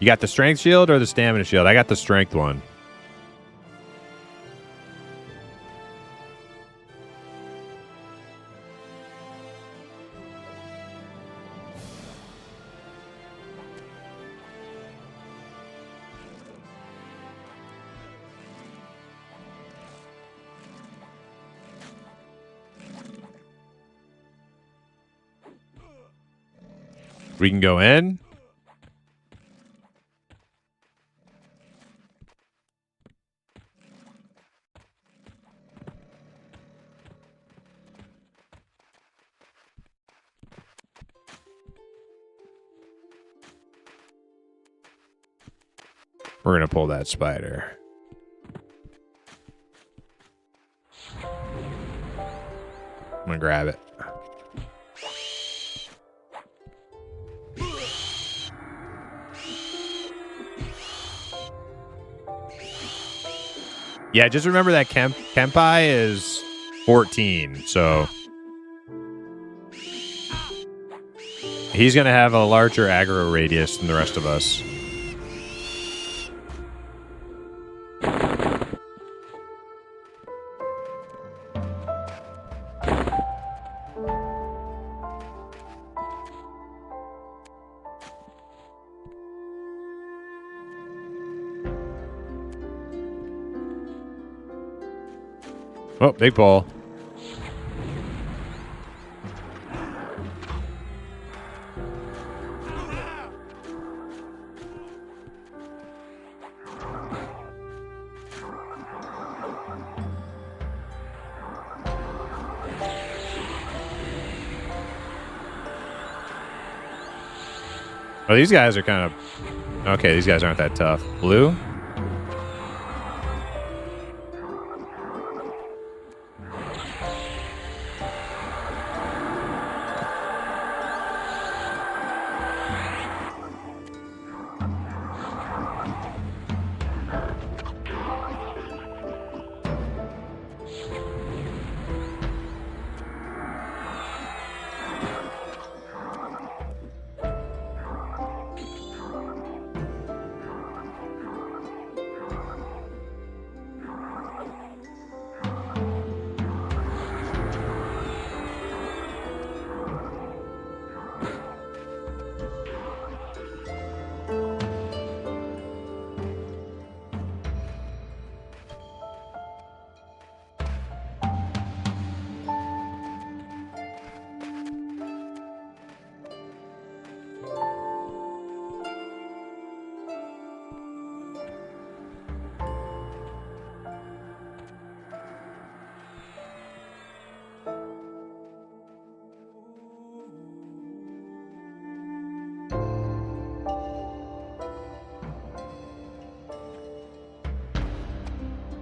got the strength shield or the stamina shield? I got the strength one. We can go in. We're going to pull that spider. I'm going to grab it. Yeah, just remember that Kempai is 14, so he's going to have a larger aggro radius than the rest of us. Oh, big ball. Oh, these guys are kind of... Okay, these guys aren't that tough. Blue?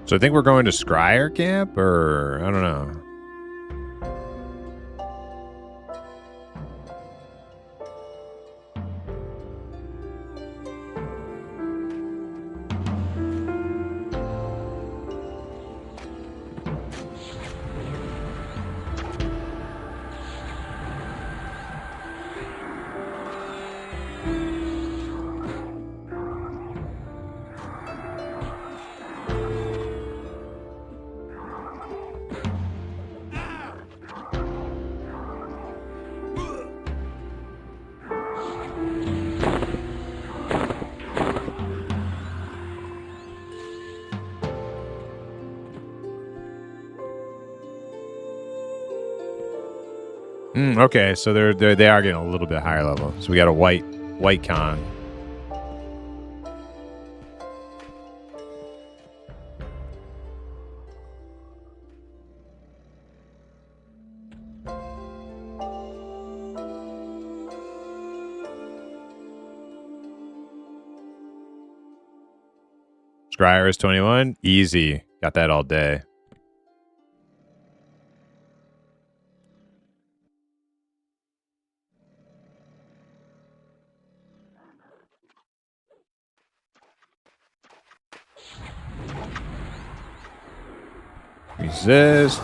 So I think we're going to Scryer Camp, or I don't know. Okay, so they are getting a little bit higher level. So we got a white con. Scryer is 21. Easy. Got that all day. Resist.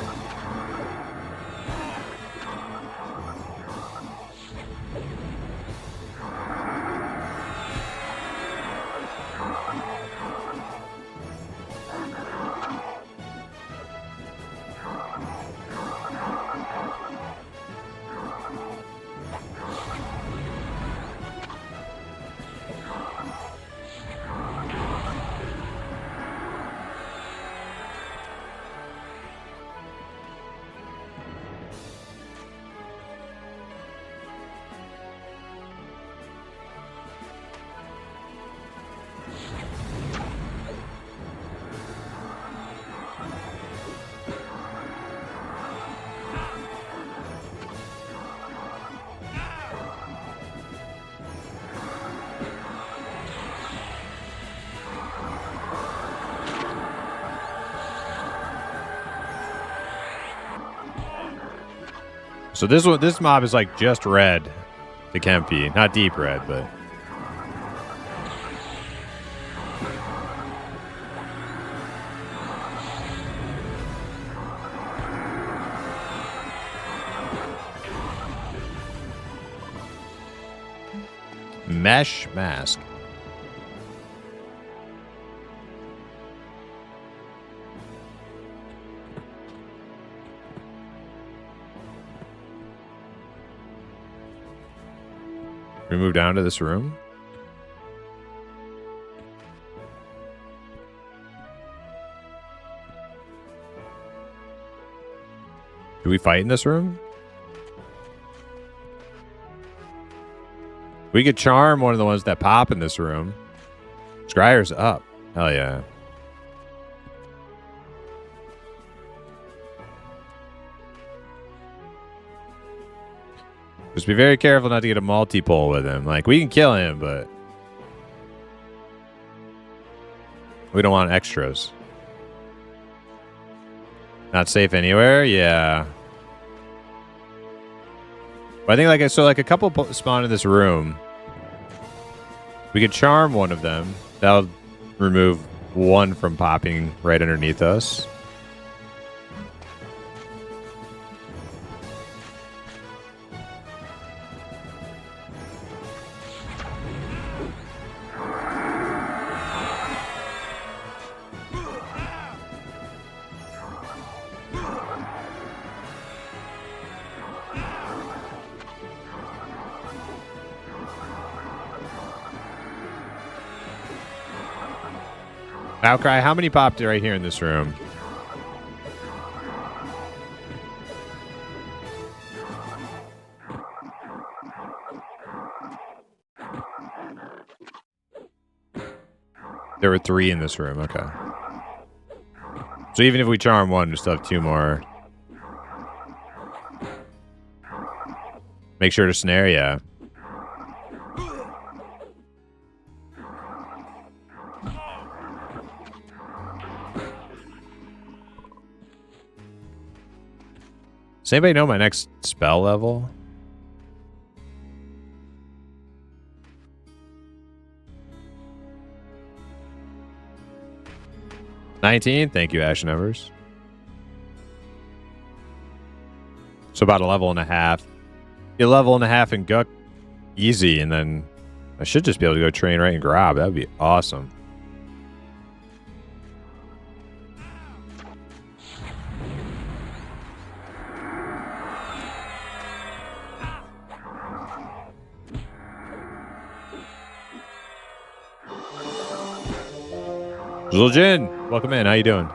So this mob is like just red to Kempi. Not deep red, but... Mesh mask. We move down to this room. Do we fight in this room? We could charm one of the ones that pop in this room. Scryer's up. Hell yeah. Just be very careful not to get a multi-pull with him. Like, we can kill him, but we don't want extras. Not safe anywhere? Yeah. But I think like a couple spawn in this room. We could charm one of them. That'll remove one from popping right underneath us. Outcry, how many popped right here in this room? There were 3 in this room, okay. So even if we charm one, we still have 2 more. Make sure to snare, yeah. Does anybody know my next spell level? $19. Thank you, Ashen Evers. So about a level and a half. Get a level and a half in Guk easy, and then I should just be able to go train right in Grob. That would be awesome. Zuljin, welcome in. How you doing?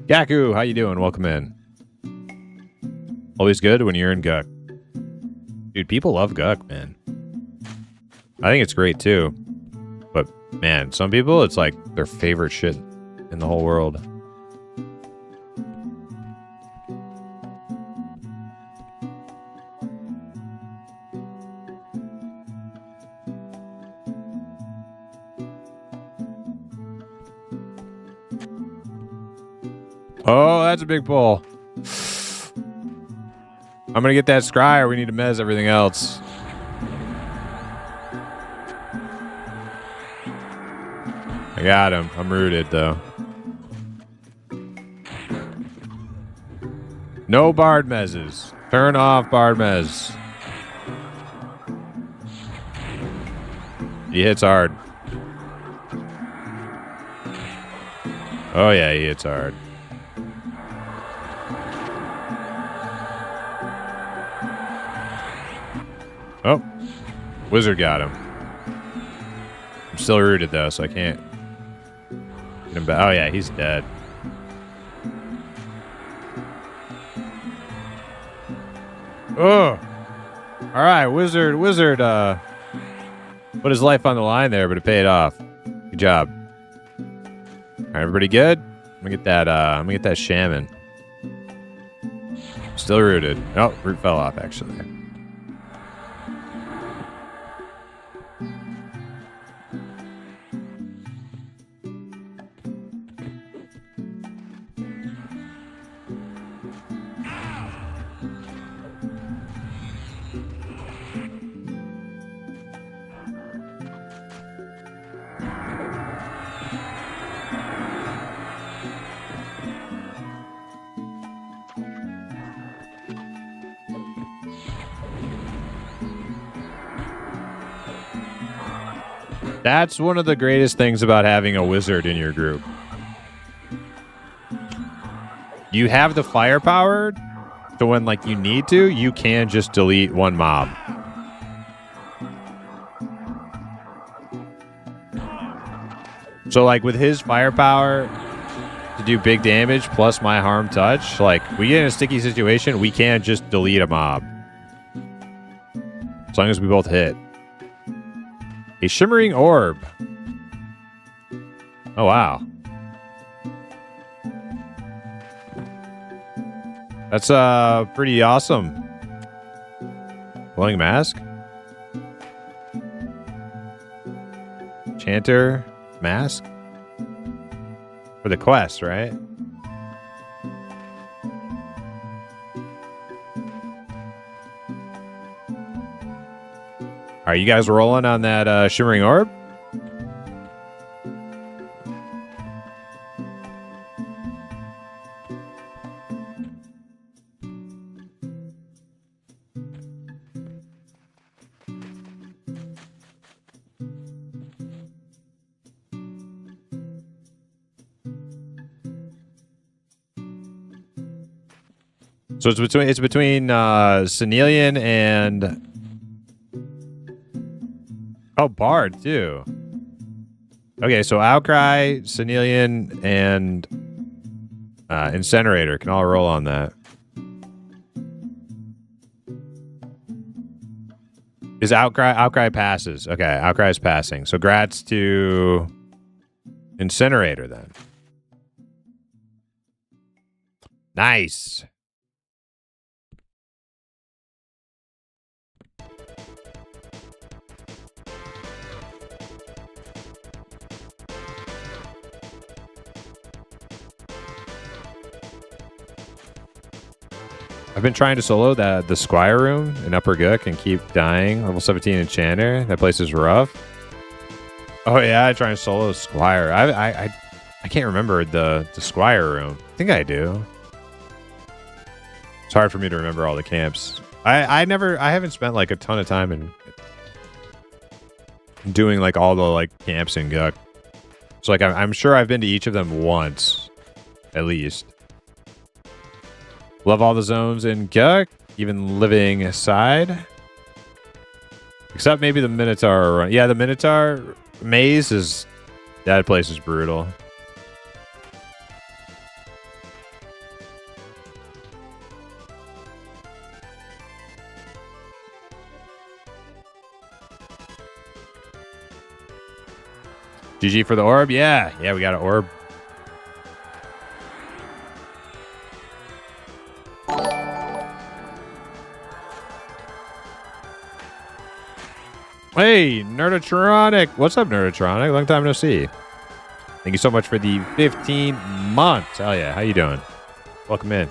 Yaku, how you doing? Welcome in. Always good when you're in Guk. Dude, people love Guk, man. I think it's great too. But man, some people, it's like their favorite shit in the whole world. Oh, that's a big pull. I'm gonna get that scry or we need to mez everything else. I got him. I'm rooted though. No bard mezzes. Turn off bard mez. He hits hard. Oh yeah, he hits hard. Oh, wizard got him. I'm still rooted though, so I can't get him back. Oh yeah, he's dead. Oh, all right, wizard. Put his life on the line there, but it paid off. Good job. All right, everybody good? I'm gonna get that. I'm gonna get that shaman. Still rooted. Oh, root fell off actually. That's one of the greatest things about having a wizard in your group. You have the firepower, so when like you need to, you can just delete one mob. So like with his firepower to do big damage plus my harm touch, like we get in a sticky situation, we can just delete a mob. As long as we both hit. A shimmering orb. Oh, wow. That's pretty awesome. Glowing mask. Chanter mask. For the quest, right? Are you guys rolling on that shimmering orb? So it's between Senelian and Bard too. Okay, so Outcry, Senelian, and Incinerator can all roll on that. Is Outcry passes? Okay, Outcry is passing. So grats to Incinerator then. Nice. I've been trying to solo the Squire room in Upper Gook and keep dying. Level 17 Enchanter. That place is rough. Oh yeah, I try to solo Squire. I can't remember the Squire room. I think I do. It's hard for me to remember all the camps. I haven't spent like a ton of time in doing like all the like camps in Gook. So like I'm sure I've been to each of them once, at least. Love all the zones in Guk, even living aside. Except maybe the Minotaur run. Yeah, the Minotaur maze is... That place is brutal. GG for the orb. Yeah, we got an orb. Hey, Nerdatronic. What's up, Nerdatronic? Long time no see. Thank you so much for the 15 months. Hell yeah. How you doing? Welcome in.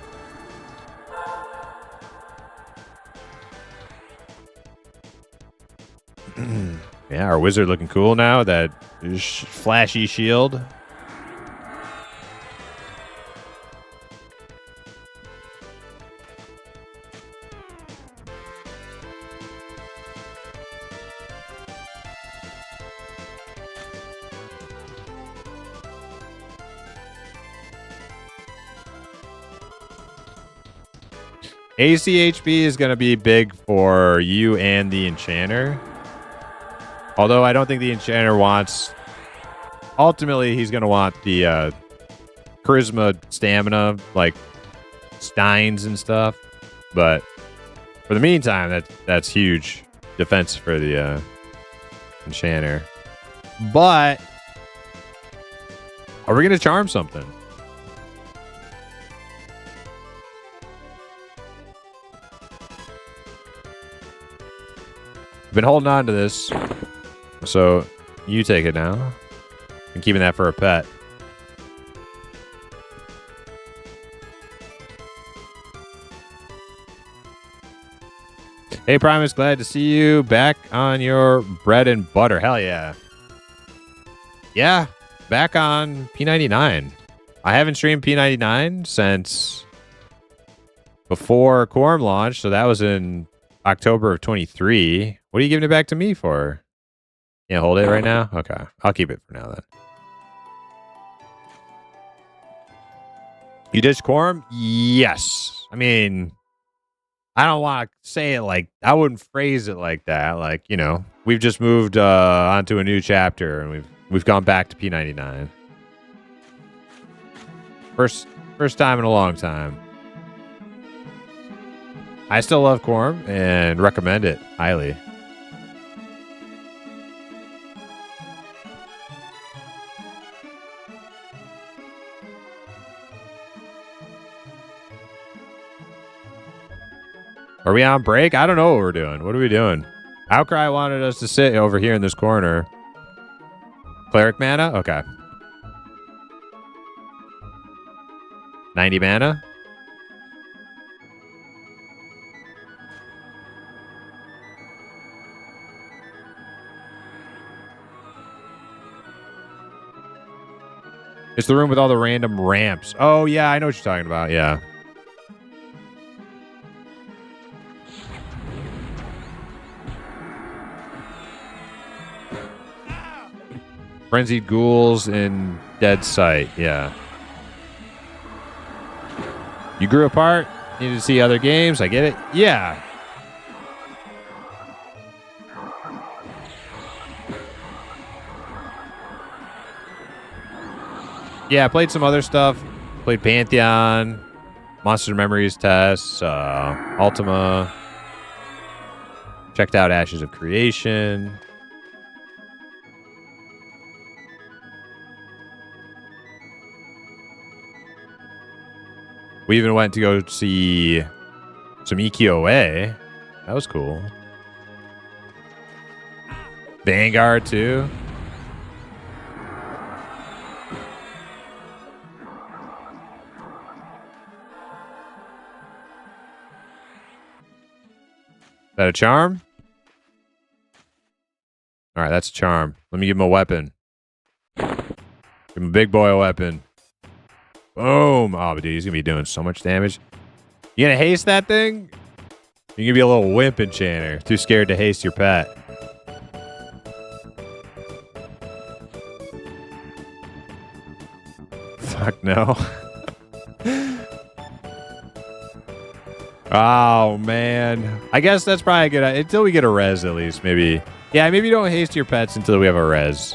Yeah, our wizard looking cool now. That flashy shield. ACHB is going to be big for you and the Enchanter. Although I don't think the Enchanter wants... Ultimately, he's going to want the Charisma, Stamina, like Steins and stuff. But for the meantime, that's huge defense for the Enchanter. But are we going to charm something? Been holding on to this, so you take it now. I'm keeping that for a pet. Hey Primus, glad to see you back on your bread and butter. Hell yeah. Yeah, back on P99. I haven't streamed P99 since before Quorum launched, so that was in October of 23. What are you giving it back to me for? Can't hold it right now? Okay. I'll keep it for now then. You ditched Quorum? Yes. I mean, I don't want to say it like... I wouldn't phrase it like that. Like, you know, we've just moved onto a new chapter and we've gone back to P99. First time in a long time. I still love Quorum and recommend it highly. Are we on break? I don't know what we're doing. What are we doing? Outcry wanted us to sit over here in this corner. Cleric mana? Okay. 90 mana? It's the room with all the random ramps. Oh, yeah, I know what you're talking about. Yeah. Frenzied ghouls in dead sight. Yeah. You grew apart? Needed to see other games? I get it. Yeah. Yeah, I played some other stuff. Played Pantheon, Monster Memories Tests, Ultima. Checked out Ashes of Creation. We even went to go see some EQOA. That was cool. Vanguard, too. Is that a charm? All right, that's a charm. Let me give him a weapon. Give him a big boy a weapon. Boom. Oh, but dude, he's going to be doing so much damage. You going to haste that thing? You're going to be a little wimp enchanter. Too scared to haste your pet. Fuck no. Oh, man. I guess that's probably a good idea. Until we get a res, at least, maybe. Yeah, maybe don't haste your pets until we have a res.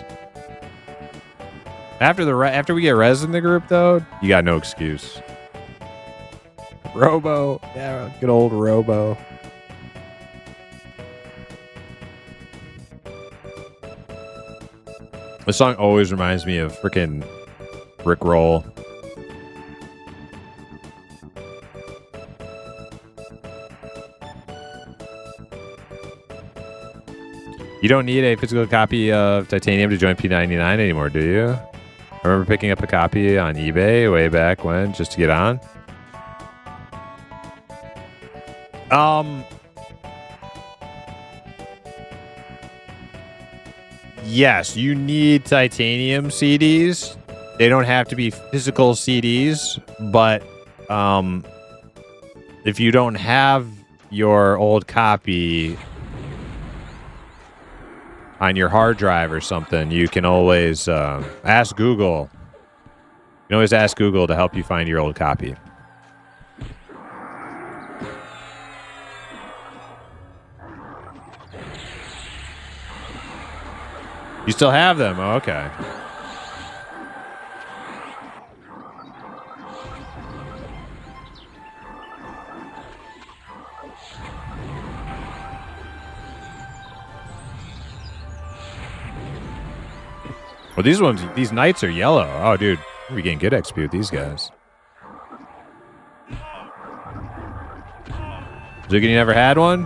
After we get res in the group, though, you got no excuse. Robo. Yeah, good old Robo. The song always reminds me of freaking Rick Roll. You don't need a physical copy of Titanium to join P99 anymore, do you? I remember picking up a copy on eBay way back when, just to get on. Yes, you need Titanium CDs. They don't have to be physical CDs, but if you don't have your old copy on your hard drive or something, you can always ask Google. You can always ask Google to help you find your old copy. You still have them? Oh, okay. Well, these knights are yellow. Oh, dude. We're getting good XP with these guys. Zuki, you never had one?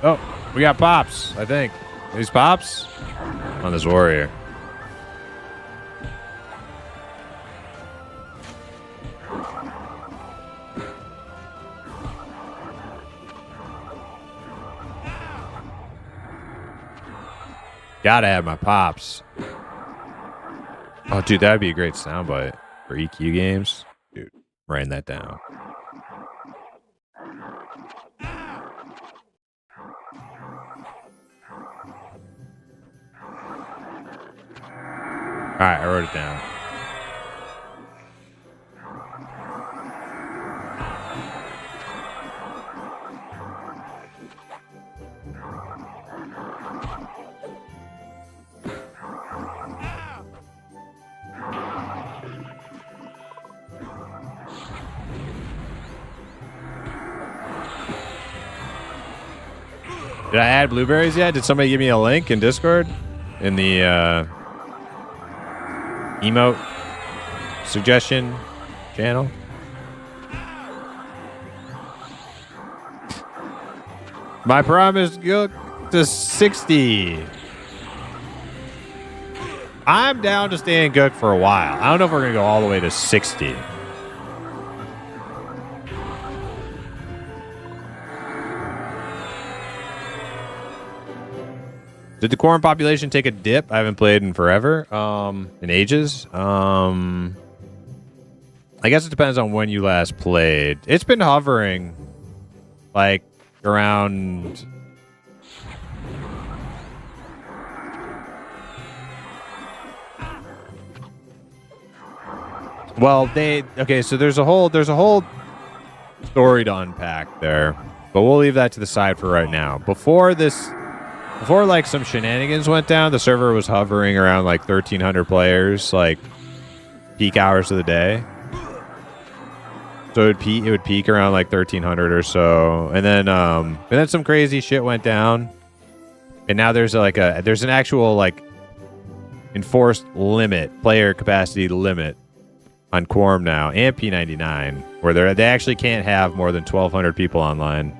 Oh, we got pops, I think. These pops? On this warrior. Gotta have my pops. Oh, dude, that'd be a great soundbite for EQ games. Dude, writing that down. All right, I wrote it down. Did I add blueberries yet? Did somebody give me a link in Discord? In the emote suggestion channel? My promise go to 60. I'm down to stay in Gook for a while. I don't know if we're going to go all the way to 60. Did the quorum population take a dip? I haven't played in forever, in ages. I guess it depends on when you last played. It's been hovering, like, around... Well, okay, so there's a whole story to unpack there, but we'll leave that to the side for right now. Before like some shenanigans went down, the server was hovering around like 1,300 players, like peak hours of the day. So it would peak around like 1,300 or so, and then some crazy shit went down, and now there's an actual like enforced player capacity limit on Quorum now and P99, where they actually can't have more than 1,200 people online.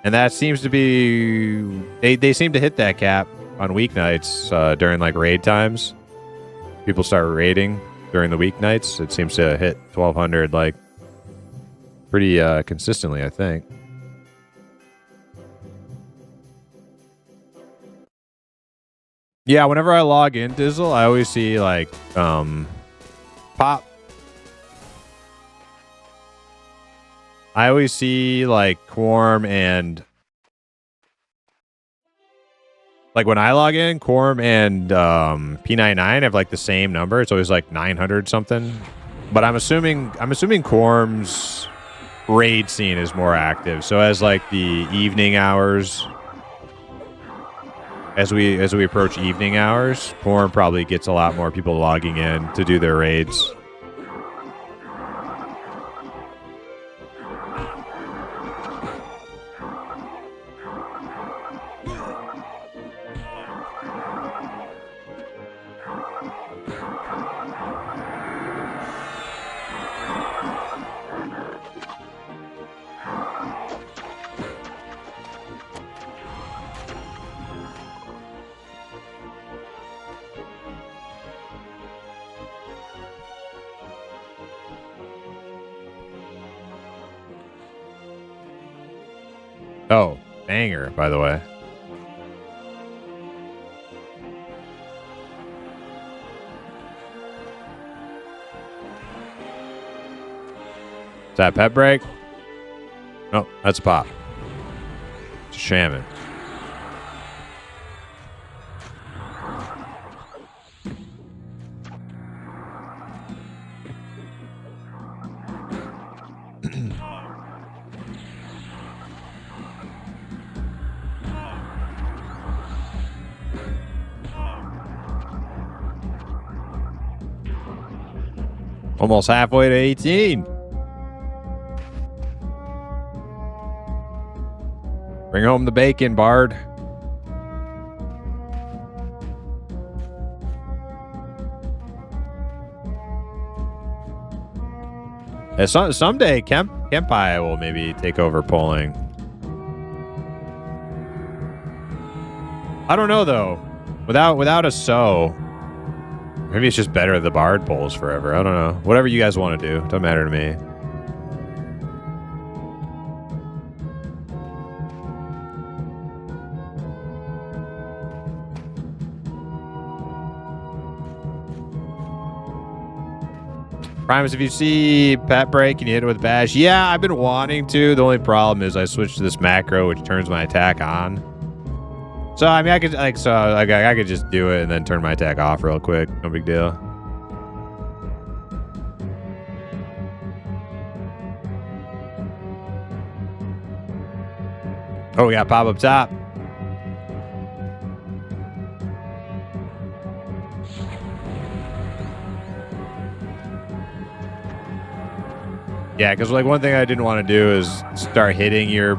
And that seems to be... They seem to hit that cap on weeknights during, like, raid times. People start raiding during the weeknights. It seems to hit 1,200, like, pretty consistently, I think. Yeah, whenever I log in, Dizzle, I always see, like, pop. I always see, like, Quorum and Like when I log in, Quorum and P99 have like the same number. It's always like 900 something. But I'm assuming Quorum's raid scene is more active. So as like the evening hours, as we approach evening hours, Quorum probably gets a lot more people logging in to do their raids. Oh, banger, by the way. Is that pet break? No, that's a pop. It's a shaman. Almost halfway to 18. Bring home the bacon, Bard. Someday, Kempai will maybe take over polling. I don't know though. Without a so. Maybe it's just better the Bard polls forever. I don't know. Whatever you guys want to do. Doesn't matter to me. Primus, if you see pet break and you hit it with bash, yeah, I've been wanting to. The only problem is I switched to this macro, which turns my attack on. So I mean, I could I could just do it and then turn my attack off real quick. No big deal. Oh, we got pop up top. Yeah, because like one thing I didn't want to do is start hitting your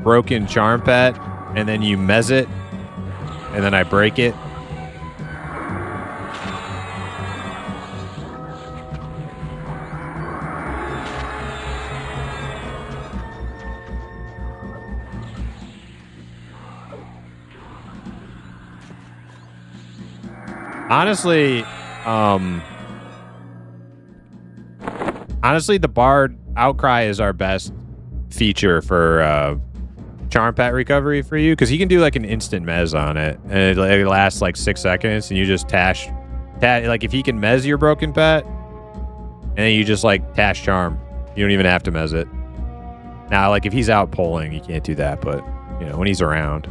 broken charm pet, and then you mez it, and then I break it. Honestly, the Bard Outcry is our best feature for charm pet recovery for you, because he can do like an instant mez on it, and it lasts like 6 seconds, and you just tash like if he can mez your broken pet, and then you just like tash charm. You don't even have to mez it. Now, like if he's out polling, you can't do that, but you know when he's around.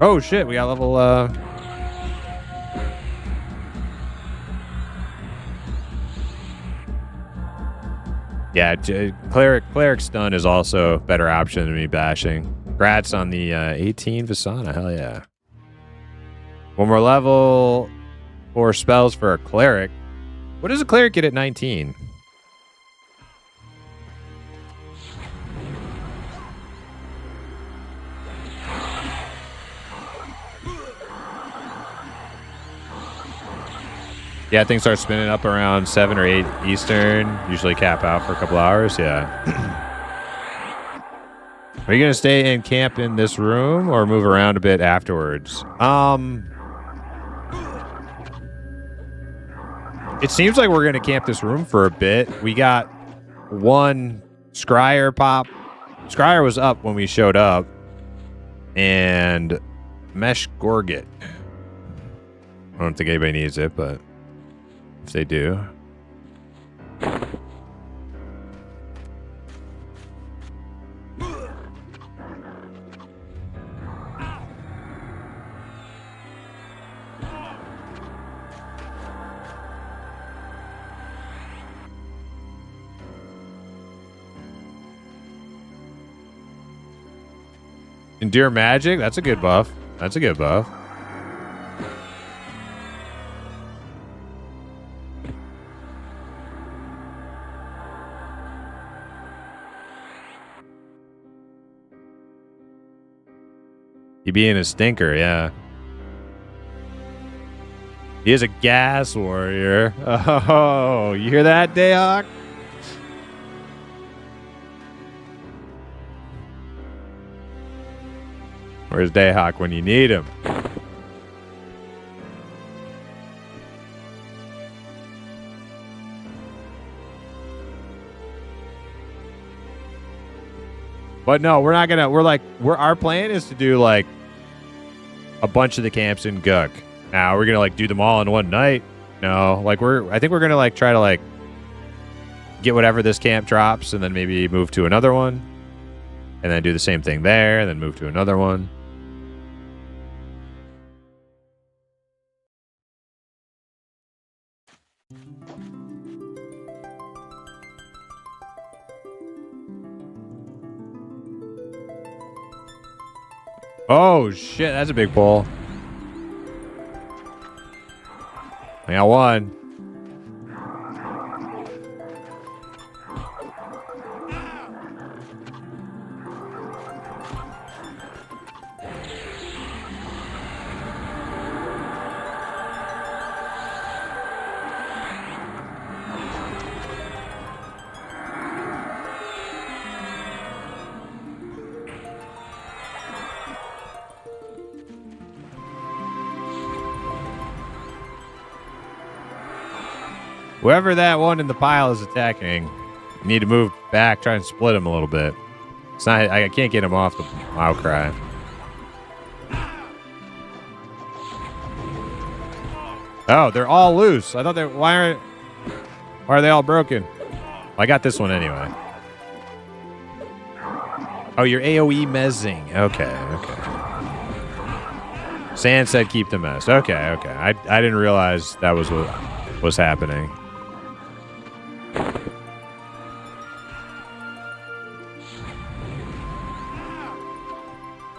Oh shit, we got level yeah, cleric stun is also a better option than me bashing. Congrats on the 18 Visana, hell yeah. One more level for spells for a cleric. What does a cleric get at 19? Yeah, things start spinning up around 7 or 8 Eastern. Usually cap out for a couple hours. Yeah. Are you going to stay and camp in this room or move around a bit afterwards? It seems like we're going to camp this room for a bit. We got one Scryer pop. Scryer was up when we showed up. And Mesh Gorget. I don't think anybody needs it, but if they do. Endure magic? That's a good buff. That's a good buff. He being a stinker, yeah. He is a gas warrior. Oh, you hear that, Dayhawk? Where's Dayhawk when you need him? But no, we're not gonna. Our plan is to do like a bunch of the camps in Guk. Now we're gonna like do them all in one night. No, like I think we're gonna like try to like get whatever this camp drops, and then maybe move to another one, and then do the same thing there, and then move to another one. Oh shit, that's a big pull. I got one. Whoever that one in the pile is attacking, you need to move back, try and split him a little bit. It's not. I can't get him off the outcry. Oh, they're all loose. I thought they. Why are they all broken? Well, I got this one anyway. Oh, you're AOE mezzing. Okay. Sand said keep the mess. Okay. I didn't realize that was what was happening.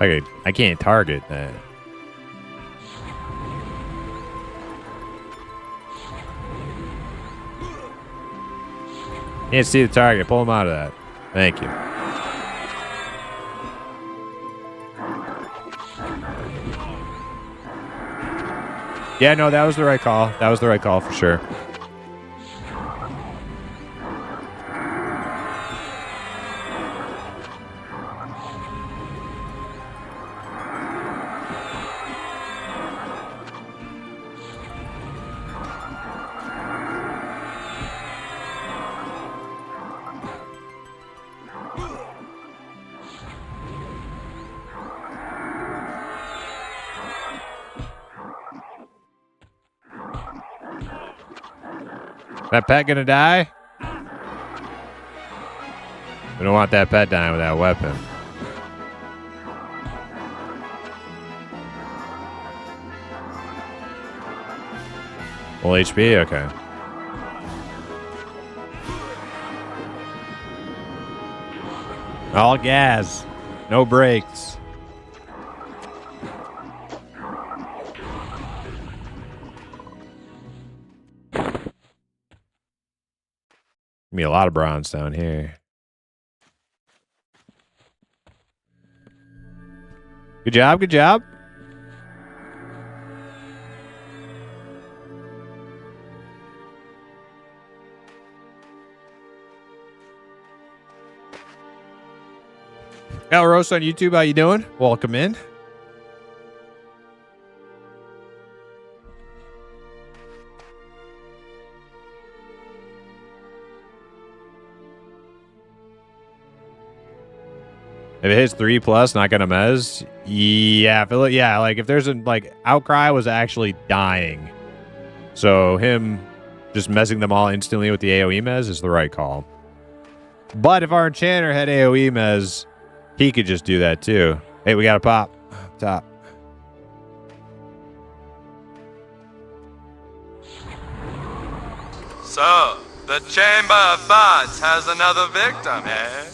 Okay, I can't target that. Can't see the target. Pull him out of that. Thank you. Yeah, no, that was the right call. That was the right call for sure. That pet gonna die? We don't want that pet dying with that weapon. Full HP? Okay. All gas. No brakes. Be a lot of bronze down here. Good job, good job. El Roast on YouTube, how you doing? Welcome in. If it hits 3+, not gonna mez. Yeah, like if there's a like Outcry was actually dying, so him just mezzing them all instantly with the AOE mez is the right call. But if our enchanter had AOE mez, he could just do that too. Hey, we got a pop up top. So, the Chamber of Thoughts has another victim, eh?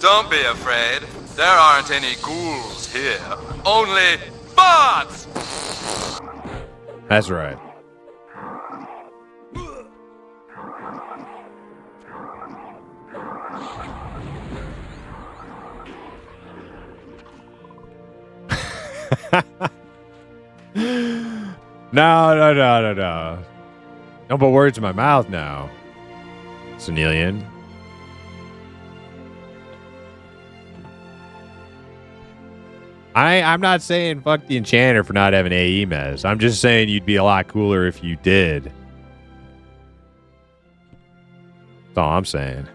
Don't be afraid. There aren't any ghouls here, only bots! That's right. No. Don't put words in my mouth now, Senelian. I'm not saying fuck the enchanter for not having AE mez. I'm just saying you'd be a lot cooler if you did. That's all I'm saying.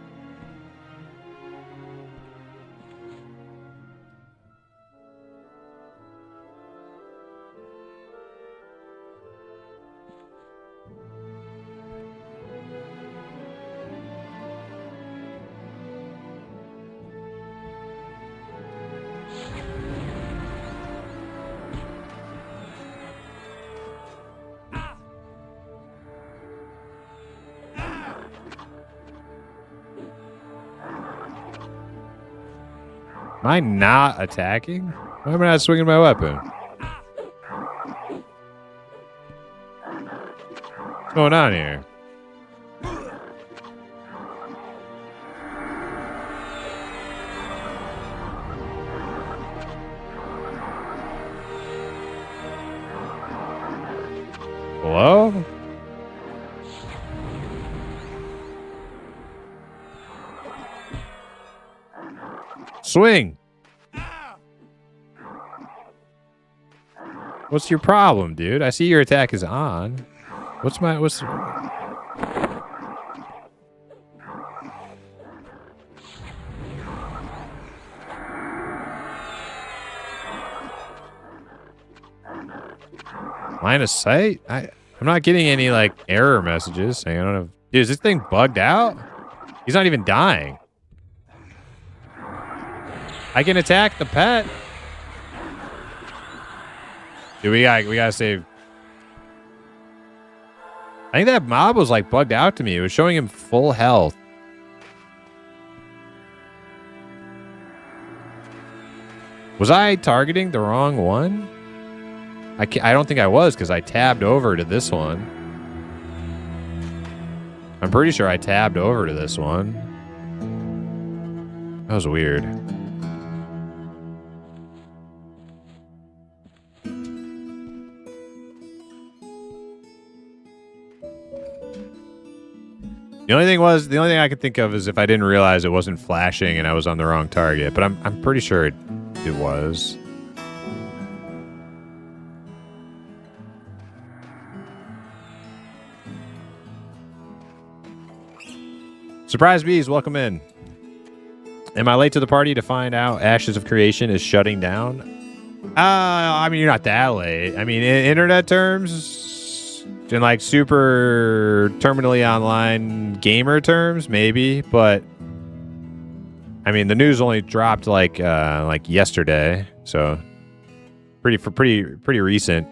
Am I not attacking? Why am I not swinging my weapon? What's going on here? Hello? Swing. What's your problem, dude? I see your attack is on. What's line of sight? I'm not getting any like error messages saying I don't know. Dude, is this thing bugged out? He's not even dying. I can attack the pet. Dude, we gotta save. I think that mob was like bugged out to me. It was showing him full health. Was I targeting the wrong one? I don't think I was because I tabbed over to this one. I'm pretty sure I tabbed over to this one. That was weird. The only thing I could think of is if I didn't realize it wasn't flashing and I was on the wrong target, but I'm pretty sure it was. Surprise bees, welcome in. Am I late to the party to find out Ashes of Creation is shutting down? I mean, you're not that late. I mean, in internet terms, in like super terminally online gamer terms, maybe, but I mean, the news only dropped like yesterday, so pretty recent.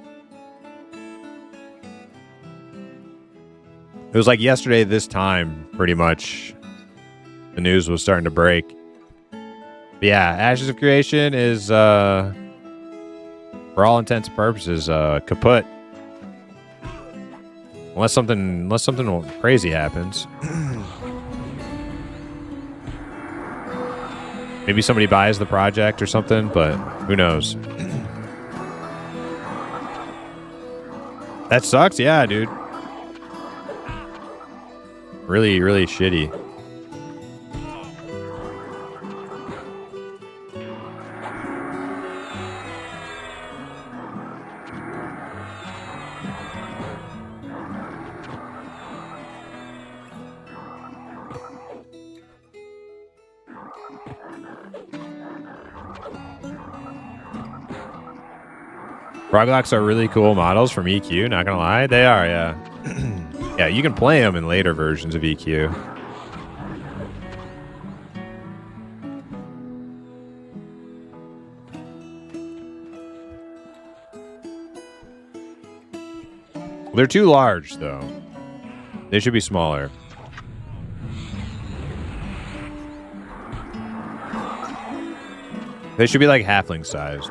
It was like yesterday this time, pretty much. The news was starting to break. But yeah, Ashes of Creation is, for all intents and purposes, kaput. Unless something crazy happens. Maybe somebody buys the project or something, but who knows? That sucks, yeah, dude. Really, really shitty. Roglocks are really cool models from EQ, not gonna lie. They are, yeah. Yeah, you can play them in later versions of EQ. They're too large, though. They should be smaller. They should be like halfling sized.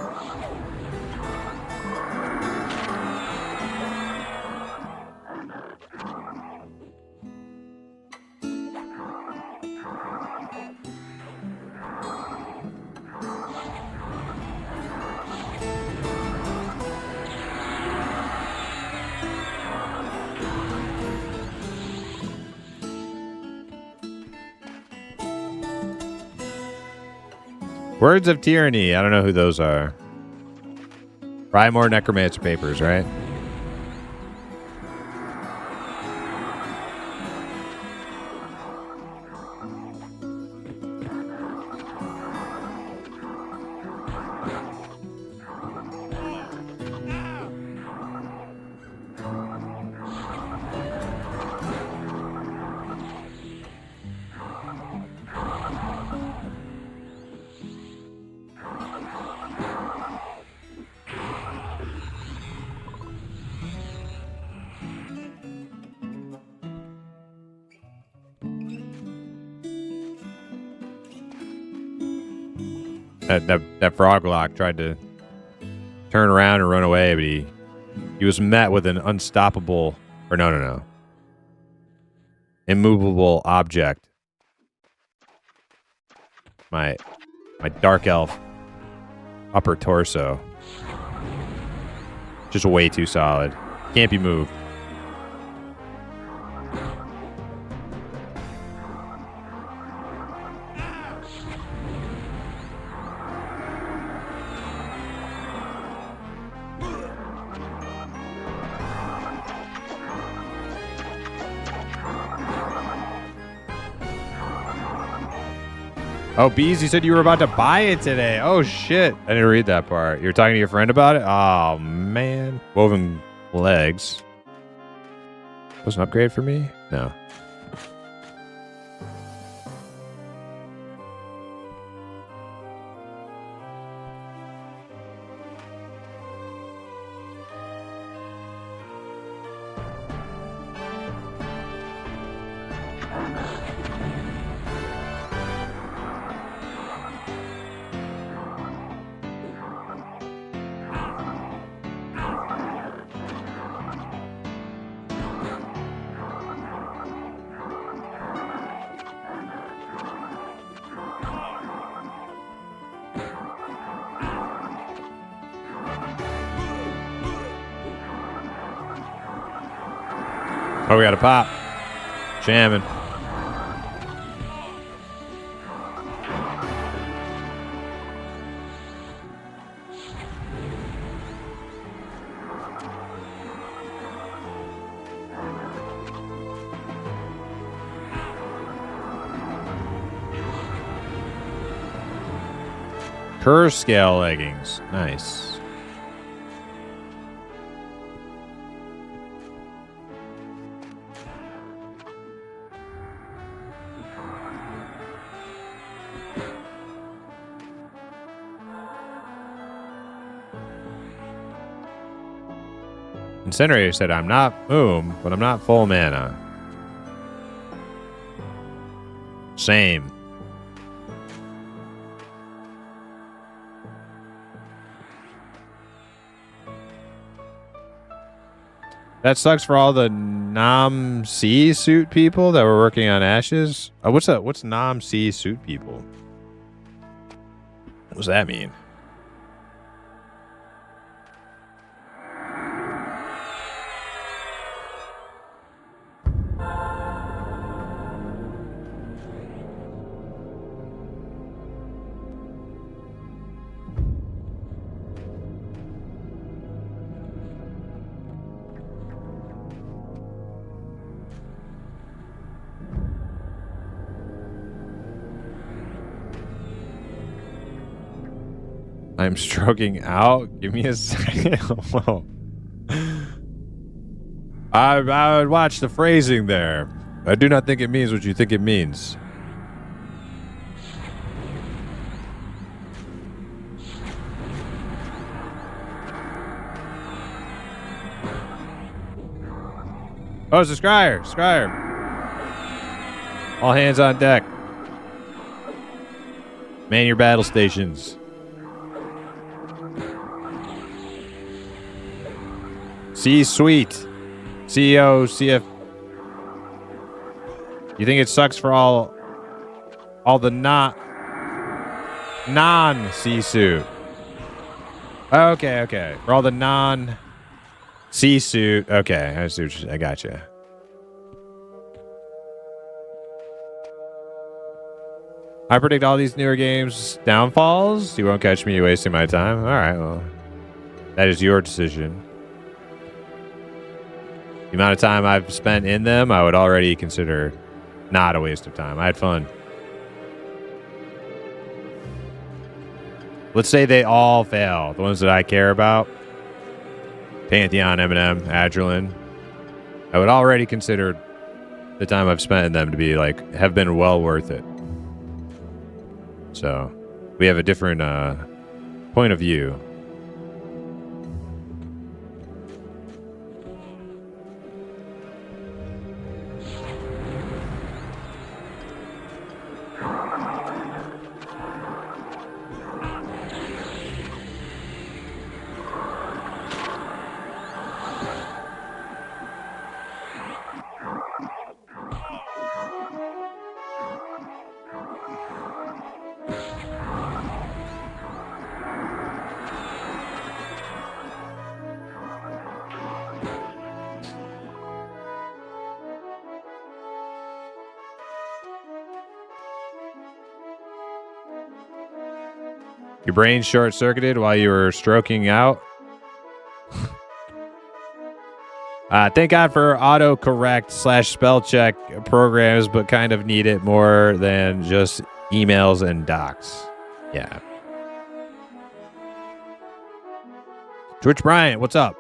Words of Tyranny. I don't know who those are. Probably more necromancer papers, right? That froglock tried to turn around and run away, but he was met with an unstoppable, or no, immovable object. My dark elf upper torso, just way too solid. Can't be moved. Oh, Bees, you said you were about to buy it today. Oh, shit. I didn't read that part. You were talking to your friend about it? Oh, man. Woven legs. Was an upgrade for me? No. Oh, we got a pop. Jamming. Curve scale leggings. Nice. Incinerator said, I'm not boom, but I'm not full mana. Same. That sucks for all the Nam C suit people that were working on Ashes. What's Nam C suit people? What does that mean? I'm stroking out. Give me a second. Whoa. I would watch the phrasing there. I do not think it means what you think it means. Oh, it's a scryer. Scryer. All hands on deck. Man your battle stations. C-suite. CEO, CF. You think it sucks for all the non-C-suit? Okay. For all the non-C-suit. Okay, I see what I got you. I predict all these newer games downfalls. You won't catch me wasting my time. All right, well, that is your decision. The amount of time I've spent in them, I would already consider not a waste of time. I had fun. Let's say they all fail. The ones that I care about. Pantheon, Eminem, Adrenaline. I would already consider the time I've spent in them to be like, have been well worth it. So, we have a different point of view. Your brain short-circuited while you were stroking out. Thank God for autocorrect / spell check programs, but kind of need it more than just emails and docs. Yeah. Twitch Bryant, what's up?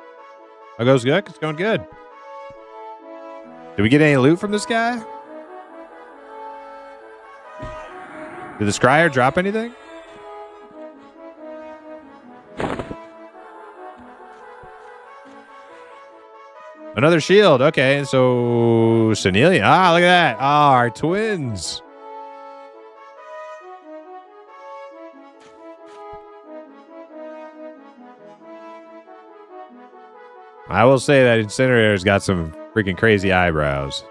How goes good? It's going good. Did we get any loot from this guy? Did the scryer drop anything? Another shield. Okay, so Senelia. Ah, look at that. Ah, our twins. I will say that Incinerator's got some freaking crazy eyebrows.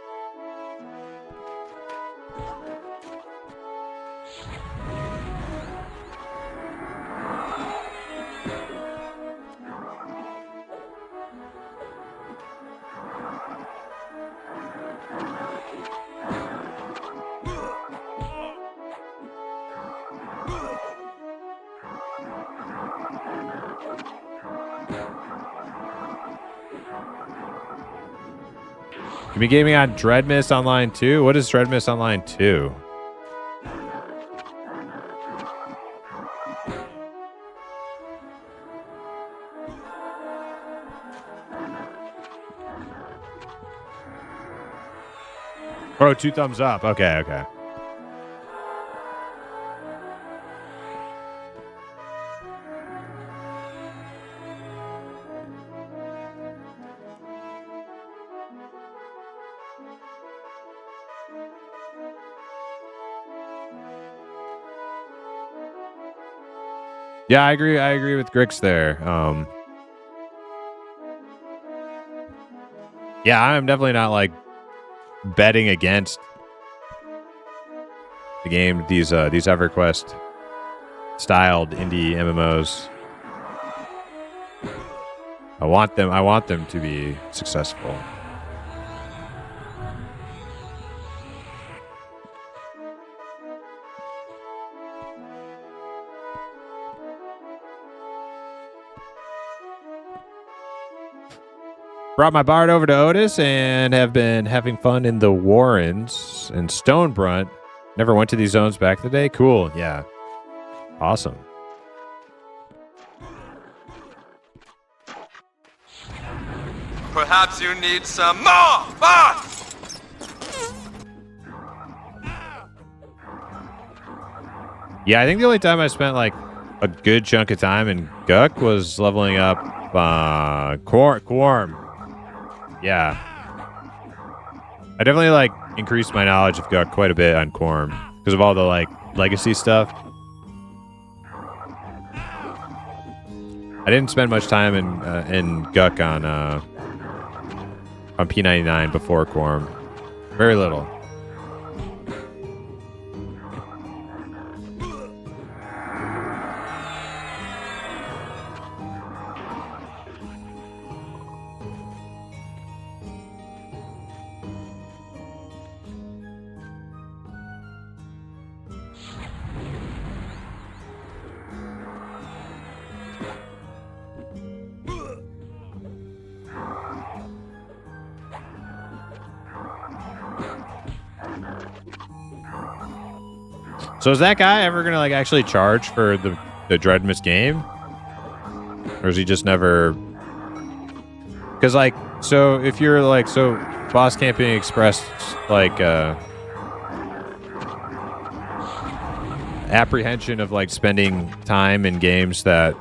You be gaming on Dreadmist Online 2? What is Dreadmist Online 2? Oh, 2 thumbs up. Okay. Yeah, I agree with Grix there. Yeah, I'm definitely not like betting against the game. These EverQuest styled indie MMOs. I want them to be successful. Brought my Bard over to Otis and have been having fun in the Warrens and Stonebrunt. Never went to these zones back in the day. Cool. Yeah. Awesome. Perhaps you need some more fun! Yeah, I think the only time I spent like a good chunk of time in Guk was leveling up Quorum. Yeah. I definitely like increased my knowledge of Guk quite a bit on Quorum because of all the like legacy stuff. I didn't spend much time in Guk on on P99 before Quorum. Very little. So is that guy ever gonna like actually charge for the Dreadmas game, or is he just never? Because like, so if you're like, so Boss Camping expressed like apprehension of like spending time in games that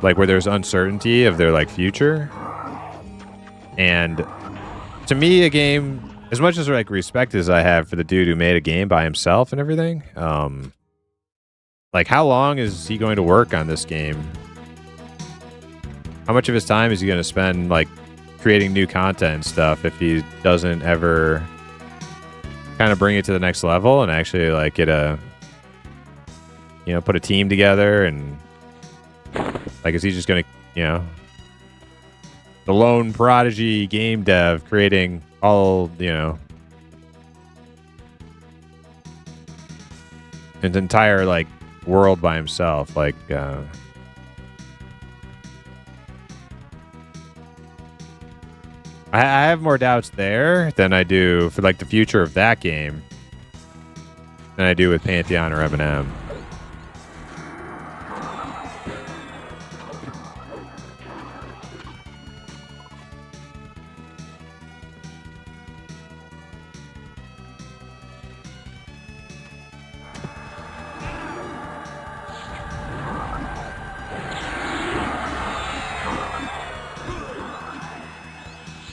like where there's uncertainty of their like future, and to me a game, as much as like respect as I have for the dude who made a game by himself and everything, like how long is he going to work on this game? How much of his time is he going to spend like creating new content and stuff if he doesn't ever kind of bring it to the next level and actually like get a, you know, put a team together? And like, is he just going to, you know, the lone prodigy game dev creating all, you know, an entire like world by himself? Like I have more doubts there than I do for like the future of that game than I do with Pantheon or Eminem.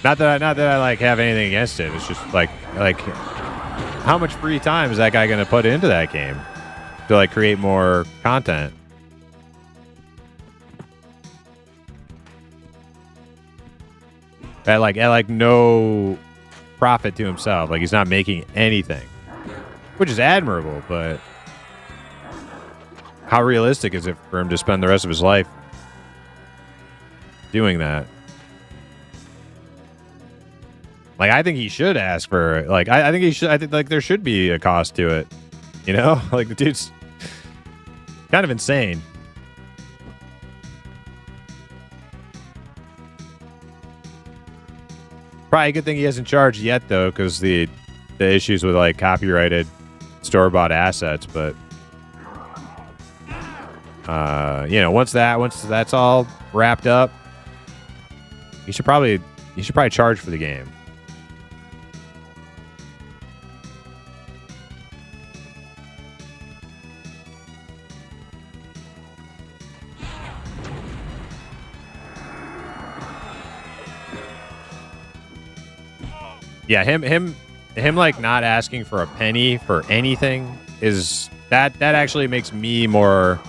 Not that I like have anything against it. It's just like how much free time is that guy going to put into that game to like create more content? At like no profit to himself. Like he's not making anything, which is admirable, but how realistic is it for him to spend the rest of his life doing that? Like, I think he should ask for, like, I think he should, I think, like, there should be a cost to it. You know? Like, the dude's kind of insane. Probably a good thing he hasn't charged yet, though, because the issues with, like, copyrighted store-bought assets, but, you know, once that's all wrapped up, you should probably charge for the game. Yeah, him like not asking for a penny for anything is that actually makes me more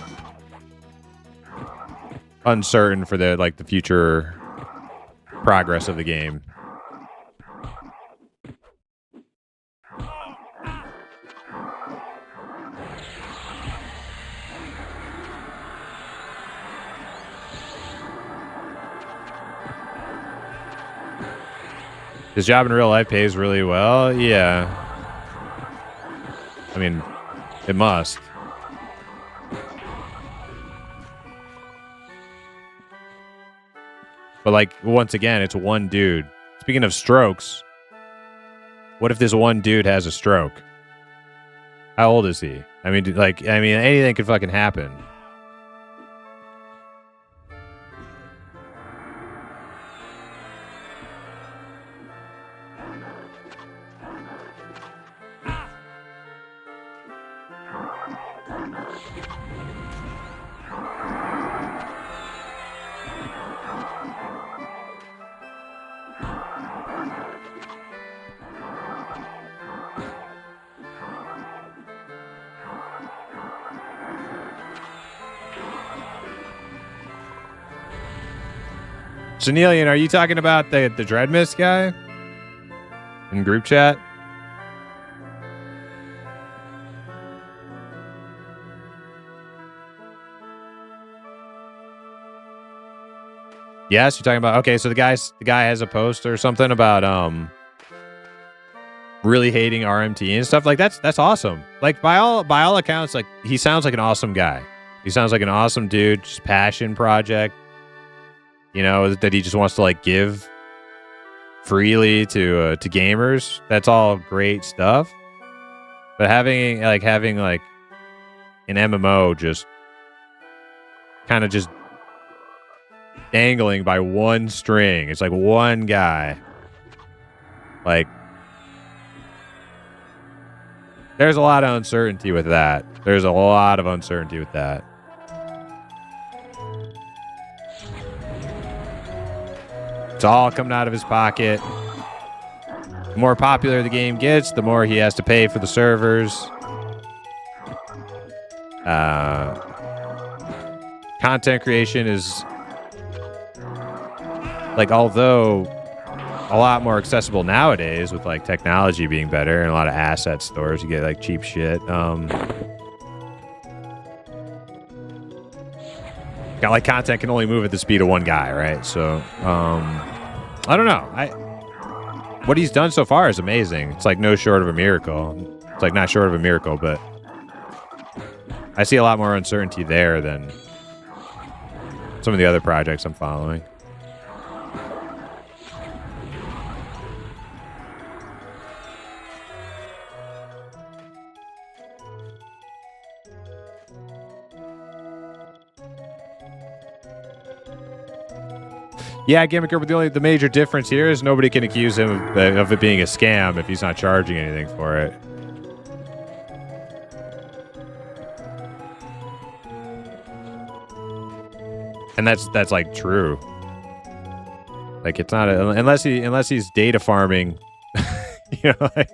uncertain for the like the future progress of the game. His job in real life pays really well? Yeah. I mean, it must. But, like, once again, it's one dude. Speaking of strokes, what if this one dude has a stroke? How old is he? I mean, anything could fucking happen. Chanelian, are you talking about the Dread Mist guy in group chat? Yes, you're talking about. Okay, so the guy has a post or something about really hating RMT and stuff. Like that's awesome. Like by all accounts, like he sounds like an awesome guy. He sounds like an awesome dude. Just passion project. You know, that he just wants to like give freely to gamers. That's all great stuff. But having like an MMO just kind of just dangling by one string. It's like one guy. Like there's a lot of uncertainty with that. There's a lot of uncertainty with that. It's all coming out of his pocket. The more popular the game gets, the more he has to pay for the servers. Content creation is like, although a lot more accessible nowadays with like technology being better and a lot of asset stores, you get like cheap shit. Got like content can only move at the speed of one guy, right? So I don't know. What he's done so far is amazing. It's like no short of a miracle. It's like not short of a miracle, but I see a lot more uncertainty there than some of the other projects I'm following. Yeah, Gimmicker, but the major difference here is nobody can accuse him of it being a scam if he's not charging anything for it. And that's like true. Like it's not unless he's data farming, you know, like,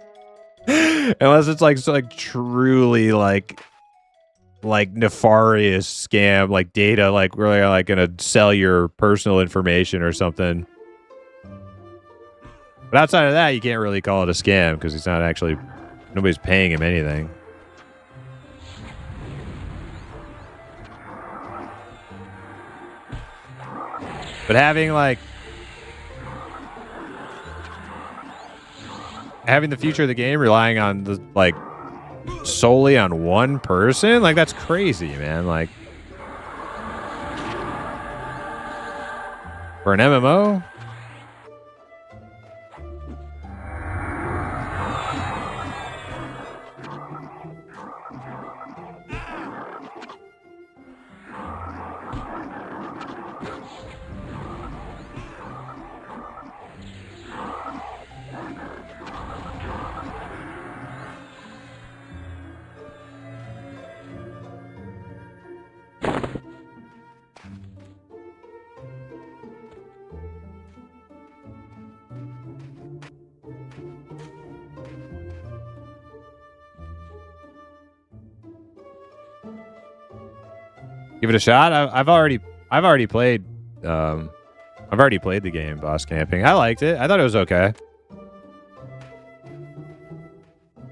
unless it's like truly like nefarious scam, like data, like really like gonna sell your personal information or something. But outside of that, you can't really call it a scam because it's not actually, nobody's paying him anything. But having the future of the game relying on the like solely on one person, like that's crazy, man. Like for an MMO. Give it a shot. I've already played the game Boss Camping. I liked it. I thought it was okay.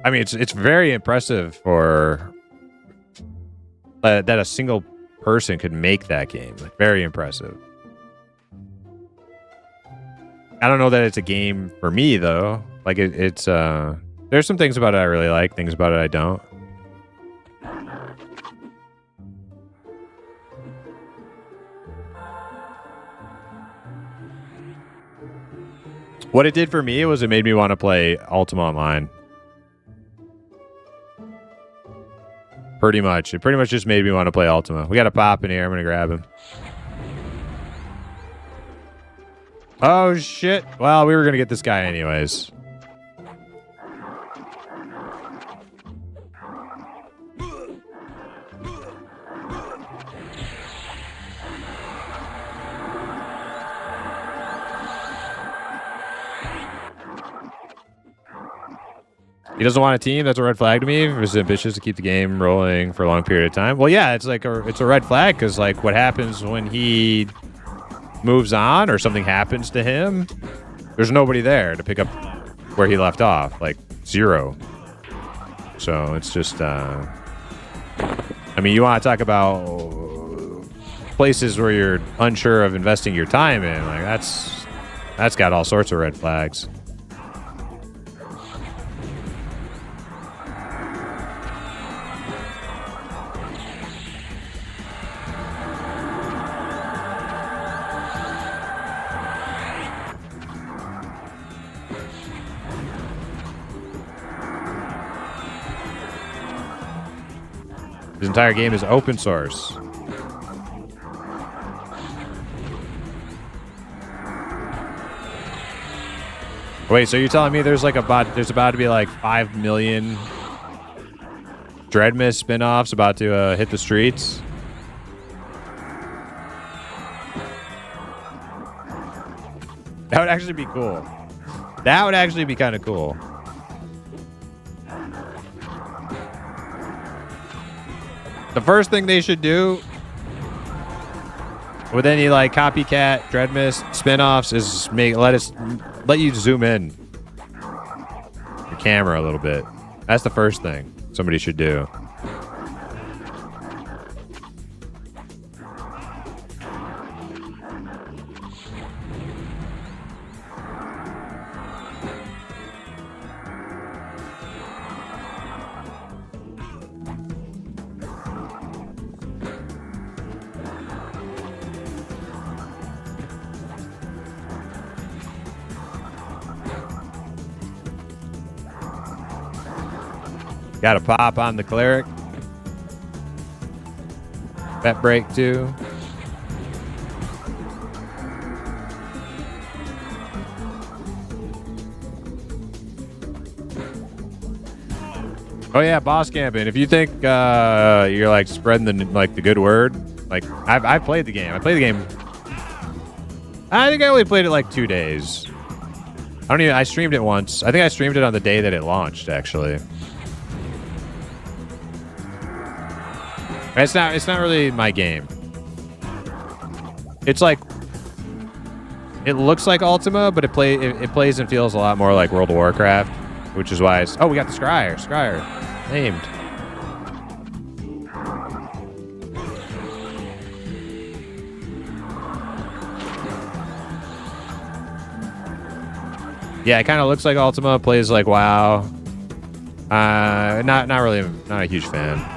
I mean, it's very impressive for that a single person could make that game. Like, very impressive. I don't know that it's a game for me though. Like it's there's some things about it I really like, things about it I don't. What it did for me was it made me want to play Ultima Online. Pretty much. It pretty much just made me want to play Ultima. We got a pop in here. I'm going to grab him. Oh, shit. Well, we were going to get this guy anyways. He doesn't want a team. That's a red flag to me. If he's ambitious to keep the game rolling for a long period of time. Well, yeah, it's like it's a red flag because like what happens when he moves on or something happens to him, there's nobody there to pick up where he left off. Like, zero. So it's just, I mean, you want to talk about places where you're unsure of investing your time in. Like, that's got all sorts of red flags. This entire game is open source. Wait, so you're telling me there's about to be like 5 million Dreadmist spin-offs about to hit the streets? That would actually be cool. That would actually be kind of cool. The first thing they should do with any like copycat Dreadmist spin-offs is let you zoom in your camera a little bit. That's the first thing somebody should do. Got a pop on the cleric. Bet break too. Oh yeah, boss camping. If you think you're like spreading the good word, like I've played the game. I played the game. I think I only played it like 2 days. I streamed it once. I think I streamed it on the day that it launched, actually. It's not really my game. It's like, it looks like Ultima, but it plays and feels a lot more like World of Warcraft, which is why we got the Scryer named. Yeah, it kind of looks like Ultima, plays like WoW. Not a huge fan.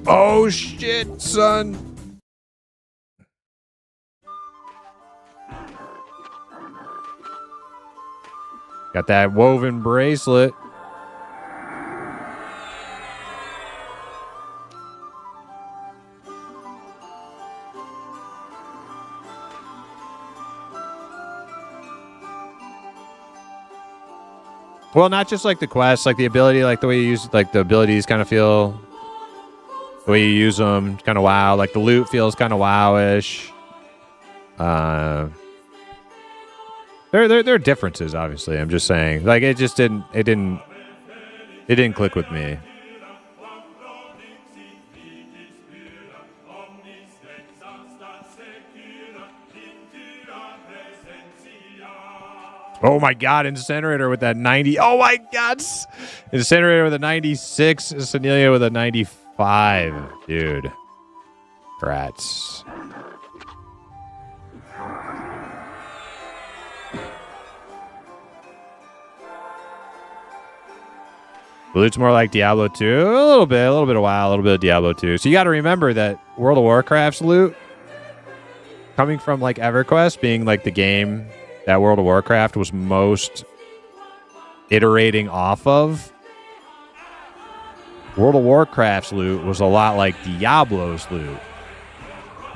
Oh shit, son. Got that woven bracelet. Well, not just like the quest, like the ability, like the way you use, like the abilities kind of feel, the way you use them, kind of WoW. Like the loot feels kind of WoW-ish. There are differences, obviously. I'm just saying, like it didn't click with me. Oh my God, Incinerator with that 90. Oh my God, Incinerator with a 96, Senelia with a 95, dude. Rats. Loot's more like Diablo 2. A little bit of WoW, a little bit of Diablo 2. So you got to remember that World of Warcraft's loot, coming from like EverQuest being like the game that World of Warcraft was most iterating off of, World of Warcraft's loot was a lot like Diablo's loot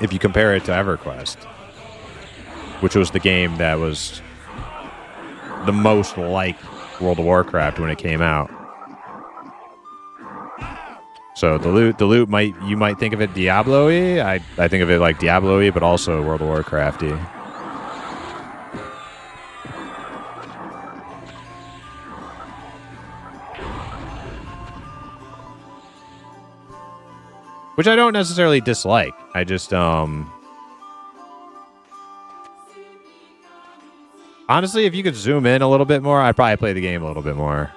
if you compare it to EverQuest, which was the game that was the most like World of Warcraft when it came out. So the loot you might think of it Diablo-y. I think of it like Diablo-y, but also World of Warcraft-y. which I don't necessarily dislike. I just honestly, if you could zoom in a little bit more, I'd probably play the game a little bit more.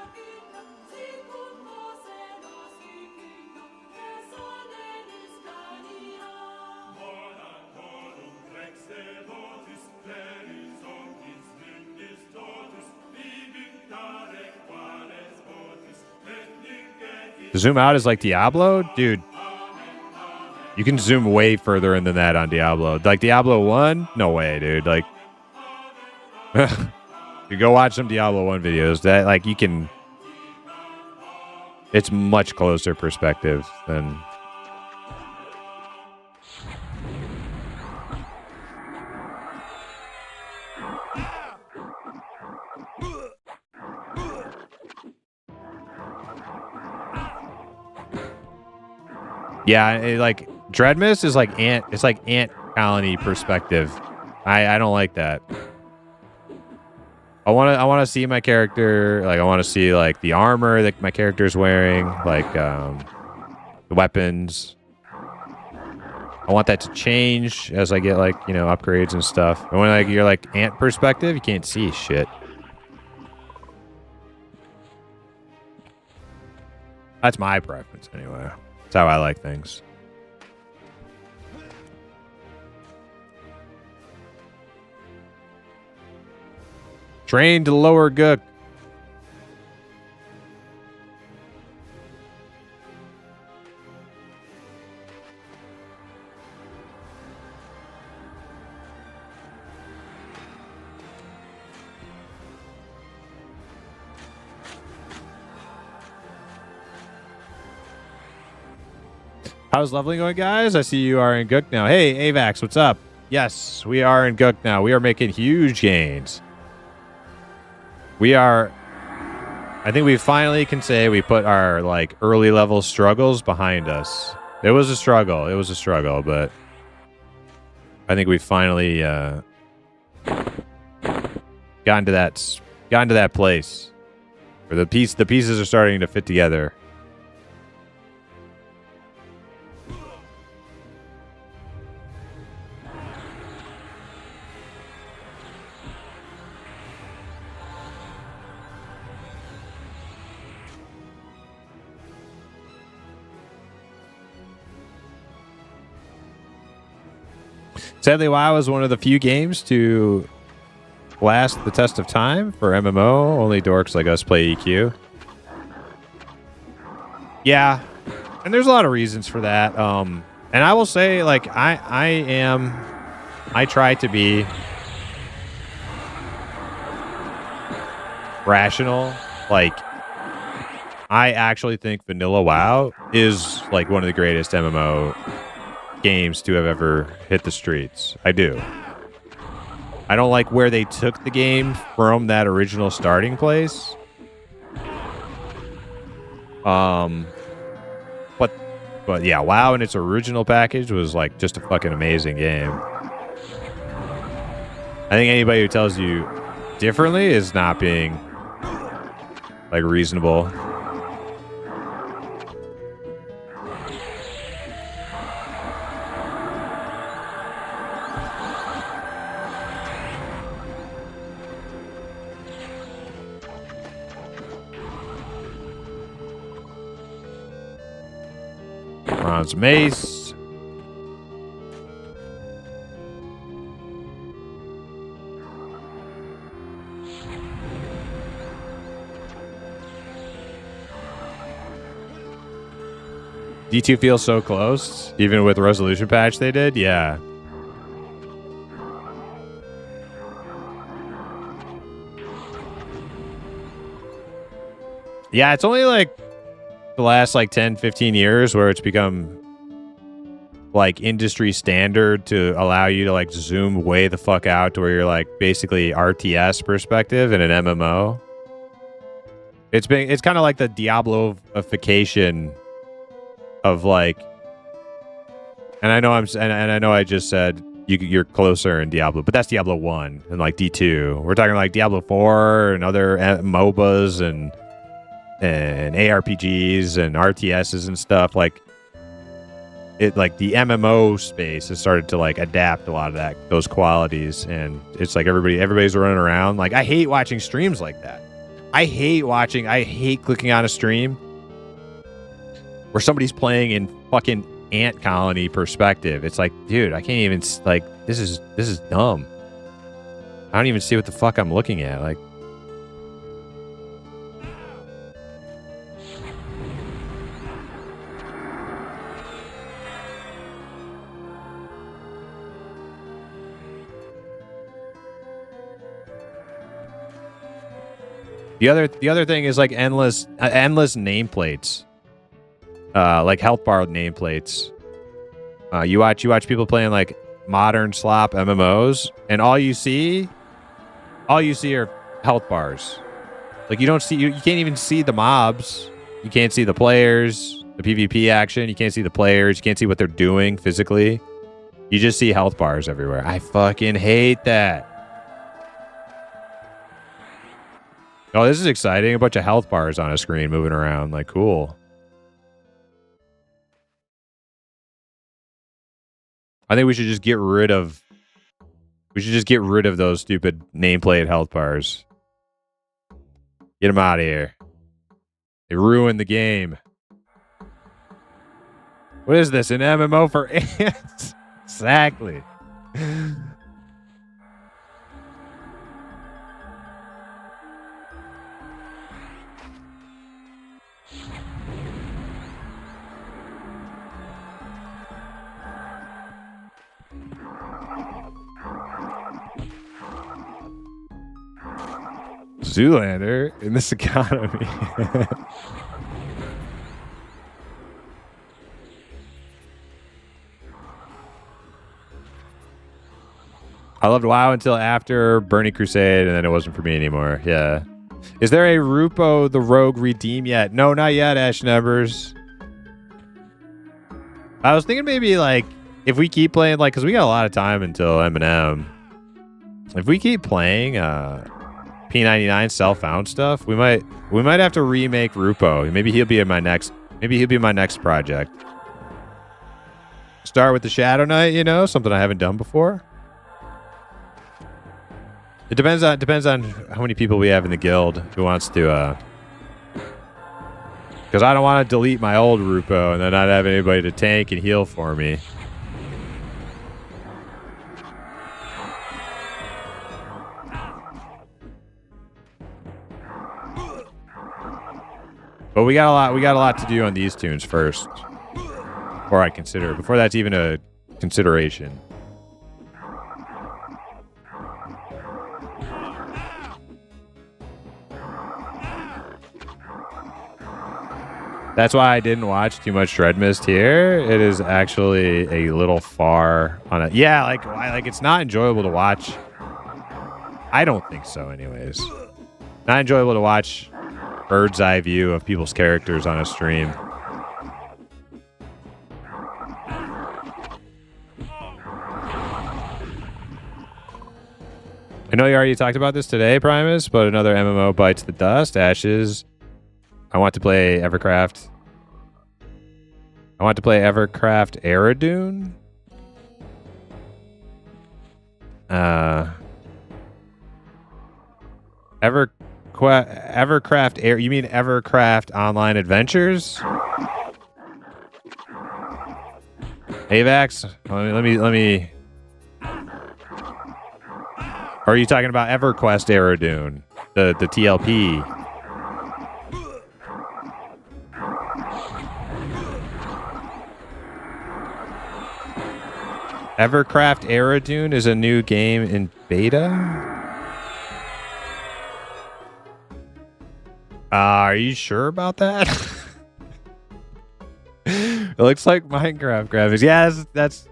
Zoom out is like Diablo? Dude, you can zoom way further in than that on Diablo. Like Diablo 1? No way, dude. Like, you go watch some Diablo 1 videos. That, like, you can... It's much closer perspective than... Yeah, like Dreadmist is like ant. It's like ant colony perspective. I don't like that. I want to see my character. Like I want to see like the armor that my character's wearing, like the weapons. I want that to change as I get like upgrades and stuff. And when like you're like ant perspective, you can't see shit. That's my preference anyway. That's how I like things. Train to lower Gook. How's leveling going, guys? I see you are in Gook now. Hey, Avax, what's up? Yes, we are in Gook now. We are making huge gains. We are... I think we finally can say we put our, like, early level struggles behind us. It was a struggle. It was a struggle, but... I think we finally, gotten to that place. Where the pieces are starting to fit together. Sadly, WoW is one of the few games to last the test of time for MMO. Only dorks like us play EQ. Yeah, and there's a lot of reasons for that. And I will say, like, I try to be rational. Like, I actually think vanilla WoW is like one of the greatest MMO games to have ever hit the streets. I do. I don't like where they took the game from that original starting place. But yeah, WoW in its original package was like just a fucking amazing game. I think anybody who tells you differently is not being like reasonable. Bronze mace. D2 feels so close, even with the resolution patch they did. Yeah. Yeah, it's only like the last like 10, 15 years where it's become like industry standard to allow you to like zoom way the fuck out to where you're like basically RTS perspective in an MMO. It's kind of like the Diablo-ification of like, and I know I know I just said you're closer in Diablo, but that's Diablo 1 and like D2. We're talking like Diablo 4 and other MOBAs and ARPGs and RTSs and stuff. Like, it like the MMO space has started to like adapt a lot of those qualities, and it's like everybody's running around. Like I hate watching streams like that. I hate clicking on a stream where somebody's playing in fucking ant colony perspective. It's like, dude, I can't even like this is dumb. I don't even see what the fuck I'm looking at. Like, the other thing is like endless nameplates, like health bar nameplates. You watch people playing like modern slop MMOs, and all you see are health bars. Like you can't even see the mobs. You can't see the players, the PvP action. You can't see the players. You can't see what they're doing physically. You just see health bars everywhere. I fucking hate that. Oh, this is exciting. A bunch of health bars on a screen moving around. Like, cool. I think we should just get rid of those stupid nameplate health bars. Get them out of here. They ruined the game. What is this? An MMO for ants? Exactly. Zoolander in this economy. I loved WoW until after Burning Crusade, and then it wasn't for me anymore. Yeah. Is there a Rupo the Rogue redeem yet? No, not yet, Ash Numbers. I was thinking maybe like if we keep playing, like, because we got a lot of time until M&M. If we keep playing P99 self-found stuff, we might have to remake Rupo. Maybe he'll be in my next project. Start with the Shadow Knight, you know, something I haven't done before. It depends on how many people we have in the guild who wants to because I don't want to delete my old Rupo and then not have anybody to tank and heal for me. But we got a lot to do on these tunes first. Before that's even a consideration. That's why I didn't watch too much Dread Mist here. It is actually a little far on it. Yeah, like it's not enjoyable to watch. I don't think so, anyways. Not enjoyable to watch bird's eye view of people's characters on a stream. I know you already talked about this today, Primus, but another MMO bites the dust. Ashes. I want to play EverQuest. I want to play EverQuest Aerodune. EverQuest Air. You mean EverQuest Online Adventures? Avax. Let me. Or are you talking about EverQuest Aerodune, the TLP? EverQuest Aerodune is a new game in beta. Are you sure about that? It looks like Minecraft graphics. Yeah, that's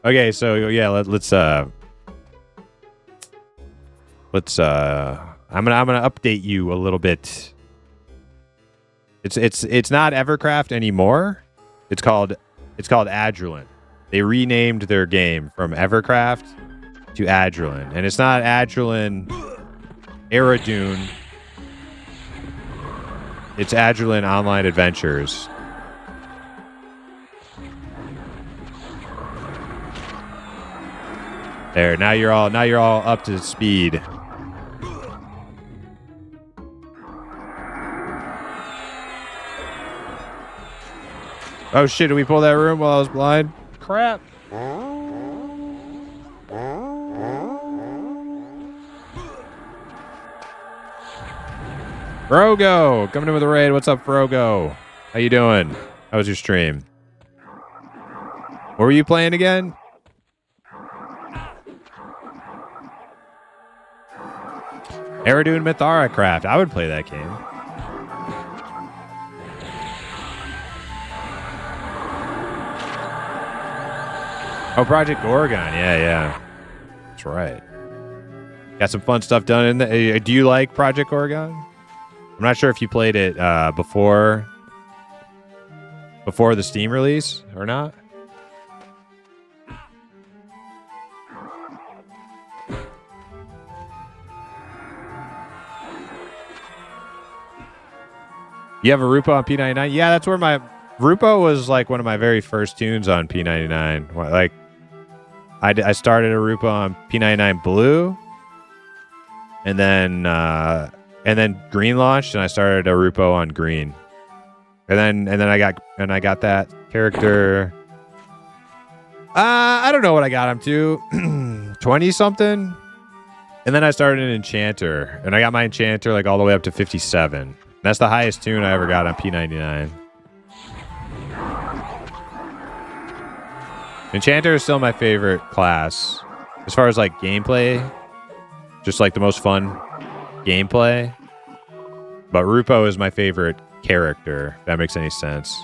okay. So yeah, let's I'm gonna update you a little bit. It's not EverQuest anymore. It's called Adrenaline. They renamed their game from EverQuest to Adrenaline, and it's not Adrenaline Aerodune. It's Adrenaline Online Adventures. There, now you're all up to speed. Oh shit, did we pull that room while I was blind? Crap. Frogo, coming in with a raid. What's up, Frogo? How you doing? How was your stream? What were you playing again? Ever doing Mythara Craft? I would play that game. Oh, Project Oregon. Yeah. That's right. Got some fun stuff done in the. Do you like Project Oregon? I'm not sure if you played it before the Steam release or not. You have a Rupo on P99? Yeah, that's where my Rupo was like one of my very first tunes on P99. Like, I started a Rupo on P99 Blue, and then Green launched, and I started a Rupo on Green, and then I got that character. I don't know what I got him to, 20 something, and then I started an Enchanter, and I got my Enchanter like all the way up to 57. That's the highest tune I ever got on P99. Enchanter is still my favorite class. As far as like gameplay, just like the most fun gameplay. But Rupo is my favorite character, if that makes any sense.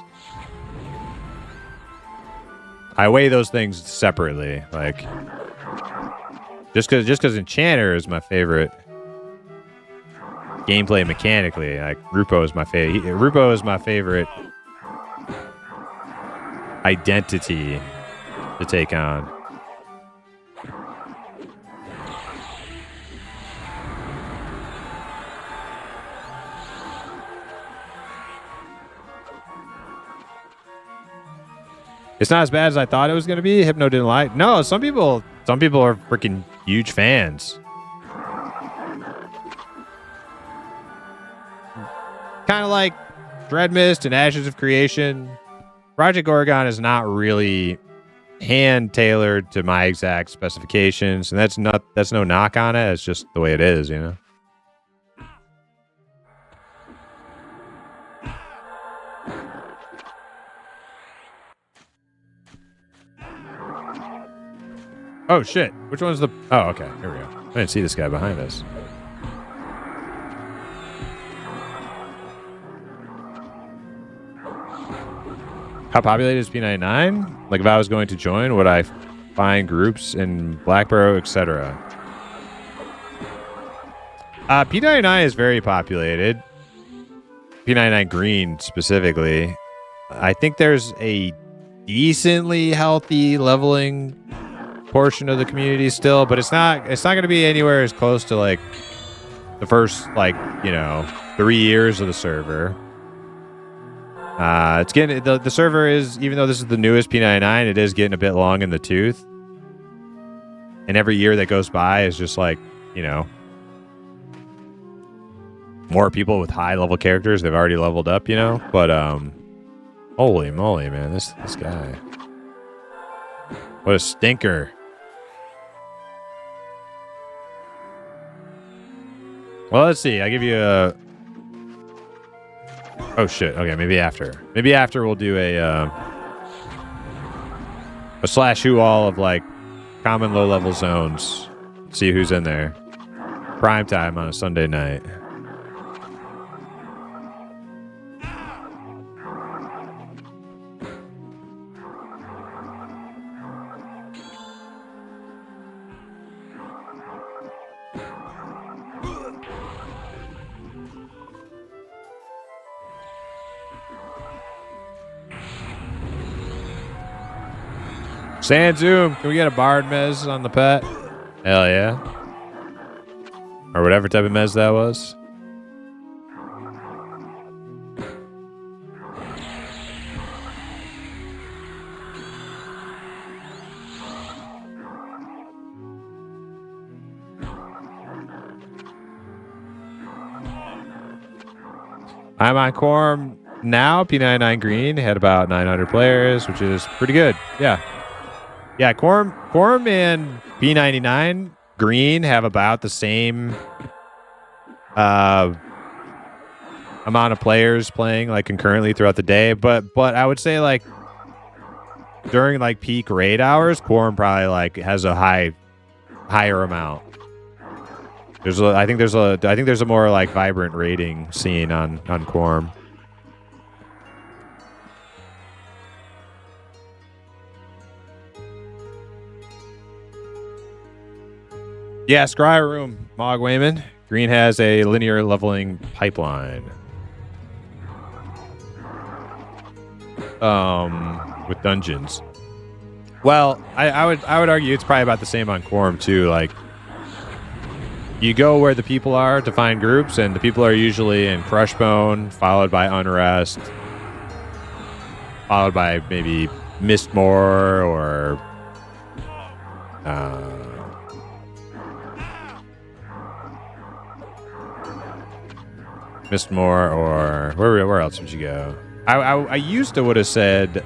I weigh those things separately. Like, just because Enchanter is my favorite gameplay mechanically, like Rupo is my favorite. Rupo is my favorite identity to take on. It's not as bad as I thought it was going to be. Hypno didn't like. No, some people are freaking huge fans. Kind of like Dreadmist and Ashes of Creation. Project Oregon is not really hand tailored to my exact specifications, and that's no knock on it. It's just the way it is, you know. Oh shit! Which one's the? Oh, okay. Here we go. I didn't see this guy behind us. How populated is P99? Like if I was going to join, would I find groups in Blackborough, etc.? P99 is very populated. P99 Green specifically. I think there's a decently healthy leveling portion of the community still, but it's not going to be anywhere as close to like the first 3 years of the server. It's getting the server is, even though this is the newest P99, it is getting a bit long in the tooth. And every year that goes by is just like, more people with high level characters. They've already leveled up, But holy moly, man, this guy. What a stinker. Well, let's see. I'll give you a... Oh, shit. Okay, maybe after. Maybe after we'll do a slash who all of, like, common low-level zones. See who's in there. Prime time on a Sunday night. Sand Zoom, can we get a Bard Mez on the pet? Hell yeah. Or whatever type of Mez that was. I'm on Quorum now. P99 Green had about 900 players, which is pretty good. Yeah. Yeah, Quorum and P99 Green have about the same amount of players playing like concurrently throughout the day, but I would say like during like peak raid hours, Quorum probably like has a higher amount. I think there's a more like vibrant raiding scene on Quorum. Yeah, Scry Room, Mog Wayman. Green has a linear leveling pipeline. With dungeons. Well, I would argue it's probably about the same on Quorum too. Like, you go where the people are to find groups, and the people are usually in Crushbone, followed by Unrest, followed by maybe Mistmore or Mistmore, or where else would you go? I used to would have said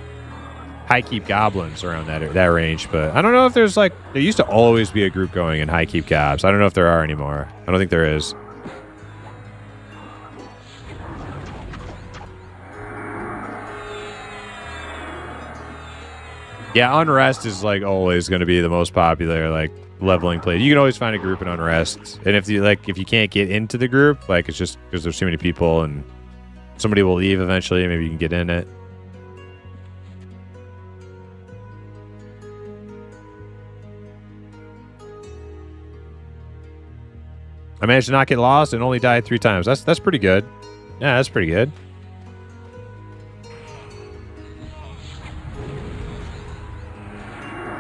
High Keep Goblins around that range, but I don't know if there's like, there used to always be a group going in High Keep Gobs. I don't know if there are anymore. I don't think there is. Yeah, Unrest is like always going to be the most popular like leveling play. You can always find a group in Unrest, and if you can't get into the group, like it's just because there's too many people and somebody will leave eventually. Maybe you can get in it. I managed to not get lost and only died 3 times. That's pretty good. Yeah, that's pretty good.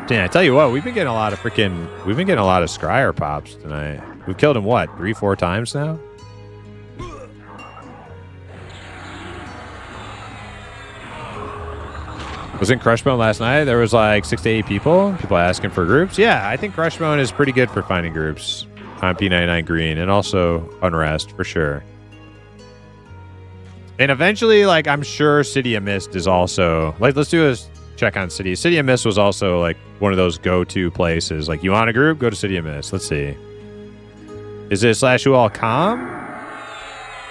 Damn, I tell you what, we've been getting a lot of Scryer pops tonight. We've killed him what, 3-4 times now? Was in Crushbone last night. There was like 6 to 8 people asking for groups. Yeah, I think Crushbone is pretty good for finding groups on P99 Green and also Unrest for sure. And eventually, like, I'm sure City of Mist is also like, let's do a check on City. City of Mist was also like one of those go-to places. Like, you want a group, go to City of Mist. Let's see. Is it /whoall.com?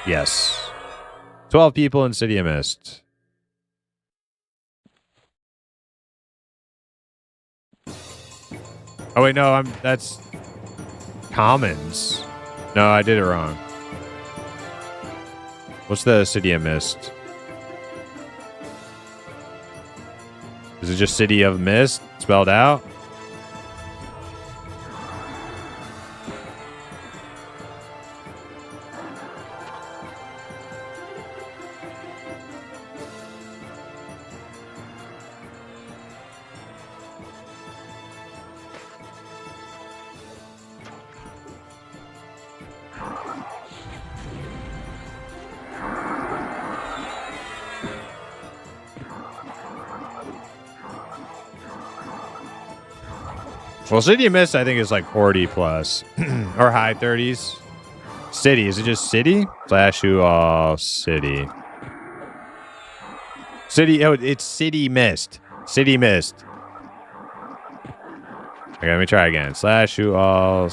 Yes. 12 people in City of Mist. Oh wait, no, that's Commons. No, I did it wrong. What's the City of Mist? Is it just City of Mist spelled out? Well, City of Mist, I think, is like 40 plus or high 30s. City, is it just City? /whoall City. City, oh, it's City Mist. City Mist. Okay, let me try again. /whoall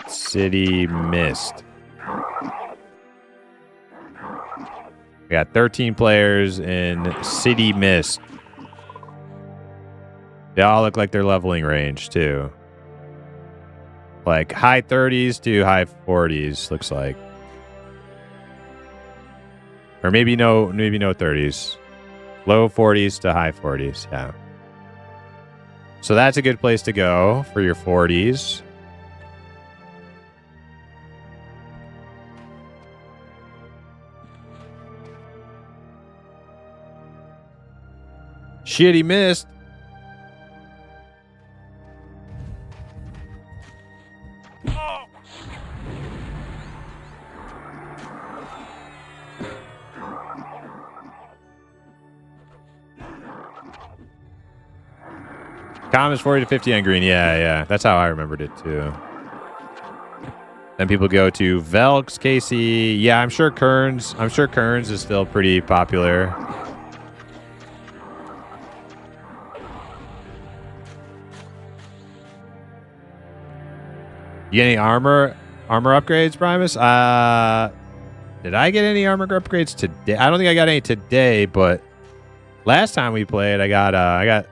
City Mist. We got 13 players in City Mist. They all look like they're leveling range, too. Like, high 30s to high 40s, looks like. Or maybe no 30s. Low 40s to high 40s, yeah. So that's a good place to go for your 40s. Shitty Mist. Common is 40 to 50 on green. Yeah. That's how I remembered it, too. Then people go to Velks, KC. Yeah, I'm sure Kearns is still pretty popular. You get any armor upgrades, Primus? Did I get any armor upgrades today? I don't think I got any today, but last time we played, I got a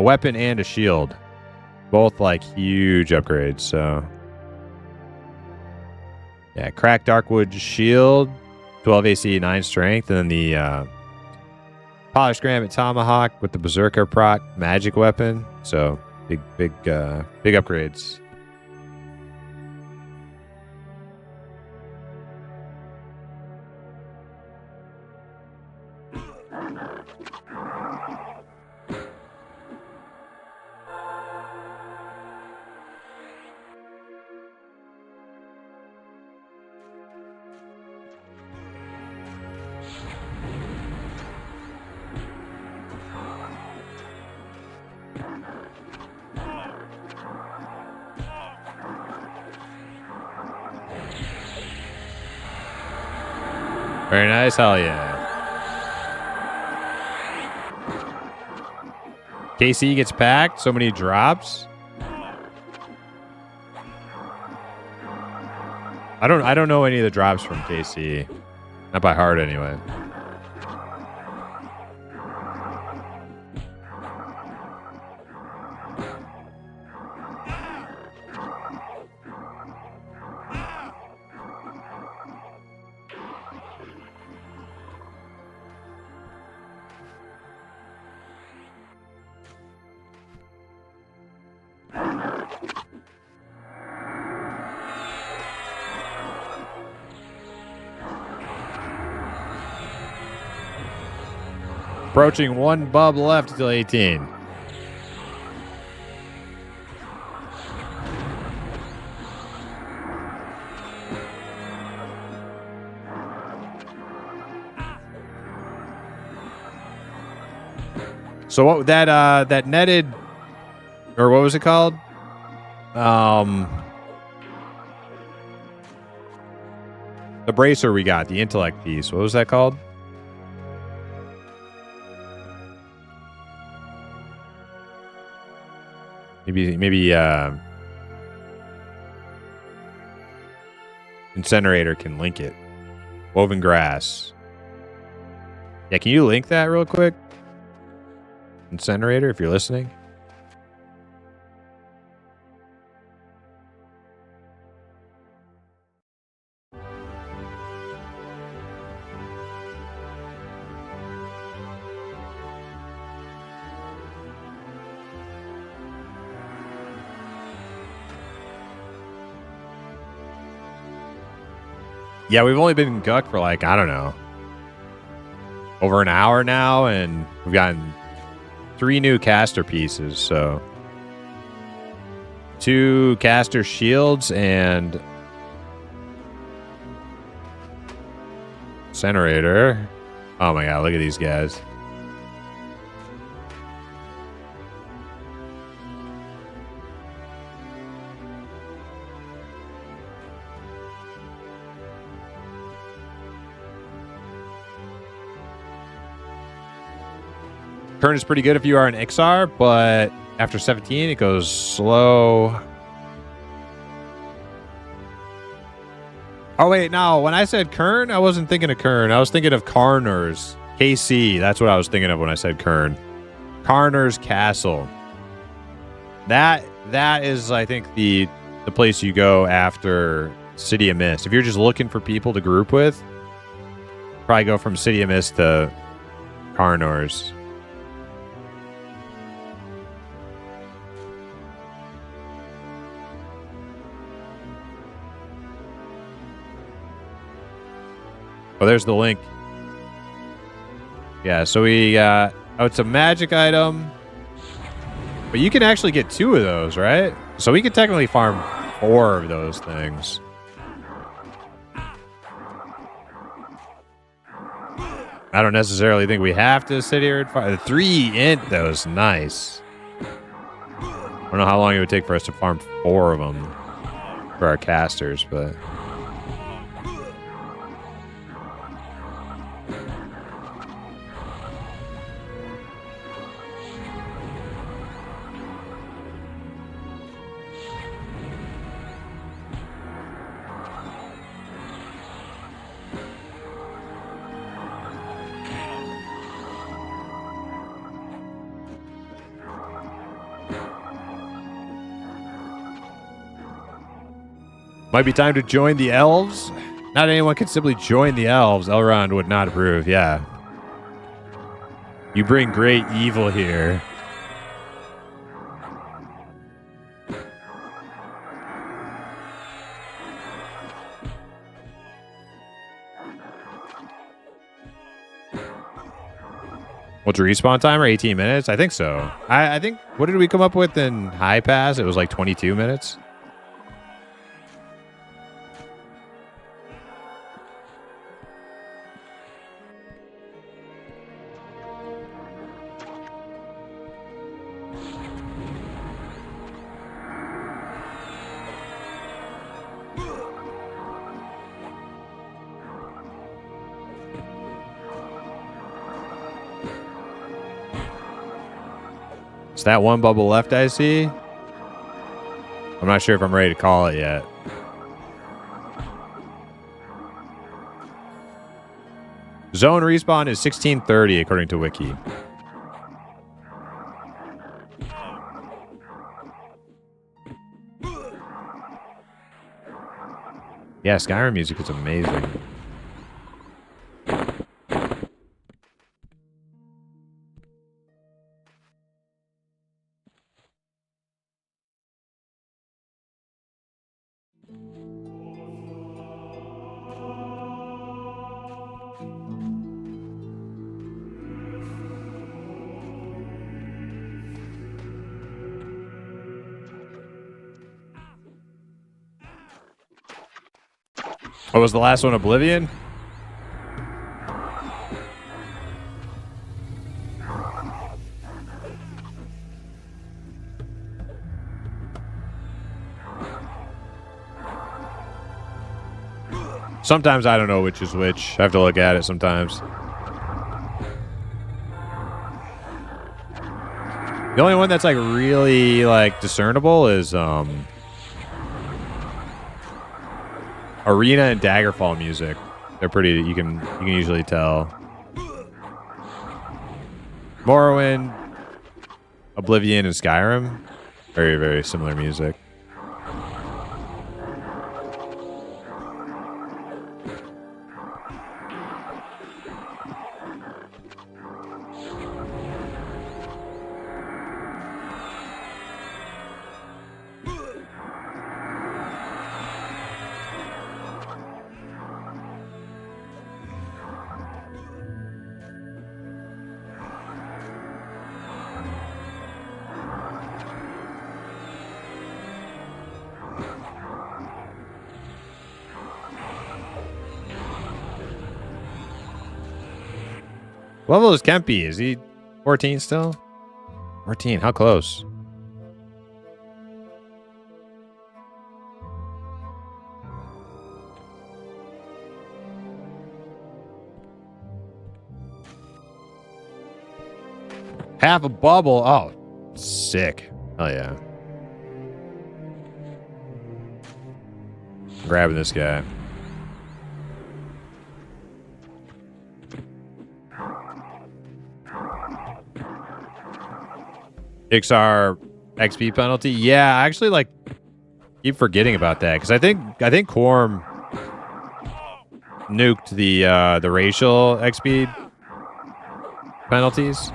weapon and a shield, both like huge upgrades. So yeah, cracked Darkwood shield, 12 AC, 9 strength, and then the polished granite tomahawk with the berserker proc magic weapon. So big upgrades. Very nice, hell yeah. KC gets packed, so many drops. I don't know any of the drops from KC. Not by heart anyway. Approaching 1 bub left until 18. So what that netted, or what was it called? The bracer we got, the intellect piece. What was that called? Maybe Incinerator can link it. Woven grass. Yeah, can you link that real quick? Incinerator, if you're listening. Yeah, we've only been in Guck for like, I don't know, over an hour now, and we've gotten 3 new caster pieces, so 2 caster shields and incinerator. Oh my god, look at these guys. Turn is pretty good if you are an XR, but after 17, it goes slow. Oh, wait, no. When I said Kern, I wasn't thinking of Kern. I was thinking of Karner's. KC, that's what I was thinking of when I said Kern. Karner's Castle. That is, I think, the place you go after City of Mist. If you're just looking for people to group with, probably go from City of Mist to Karner's. Oh, there's the link. Yeah, so we got... Oh, it's a magic item. But you can actually get 2 of those, right? So we could technically farm 4 of those things. I don't necessarily think we have to sit here and farm. 3 int, though, is nice. I don't know how long it would take for us to farm 4 of them. for our casters, but might be time to join the elves. Not anyone can simply join the elves. Elrond would not approve. Yeah. You bring great evil here. What's respawn timer? 18 minutes? I think so. I think, what did we come up with in High Pass? It was like 22 minutes. It's that one bubble left I see. I'm not sure if I'm ready to call it yet. Zone respawn is 16:30 according to Wiki. Yeah, Skyrim music is amazing. What was the last one? Oblivion? Sometimes I don't know which is which. I have to look at it sometimes. The only one that's like really like discernible is Arena and Daggerfall music. They're pretty, you can usually tell. Morrowind, Oblivion, and Skyrim, very, very similar music. What level is Kempi? Is he 14 still? 14, how close? Half a bubble. Oh, sick. Hell yeah. Grabbing this guy. Ixar XP penalty. Yeah, I actually like keep forgetting about that because I think Quorum nuked the racial XP penalties.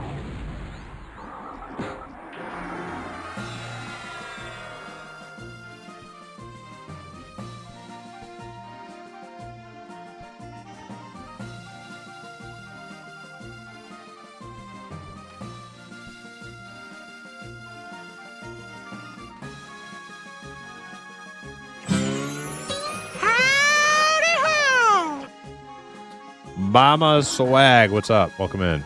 Mama Swag, what's up? Welcome in.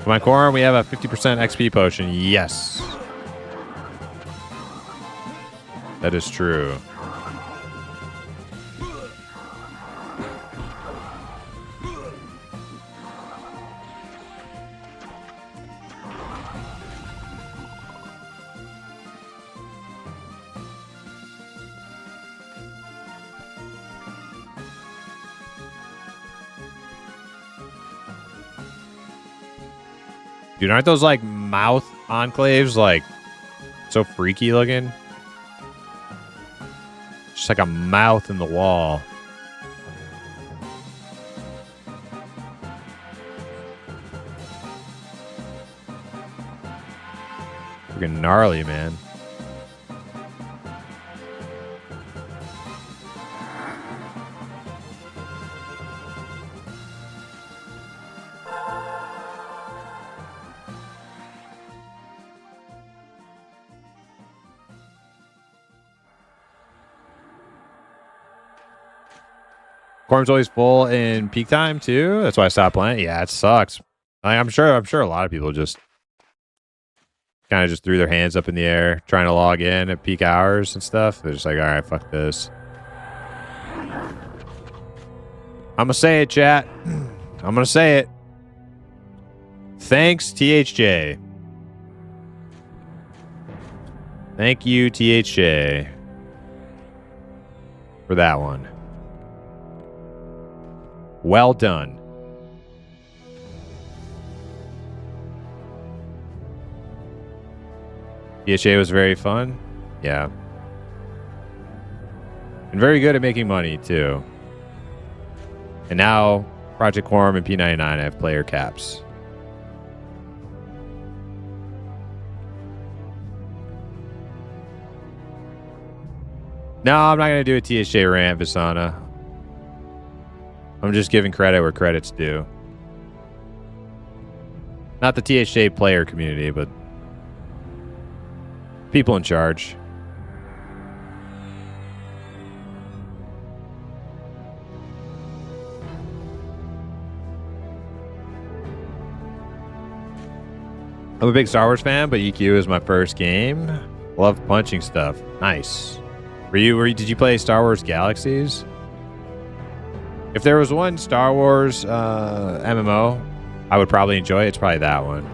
Come on, Quorum, we have a 50% XP potion. Yes. That is true. Dude, aren't those like mouth enclaves like so freaky looking? Just like a mouth in the wall. Freaking gnarly, man. Quorum's always full in peak time too. That's why I stopped playing. Yeah, it sucks. I'm sure a lot of people just kind of just threw their hands up in the air trying to log in at peak hours and stuff. They're just like, all right, fuck this. I'm gonna say it, chat. I'm gonna say it. Thanks, THJ. Thank you, THJ, for that one. Well done. THA was very fun. Yeah. And very good at making money, too. And now, Project Quorum and P99 have player caps. No, I'm not going to do a THA rant, Visana. I'm just giving credit where credit's due. Not the THA player community, but people in charge. I'm a big Star Wars fan, but EQ is my first game. Love punching stuff. Nice. Did you play Star Wars Galaxies? If there was one Star Wars MMO I would probably enjoy, it's probably that one.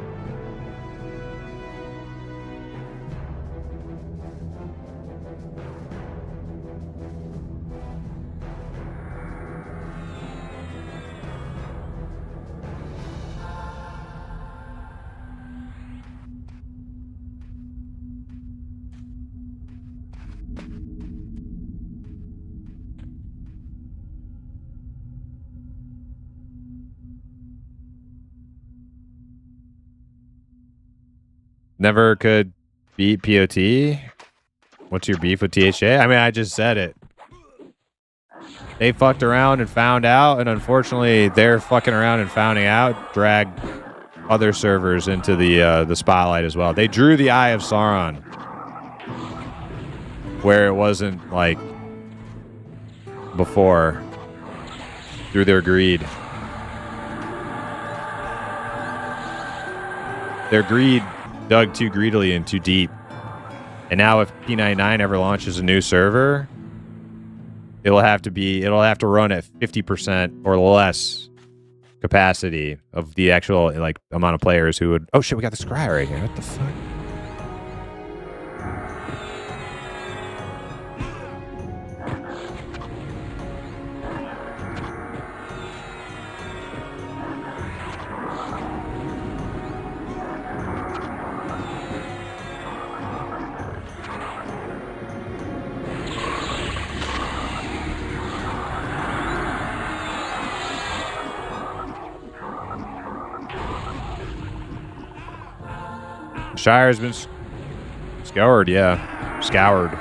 Never could beat POT. What's your beef with THA? I mean, I just said it. They fucked around and found out, and unfortunately, their fucking around and finding out dragged other servers into the spotlight as well. They drew the Eye of Sauron, where it wasn't like before, through their greed. Their greed dug too greedily and too deep. And now if P99 ever launches a new server, it'll have to run at 50% or less capacity of the actual like amount of players who would. Oh shit, we got the scry right here. What the fuck? Shire's been scoured, yeah. Scoured.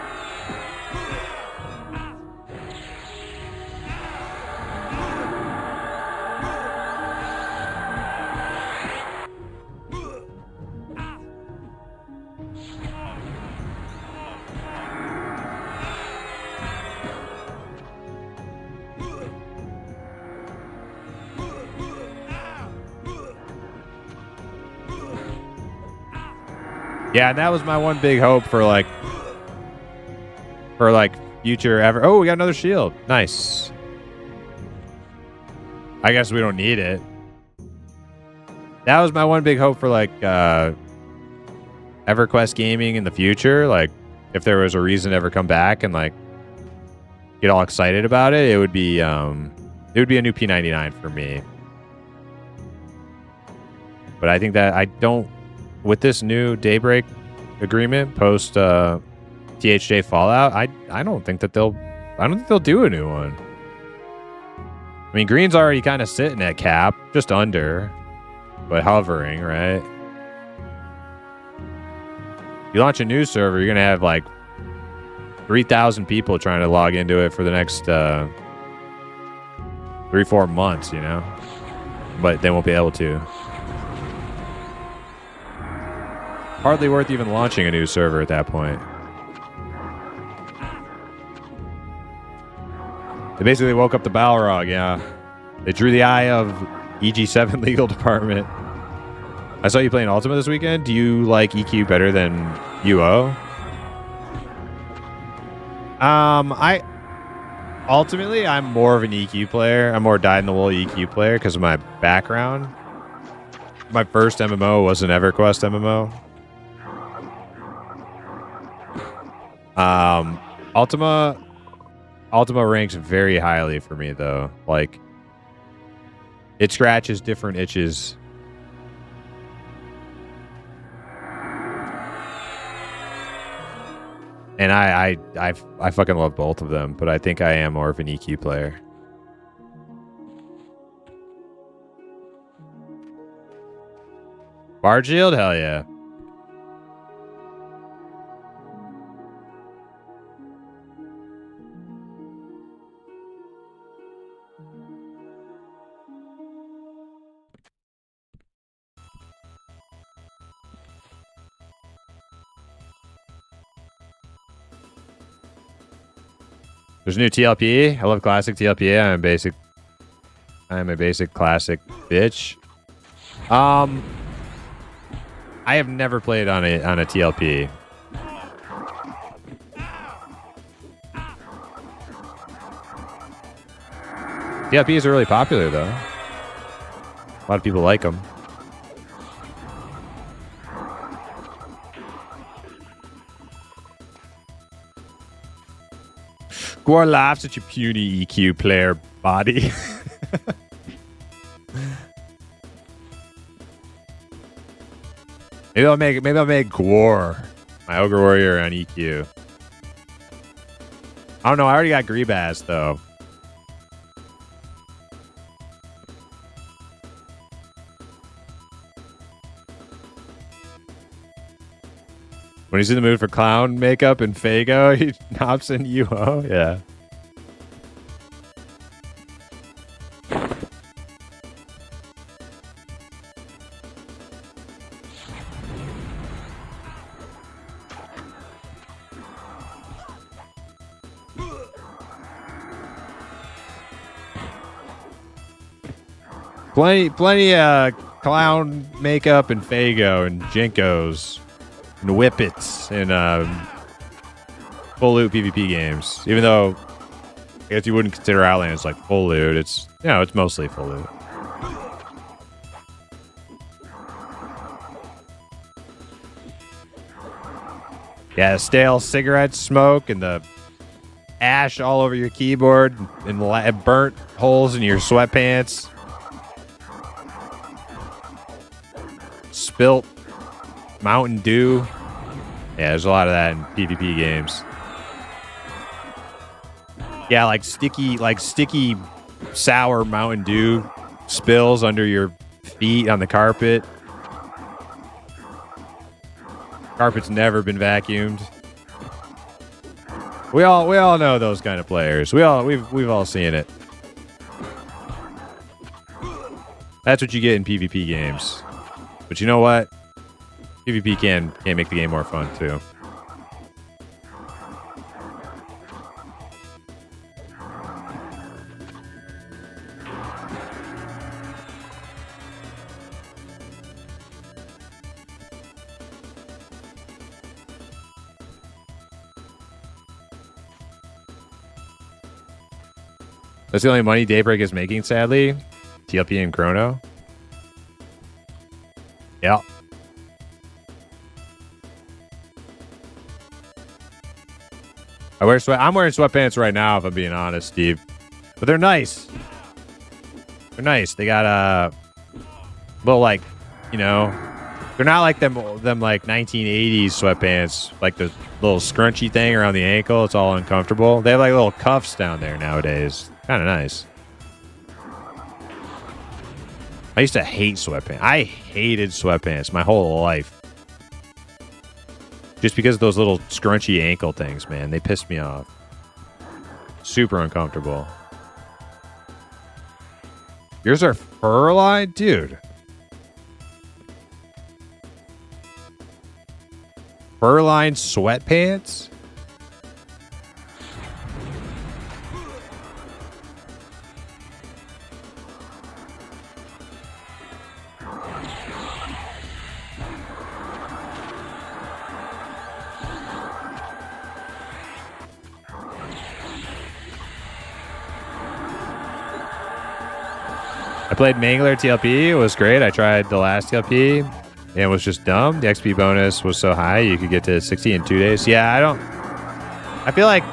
Yeah, and that was my one big hope for like future ever. Oh, we got another shield. Nice. I guess we don't need it. That was my one big hope for like EverQuest gaming in the future. Like if there was a reason to ever come back and like get all excited about it, it would be a new P99 for me. But I think that I don't, with this new Daybreak agreement post THJ Fallout, I don't think they'll do a new one. I mean, Green's already kind of sitting at cap, just under, but hovering, right? You launch a new server, you're gonna have like 3,000 people trying to log into it for the next 3-4 months, you know, but they won't be able to. Hardly worth even launching a new server at that point. They basically woke up the Balrog, yeah. They drew the eye of EG7 legal department. I saw you playing Ultima this weekend. Do you like EQ better than UO? Ultimately, I'm more of an EQ player. I'm more dyed-in-the-wool EQ player because of my background. My first MMO was an EverQuest MMO. Ultima ranks very highly for me, though. Like, it scratches different itches. And I fucking love both of them, but I think I am more of an EQ player. Bard Shield? Hell yeah. There's a new TLP. I love classic TLP. I'm a basic classic bitch. I have never played on a TLP. TLPs are really popular though. A lot of people like them. Gore laughs at your puny EQ player body. Maybe I'll make Gore my Ogre Warrior on EQ. I don't know. I already got Greebaz though. When he's in the mood for clown makeup and Fago, he hops in UO. Yeah. Plenty clown makeup and Fago and Jinkos and Whippets and full loot PvP games. Even though I guess you wouldn't consider Outlands like full loot, it's it's mostly full loot. Yeah, stale cigarette smoke and the ash all over your keyboard and burnt holes in your sweatpants. Spilt Mountain Dew. Yeah, there's a lot of that in PvP games. Yeah, like sticky sour Mountain Dew spills under your feet on the carpet. Carpet's never been vacuumed. We all know those kind of players. We've all seen it. That's what you get in PvP games. But you know what? PvP can make the game more fun too. That's the only money Daybreak is making, sadly. TLP and Chrono. Yep. I'm wearing sweatpants right now, if I'm being honest, Steve. But they're nice. They're nice. They got a little, like, you know, they're not like them like 1980s sweatpants, like the little scrunchy thing around the ankle. It's all uncomfortable. They have like little cuffs down there nowadays. Kind of nice. I used to hate sweatpants. I hated sweatpants my whole life. Just because of those little scrunchy ankle things, man. They pissed me off. Super uncomfortable. Yours are fur-lined? Dude. Fur-lined sweatpants? I played Mangler TLP. It was great. I tried the last TLP. And it was just dumb. The XP bonus was so high you could get to 60 in 2 days. Yeah, I feel like...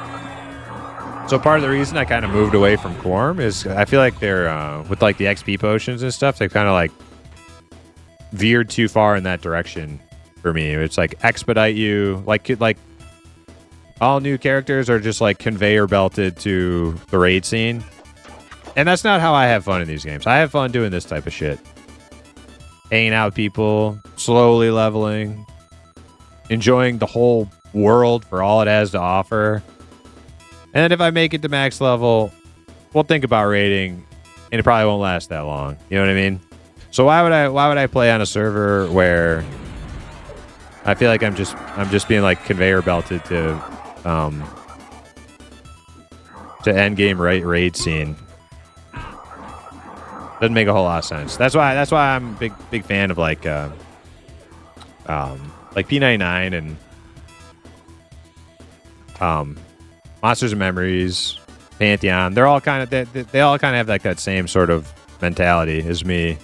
So part of the reason I kind of moved away from Quorum is I feel like they're... with like the XP potions and stuff, they kind of like veered too far in that direction for me. It's like expedite you. Like all new characters are just like conveyor belted to the raid scene. And that's not how I have fun in these games. I have fun doing this type of shit. Hanging out with people, slowly leveling, enjoying the whole world for all it has to offer. And then if I make it to max level, we'll think about raiding, and it probably won't last that long. You know what I mean? So why would I play on a server where I feel like I'm just being like conveyor belted to end game raid scene? Doesn't make a whole lot of sense. That's why I'm a big fan of like P99 and Monsters and Memories, Pantheon. They're all kind of they all kind of have like that same sort of mentality as me.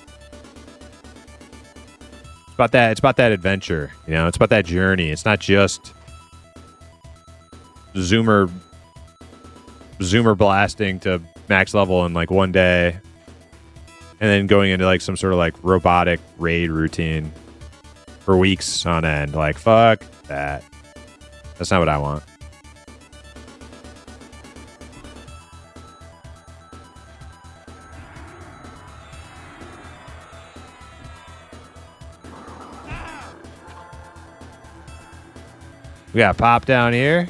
It's about that adventure, you know. It's about that journey. It's not just zoomer blasting to max level in like one day. And then going into like some sort of like robotic raid routine for weeks on end. Like, fuck that. That's not what I want. We got Pop down here.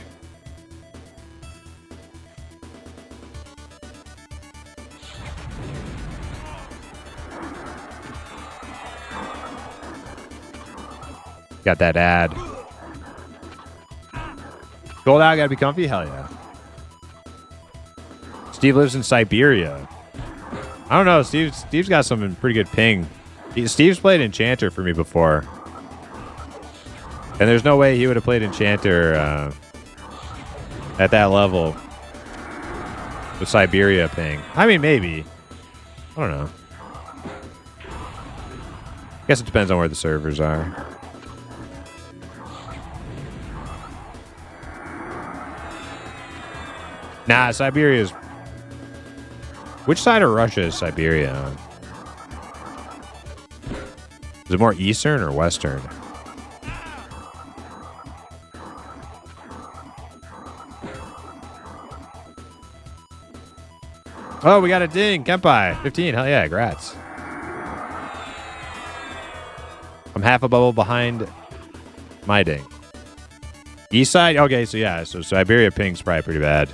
Got that ad. Gold out, gotta be comfy? Hell yeah. Steve lives in Siberia. I don't know. Steve's got some pretty good ping. Steve's played Enchanter for me before. And there's no way he would have played Enchanter at that level with Siberia ping. I mean, maybe. I don't know. I guess it depends on where the servers are. Nah, Siberia's... Which side of Russia is Siberia on? Is it more eastern or western? Oh, we got a ding. Kenpai. 15. Hell yeah, grats. I'm half a bubble behind my ding. East side? Okay, so yeah. So Siberia ping's probably pretty bad.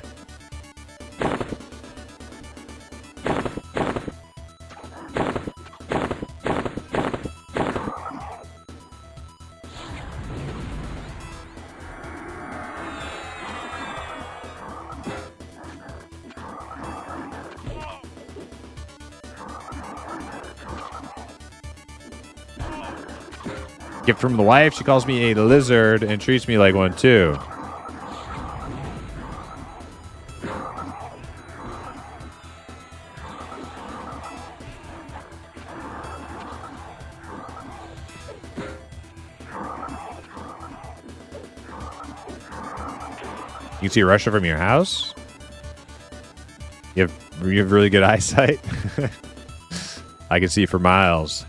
Gift from the wife. She calls me a lizard and treats me like one too. You can see Russia from your house? You have really good eyesight? I can see for miles.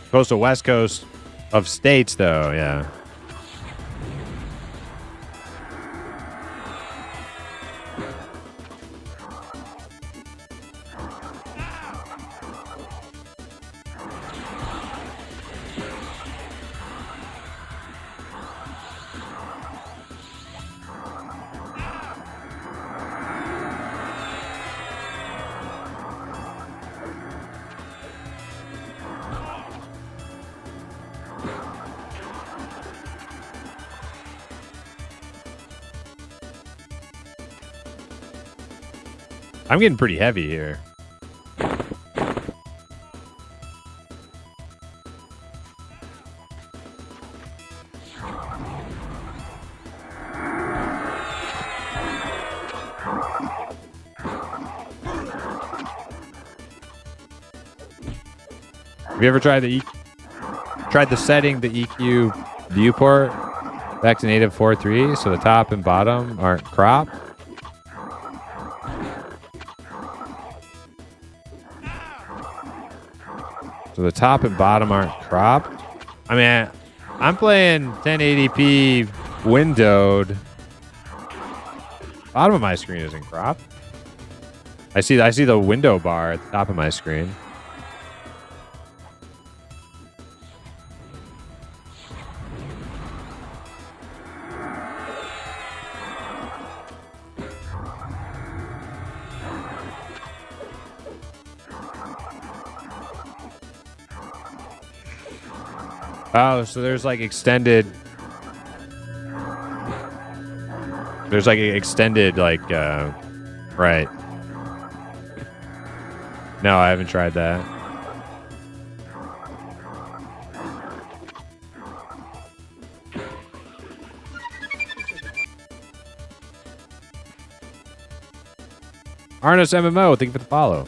Coast to west coast of states, though, yeah. I'm getting pretty heavy here. Have you ever tried the setting the EQ viewport back to native 4.3 so the top and bottom aren't cropped? So the top and bottom aren't cropped. I mean, I'm playing 1080p windowed. Bottom of my screen isn't cropped. I see the window bar at the top of my screen. Oh, so there's like extended. There's like extended, like, right. No, I haven't tried that. Arnos MMO, thank you for the follow.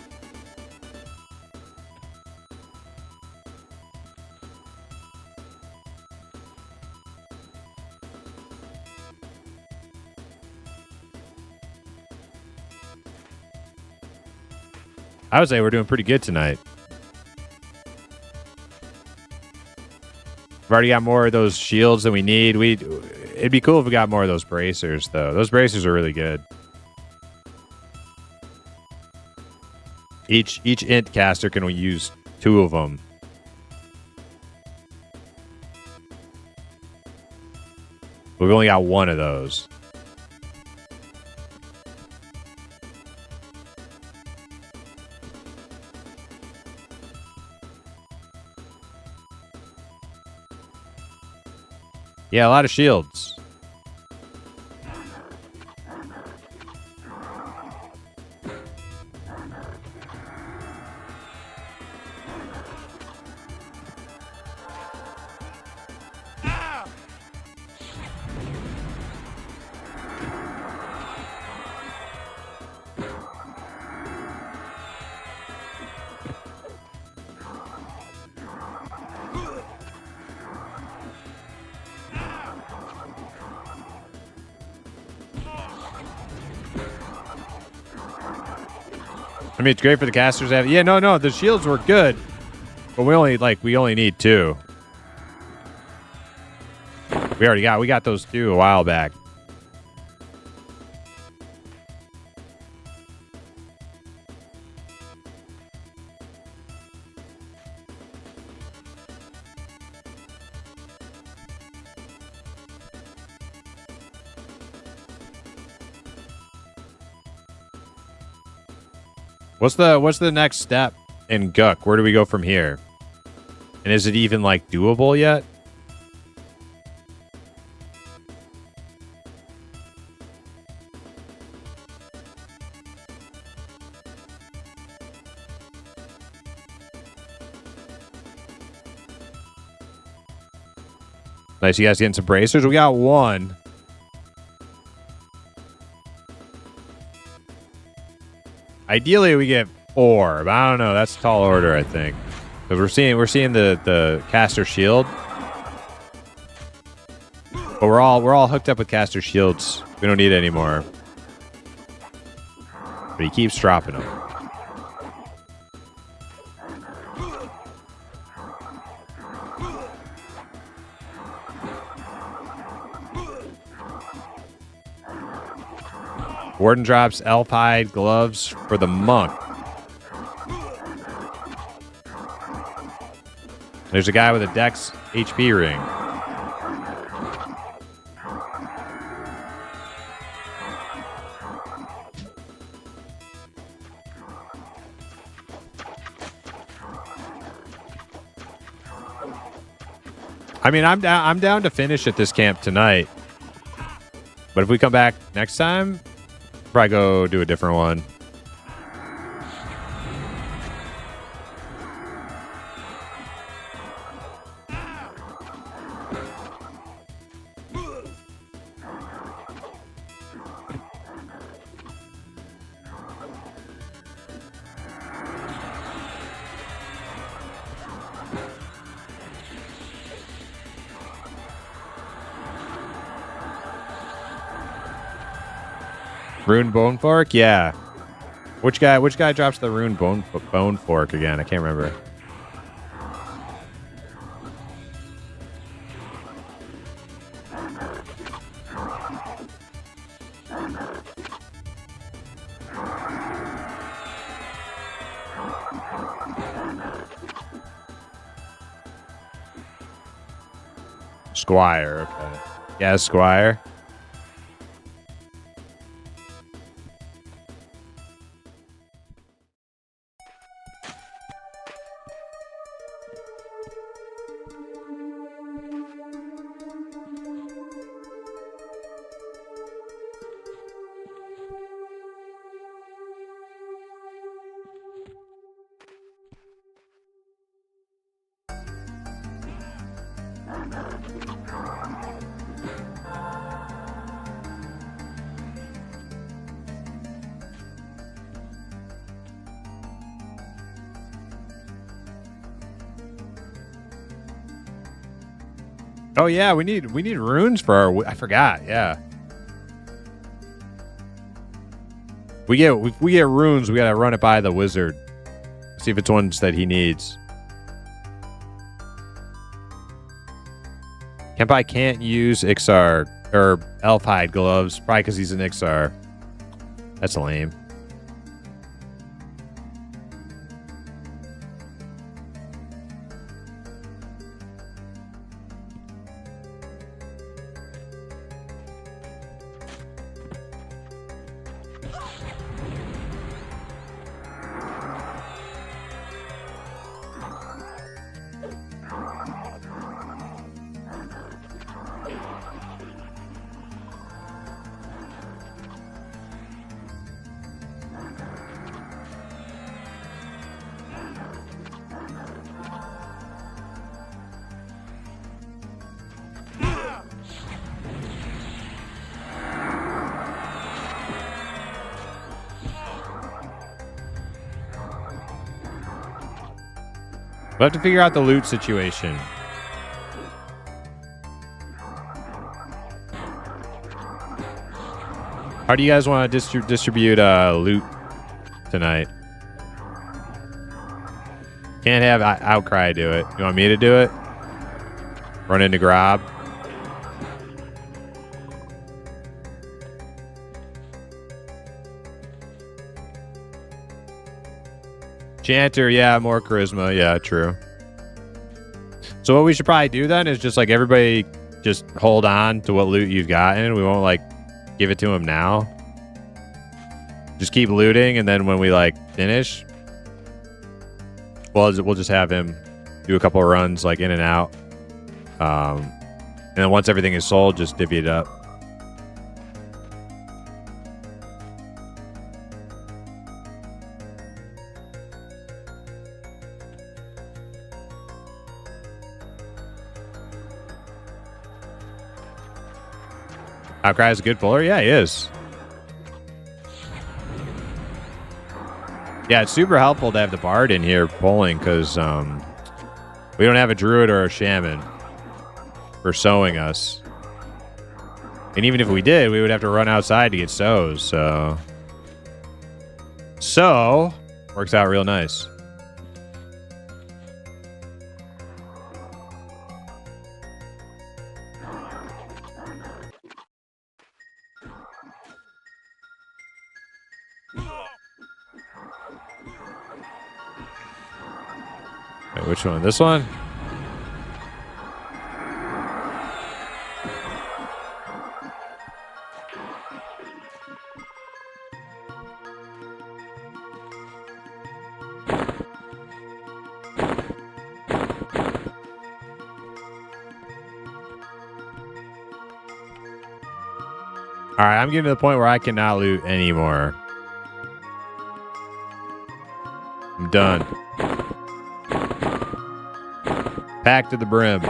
I would say we're doing pretty good tonight. We've already got more of those shields than we need. It'd be cool if we got more of those bracers, though. Those bracers are really good. Each int caster can use 2 of them. We've only got 1 of those. Yeah, a lot of shields. I mean, it's great for the casters to have. Yeah, no, the shields were good, but we only need 2. We got those 2 a while back. What's the next step in Guk? Where do we go from here? And is it even like doable yet? Nice, you guys getting some bracers? We got 1. Ideally, we get 4, but I don't know. That's a tall order, I think, because we're seeing the caster shield. But we're all hooked up with caster shields. We don't need any more. But he keeps dropping them. Warden drops elf hide gloves for the monk. There's a guy with a Dex HP ring. I mean, I'm down to finish at this camp tonight. But if we come back next time, probably go do a different one. Rune bone fork? Yeah. Which guy drops the rune bone fork again? I can't remember. Squire, okay. Yeah, Squire. Oh yeah, we need runes for our. I forgot. Yeah, we get runes. We gotta run it by the wizard. See if it's ones that he needs. Kempai can't use Ixar or elf hide gloves, probably because he's an Ixar. That's lame. We'll have to figure out the loot situation. How do you guys want to distribute loot tonight? Can't have Outcry do it. You want me to do it? Run into Grob? Chanter, yeah, more charisma. Yeah, true. So what we should probably do then is just like everybody just hold on to what loot you've gotten. We won't like give it to him now. Just keep looting, and then when we like finish, we'll just have him do a couple of runs like in and out. And then once everything is sold, just divvy it up. Outcry is a good puller? Yeah, he is. Yeah, it's super helpful to have the Bard in here pulling because we don't have a Druid or a Shaman for sewing us. And even if we did, we would have to run outside to get sows. So works out real nice. Wait, which one? This one? All right, I'm getting to the point where I cannot loot anymore. I'm done. Packed to the brim.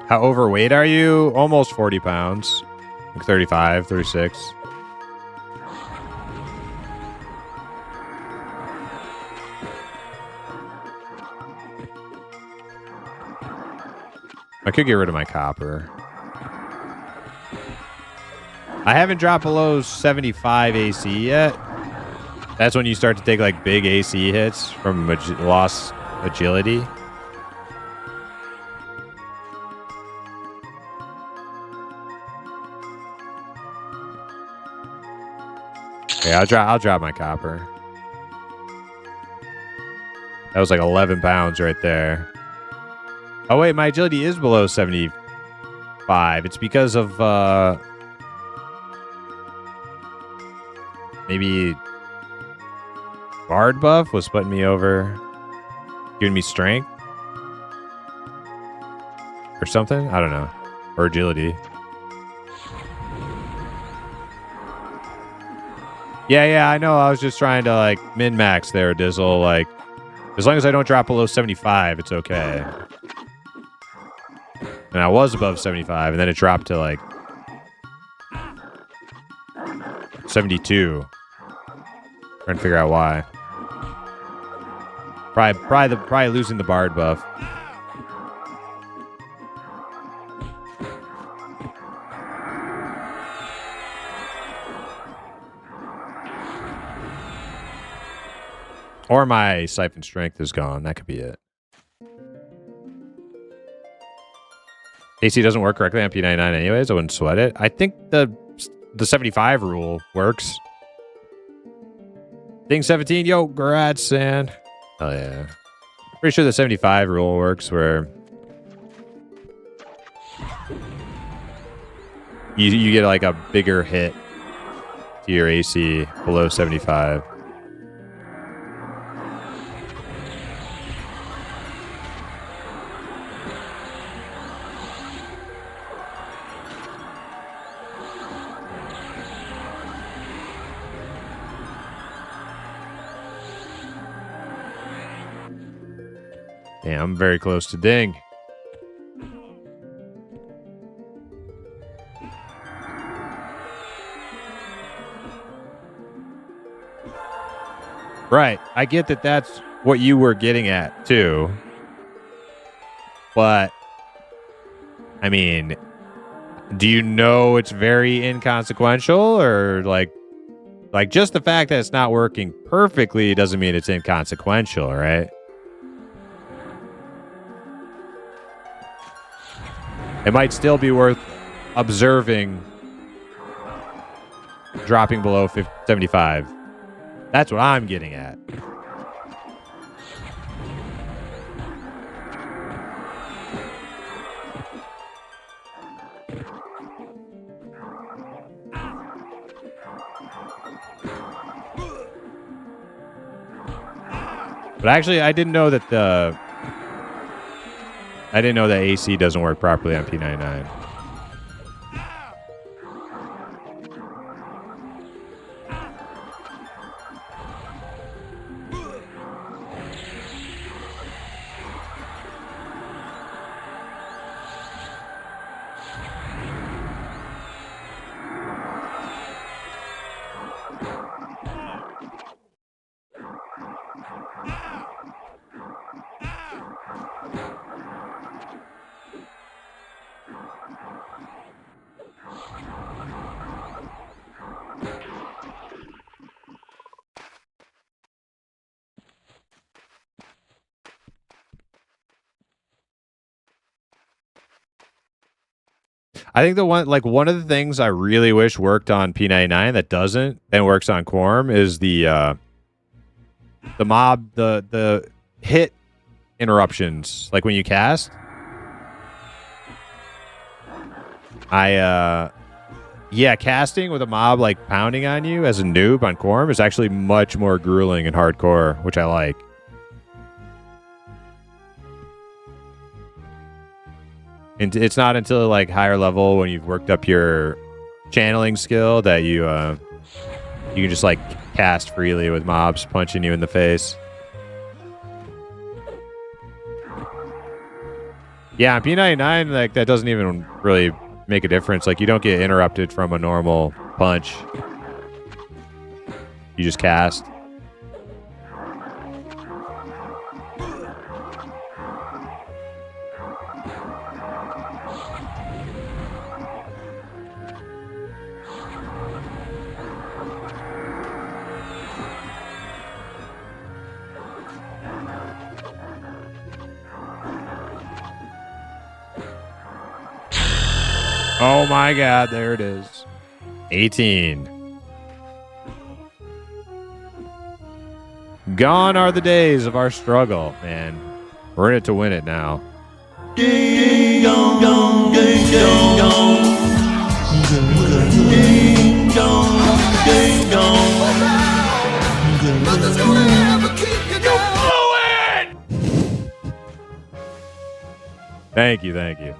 How overweight are you? Almost 40 pounds. Like 35, 36. I could get rid of my copper. I haven't dropped below 75 AC yet. That's when you start to take like big AC hits from lost agility. Okay, I'll drop my copper. That was like 11 pounds right there. Oh wait, my agility is below 75. It's because of maybe Bard buff was putting me over, giving me strength or something. I don't know, or agility. Yeah, I know. I was just trying to like min max there, Dizzle. Like, as long as I don't drop below 75, it's okay. And I was above 75, and then it dropped to like 72. Trying to figure out why. Probably losing the Bard buff. Or my siphon strength is gone. That could be it. AC doesn't work correctly on P99 anyways. I wouldn't sweat it. I think the 75 rule works. Thing 17, yo, congrats, San. Oh yeah. Pretty sure the 75 rule works where you get like a bigger hit to your AC below 75. Yeah, I'm very close to ding. Right. I get that that's what you were getting at, too. But, I mean, do you know it's very inconsequential? Or, like just the fact that it's not working perfectly doesn't mean it's inconsequential, right? It might still be worth observing dropping below 75. That's what I'm getting at. But actually, I didn't know that AC doesn't work properly on P99. I think one of the things I really wish worked on P99 that doesn't and works on Quorum is the mob, the hit interruptions, like when you cast. Yeah, casting with a mob like pounding on you as a noob on Quorum is actually much more grueling and hardcore, which I like. And it's not until like higher level when you've worked up your channeling skill that you can just like cast freely with mobs punching you in the face. Yeah, on P99, like that doesn't even really make a difference. Like you don't get interrupted from a normal punch. You just cast. Oh my god, there it is. 18. Gone are the days of our struggle, man. We're in it to win it now. Ding dong, dong, ding dong, dong. Ding dong, ding dong. Nothing's gonna ever keep you down. Thank you, thank you.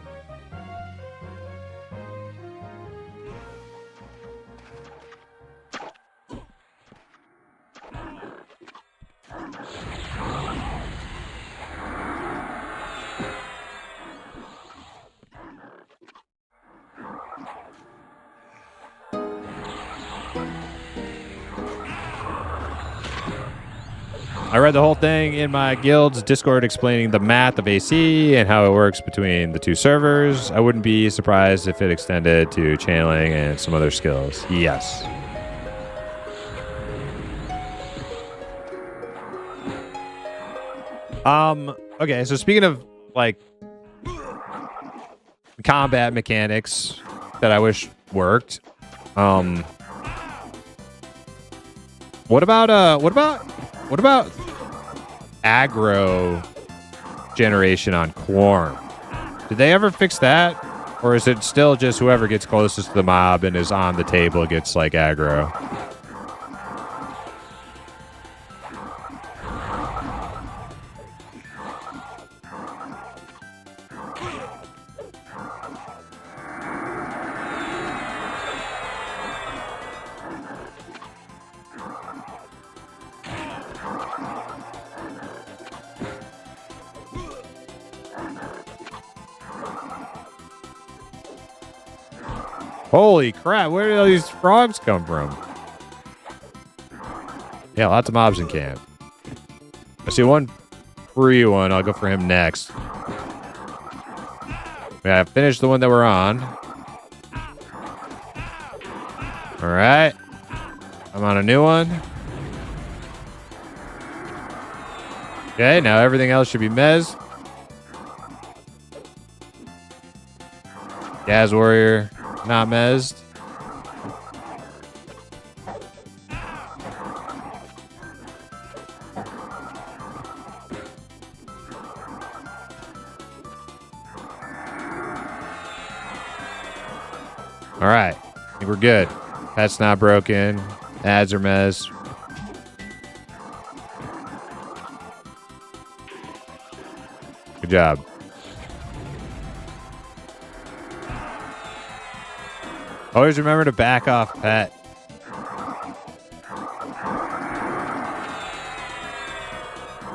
I read the whole thing in my guild's Discord explaining the math of AC and how it works between the two servers. I wouldn't be surprised if it extended to channeling and some other skills. Yes. Okay, so speaking of like combat mechanics that I wish worked, what about aggro generation on Quorum? Did they ever fix that? Or is it still just whoever gets closest to the mob and is on the table gets like aggro? Holy crap, where did all these frogs come from? Yeah, lots of mobs in camp. I see one free one. I'll go for him next. Yeah, I finished the one that we're on. Alright. I'm on a new one. Okay, now everything else should be mez. Gaz Warrior. Not mezzed. All right. I think we're good. Pet's not broken. Ads are mez. Good job. Always remember to back off Pet.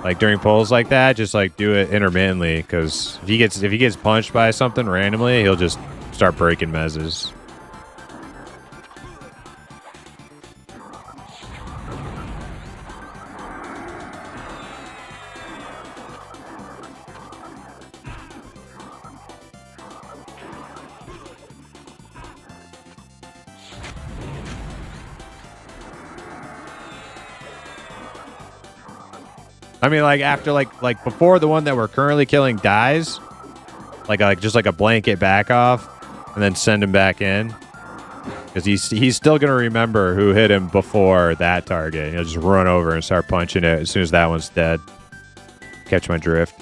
Like during pulls like that, just like do it intermittently, because if he gets punched by something randomly, he'll just start breaking mezzes. I mean, like after like before the one that we're currently killing dies, like just like a blanket back off. and then send him back in. Because he's still going to remember who hit him before that target. He'll just run over and start punching it as soon as that one's dead. Catch my drift.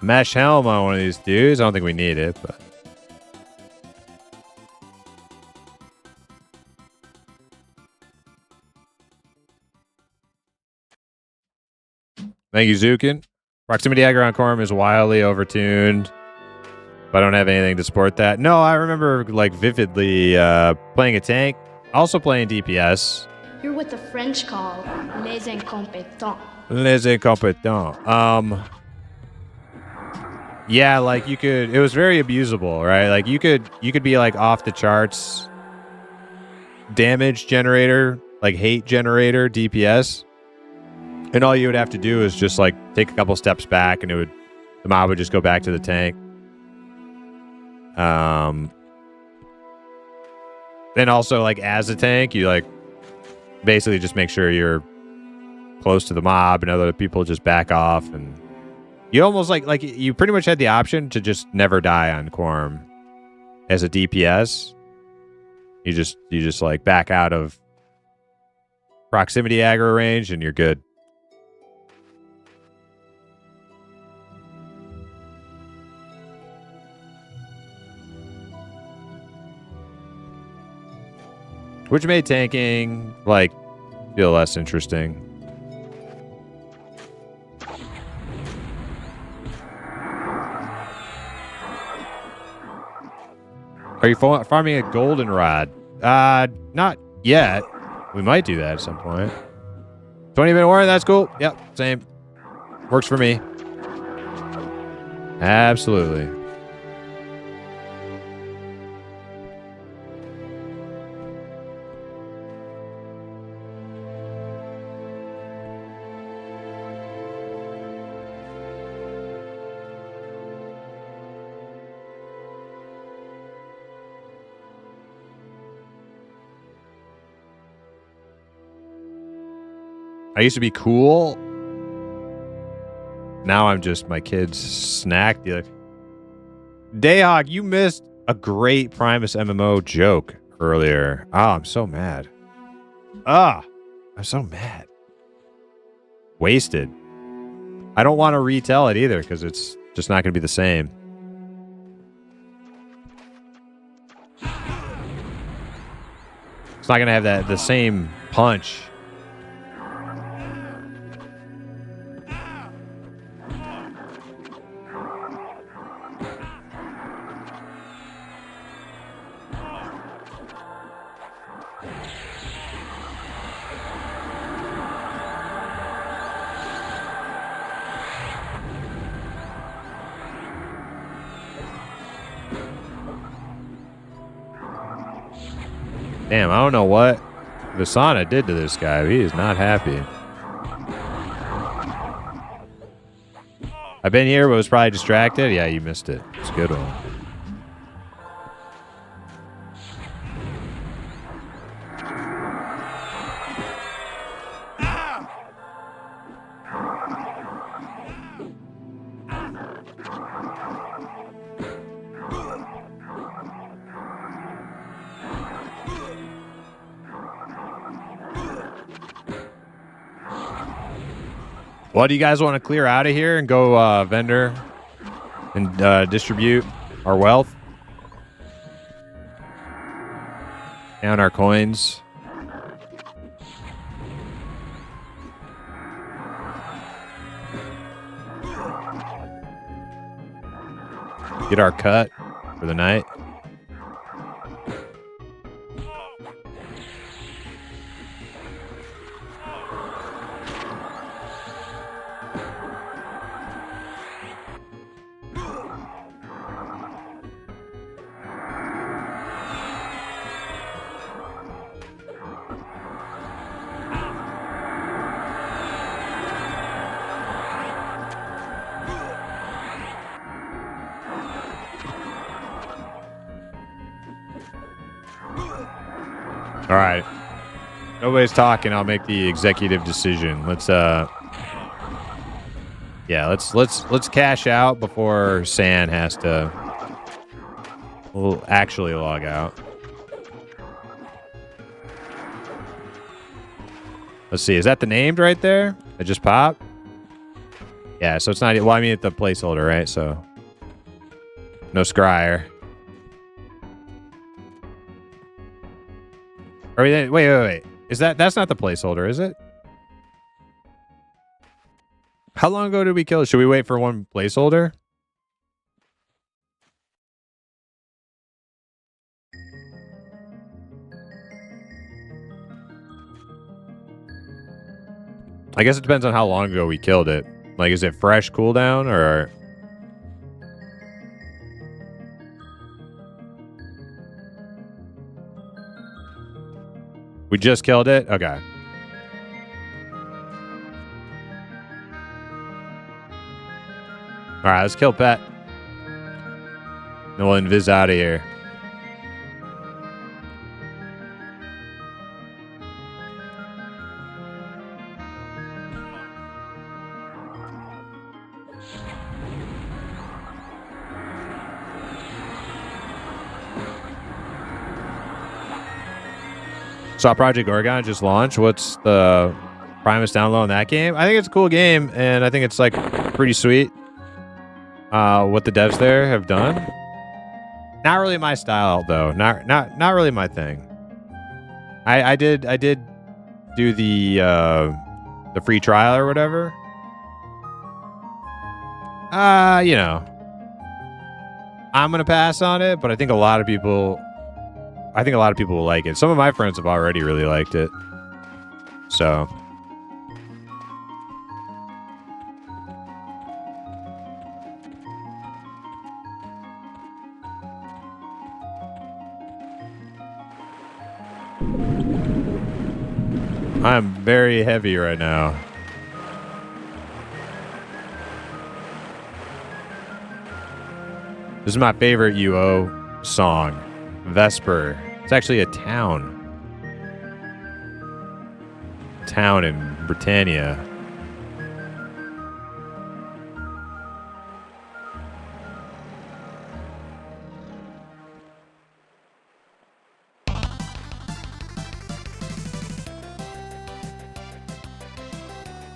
Mesh helm on one of these dudes. I don't think we need it, but... Thank you, Zukin. Proximity aggro on Quorum is wildly overtuned, but I don't have anything to support that. No, I remember like vividly playing a tank, also playing DPS. You're what the French call les incompetents. Les incompetents. Yeah, like you could. It was very abusable, right? Like you could be like off the charts damage generator, like hate generator DPS. And all you would have to do is just like take a couple steps back, and the mob would just go back to the tank. Then also like as a tank, you like basically just make sure you're close to the mob, and other people just back off, and you almost like you pretty much had the option to just never die on Quorum as a DPS. You just like back out of proximity aggro range, and you're good. Which made tanking, like, feel less interesting. Are you farming a goldenrod? Not yet. We might do that at some point. 20-minute warning, that's cool. Yep, same. Works for me. Absolutely. I used to be cool. Now I'm just my kid's snack dealer. Dayhawk, you missed a great Primus MMO joke earlier. Oh, I'm so mad. I'm so mad. Wasted. I don't want to retell it either because it's just not going to be the same. It's not going to have the same punch. Damn, I don't know what Visana did to this guy. He is not happy. I've been here, but was probably distracted. Yeah, you missed it. It's a good one. Well, do you guys want to clear out of here and go vendor and distribute our wealth? Down our coins. Get our cut for the night. All right. Nobody's talking. I'll make the executive decision. Let's yeah, let's cash out before San has to actually log out. Let's see. Is that the named right there? It just popped? Yeah, so it's not... Well, I mean, it's the placeholder, right? So... No scryer. Wait. Is that's not the placeholder, is it? How long ago did we kill it? Should we wait for one placeholder? I guess it depends on how long ago we killed it. Like, is it fresh cooldown or... We just killed it? Okay. Alright, let's kill Pet. Then we'll invis out of here. Saw Project Oregon just launched. What's the Primus download on that game? I think it's a cool game, and I think it's like pretty sweet. What the devs there have done. Not really my style though. Not really my thing. I did do the free trial or whatever. You know, I'm gonna pass on it, but I think a lot of people will like it. Some of my friends have already really liked it. So. I'm very heavy right now. This is my favorite UO song. Vesper. It's actually a town. Town in Britannia.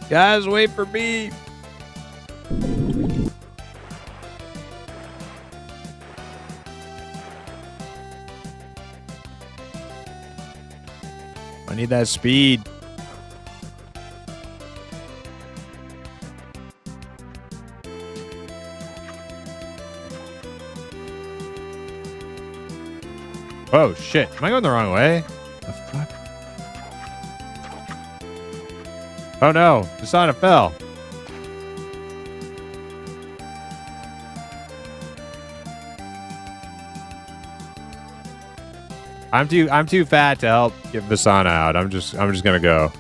Guys, wait for me. I need that speed. Oh shit. Am I going the wrong way? The fuck? Oh no, Desana fell. I'm too fat to help get Visana out. I'm just gonna go.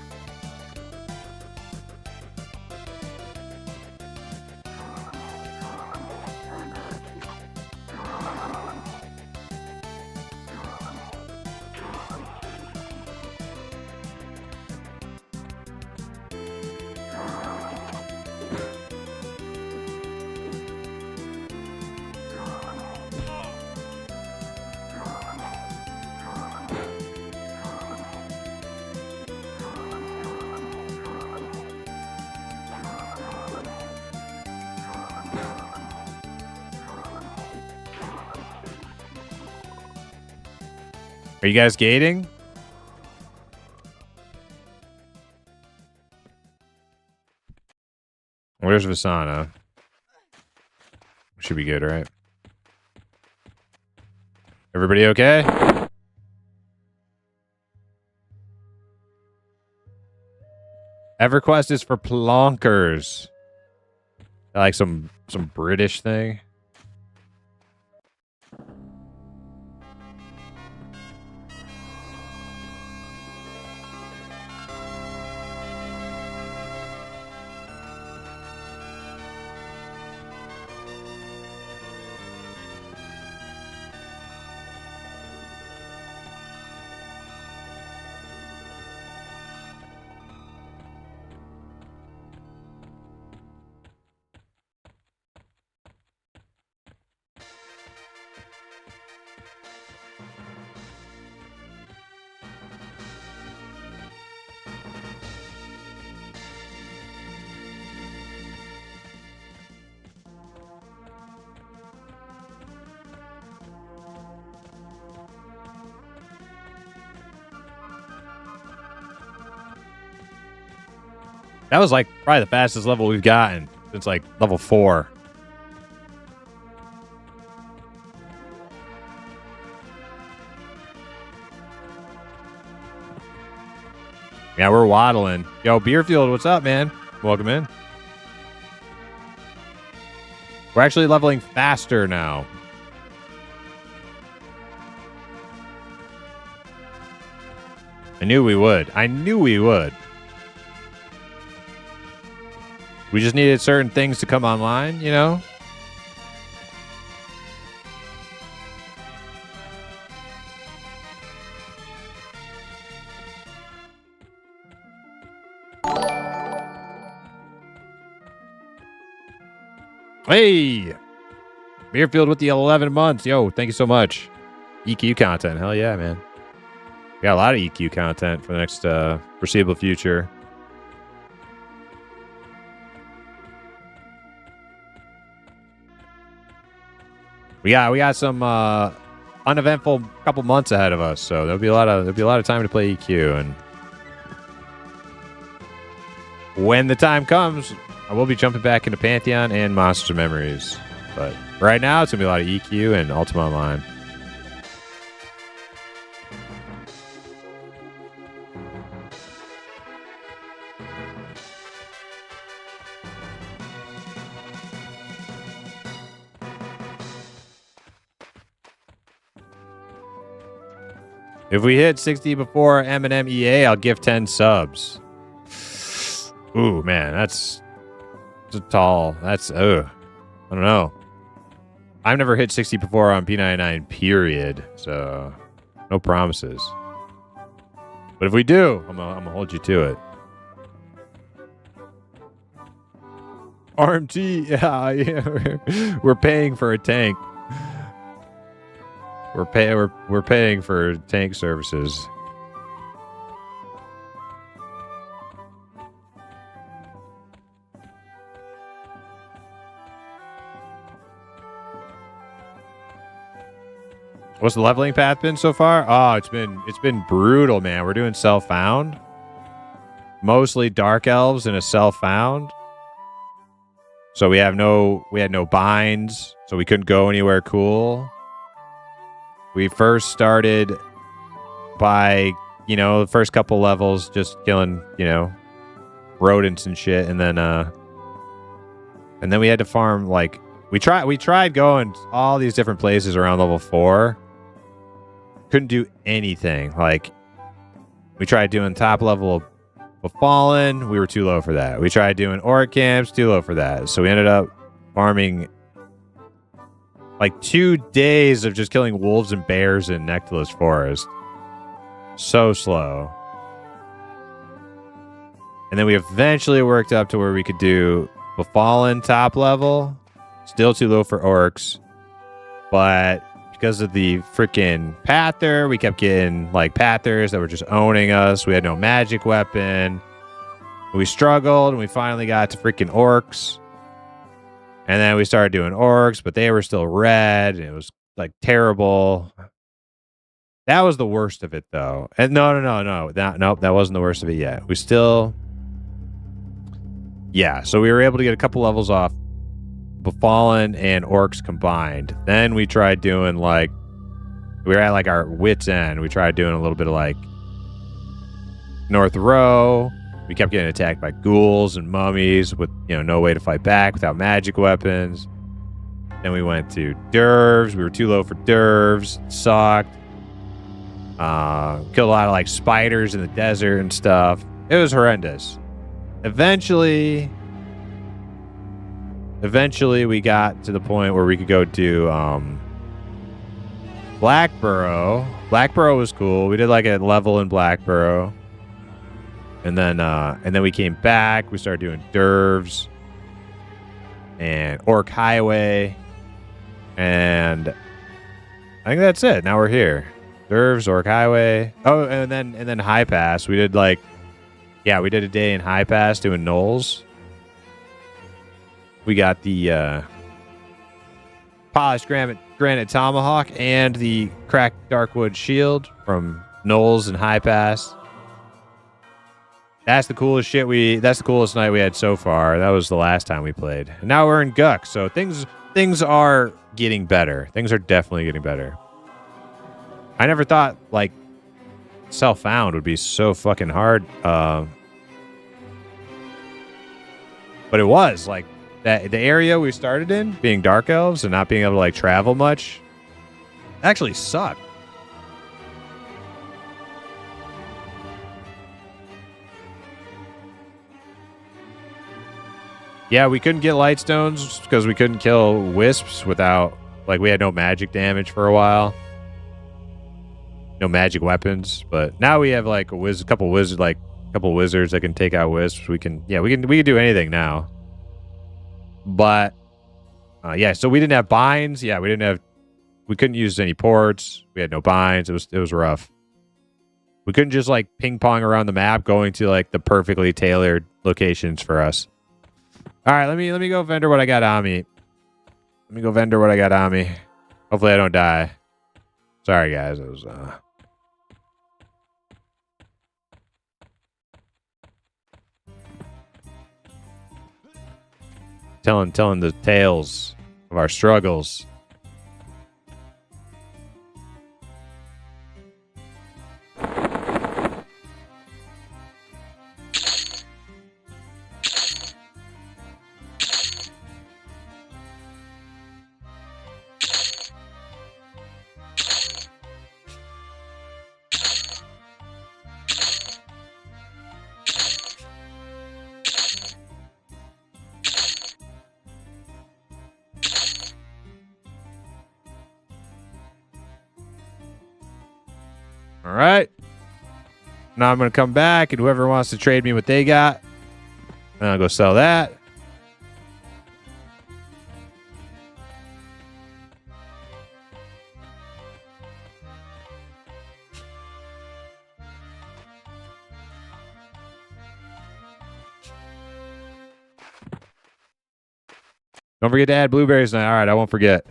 Are you guys gating? Where's Visana? Should be good, right? Everybody okay? EverQuest is for plonkers. Like some British thing. That was like probably the fastest level we've gotten since like level 4. Yeah, we're waddling. Yo, Beerfield, what's up, man? Welcome in. We're actually leveling faster now. I knew we would. I knew we would. We just needed certain things to come online, you know? Hey! Beerfield with the 11 months. Yo, thank you so much. EQ content. Hell yeah, man. We got a lot of EQ content for the next foreseeable future. We got some uneventful couple months ahead of us, so there'll be a lot of time to play EQ, and when the time comes, I will be jumping back into Pantheon and Monsters of Memories. But right now, it's gonna be a lot of EQ and Ultima Online. If we hit 60 before M&M EA, I'll give 10 subs. Ooh, man, that's a tall. That's, I don't know. I've never hit 60 before on P99, period. So, no promises. But if we do, I'm gonna hold you to it. RMT, yeah, we're paying for a tank. We're paying for tank services. What's the leveling path been so far? Oh, it's been brutal, man. We're doing self-found. Mostly dark elves and a self-found. So we had no binds, so we couldn't go anywhere cool. We first started by, the first couple levels just killing, rodents and shit, and then we had to farm, like, we tried going all these different places around level 4. Couldn't do anything. Like, we tried doing top level of Fallen, we were too low for that. We tried doing Orc camps, too low for that. So we ended up farming like 2 days of just killing wolves and bears in Nectalus Forest. So slow. And then we eventually worked up to where we could do Befallen top level. Still too low for orcs. But because of the freaking Pather, we kept getting like Pathers that were just owning us. We had no magic weapon. We struggled and we finally got to freaking orcs. And then we started doing orcs, but they were still red. And it was like terrible. That was the worst of it, though. And no. Nope, that wasn't the worst of it yet. We still... Yeah, so we were able to get a couple levels off Befallen and orcs combined. Then we tried doing like... We were at like our wit's end. We tried doing a little bit of like... North Row. We kept getting attacked by ghouls and mummies with, no way to fight back without magic weapons. Then we went to Dervs. We were too low for Dervs. It sucked. Killed a lot of like spiders in the desert and stuff. It was horrendous. Eventually we got to the point where we could go do Blackborough. Blackborough was cool. We did like a level in Blackborough. And then we came back. We started doing Dervs and Orc Highway. And I think that's it. Now we're here. Dervs, Orc Highway. Oh, and then High Pass. We did like, we did a day in High Pass doing Knolls. We got the polished granite tomahawk and the cracked darkwood shield from Knolls and High Pass. That's the coolest shit that's the coolest night we had so far. That was the last time we played. And now we're in Guck, so things are getting better. Things are definitely getting better. I never thought like self-found would be so fucking hard. But it was like that the area we started in being dark elves and not being able to like travel much actually sucked. Yeah, we couldn't get light stones because we couldn't kill wisps without, like, we had no magic damage for a while. No magic weapons, but now we have like a couple wizards that can take out wisps. We can do anything now. But yeah, so we didn't have binds. Yeah, we couldn't use any ports. We had no binds. It was rough. We couldn't just like ping pong around the map going to like the perfectly tailored locations for us. All right, let me go vendor what I got on me. Hopefully I don't die. Sorry guys, it was telling the tales of our struggles. All right. Now I'm going to come back, and whoever wants to trade me what they got, I'll go sell that. Don't forget to add blueberries tonight. All right, I won't forget.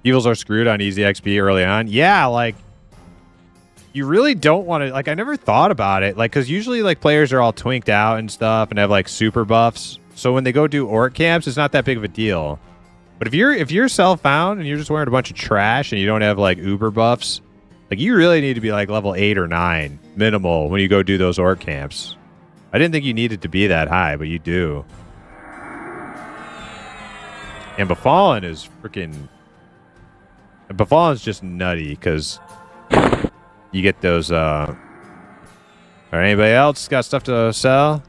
Evils are screwed on easy XP early on. Yeah, like, you really don't want to, like, I never thought about it. Like, because usually, like, players are all twinked out and stuff and have, like, super buffs. So when they go do orc camps, it's not that big of a deal. But if you're self-found and you're just wearing a bunch of trash and you don't have, like, uber buffs, like, you really need to be, like, level 8 or 9 minimal when you go do those orc camps. I didn't think you needed to be that high, but you do. And Befallen is freaking... Befallen's just nutty because you get those. Or anybody else got stuff to sell?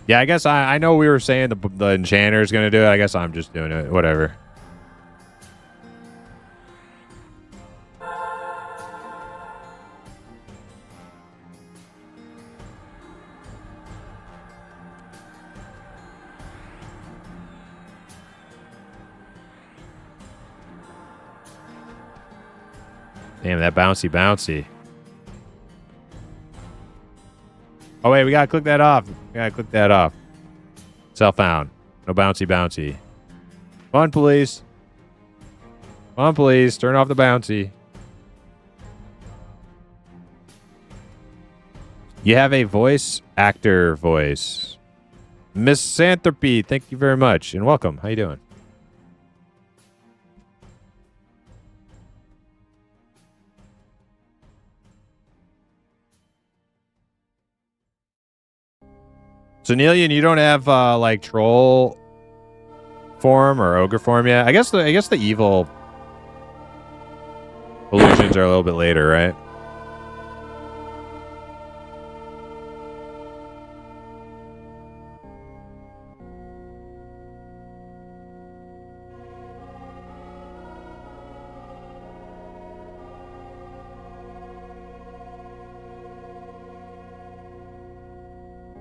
Yeah, I guess I know we were saying the enchanter is going to do it. I guess I'm just doing it. Whatever. Damn, that bouncy. Oh, wait, we got to click that off. Self-found. No bouncy. Come on, please. Turn off the bouncy. You have a voice actor voice. Misanthropy, thank you very much. And welcome. How you doing? So, Nelian, you don't have like troll form or ogre form yet. I guess the evil illusions are a little bit later, right?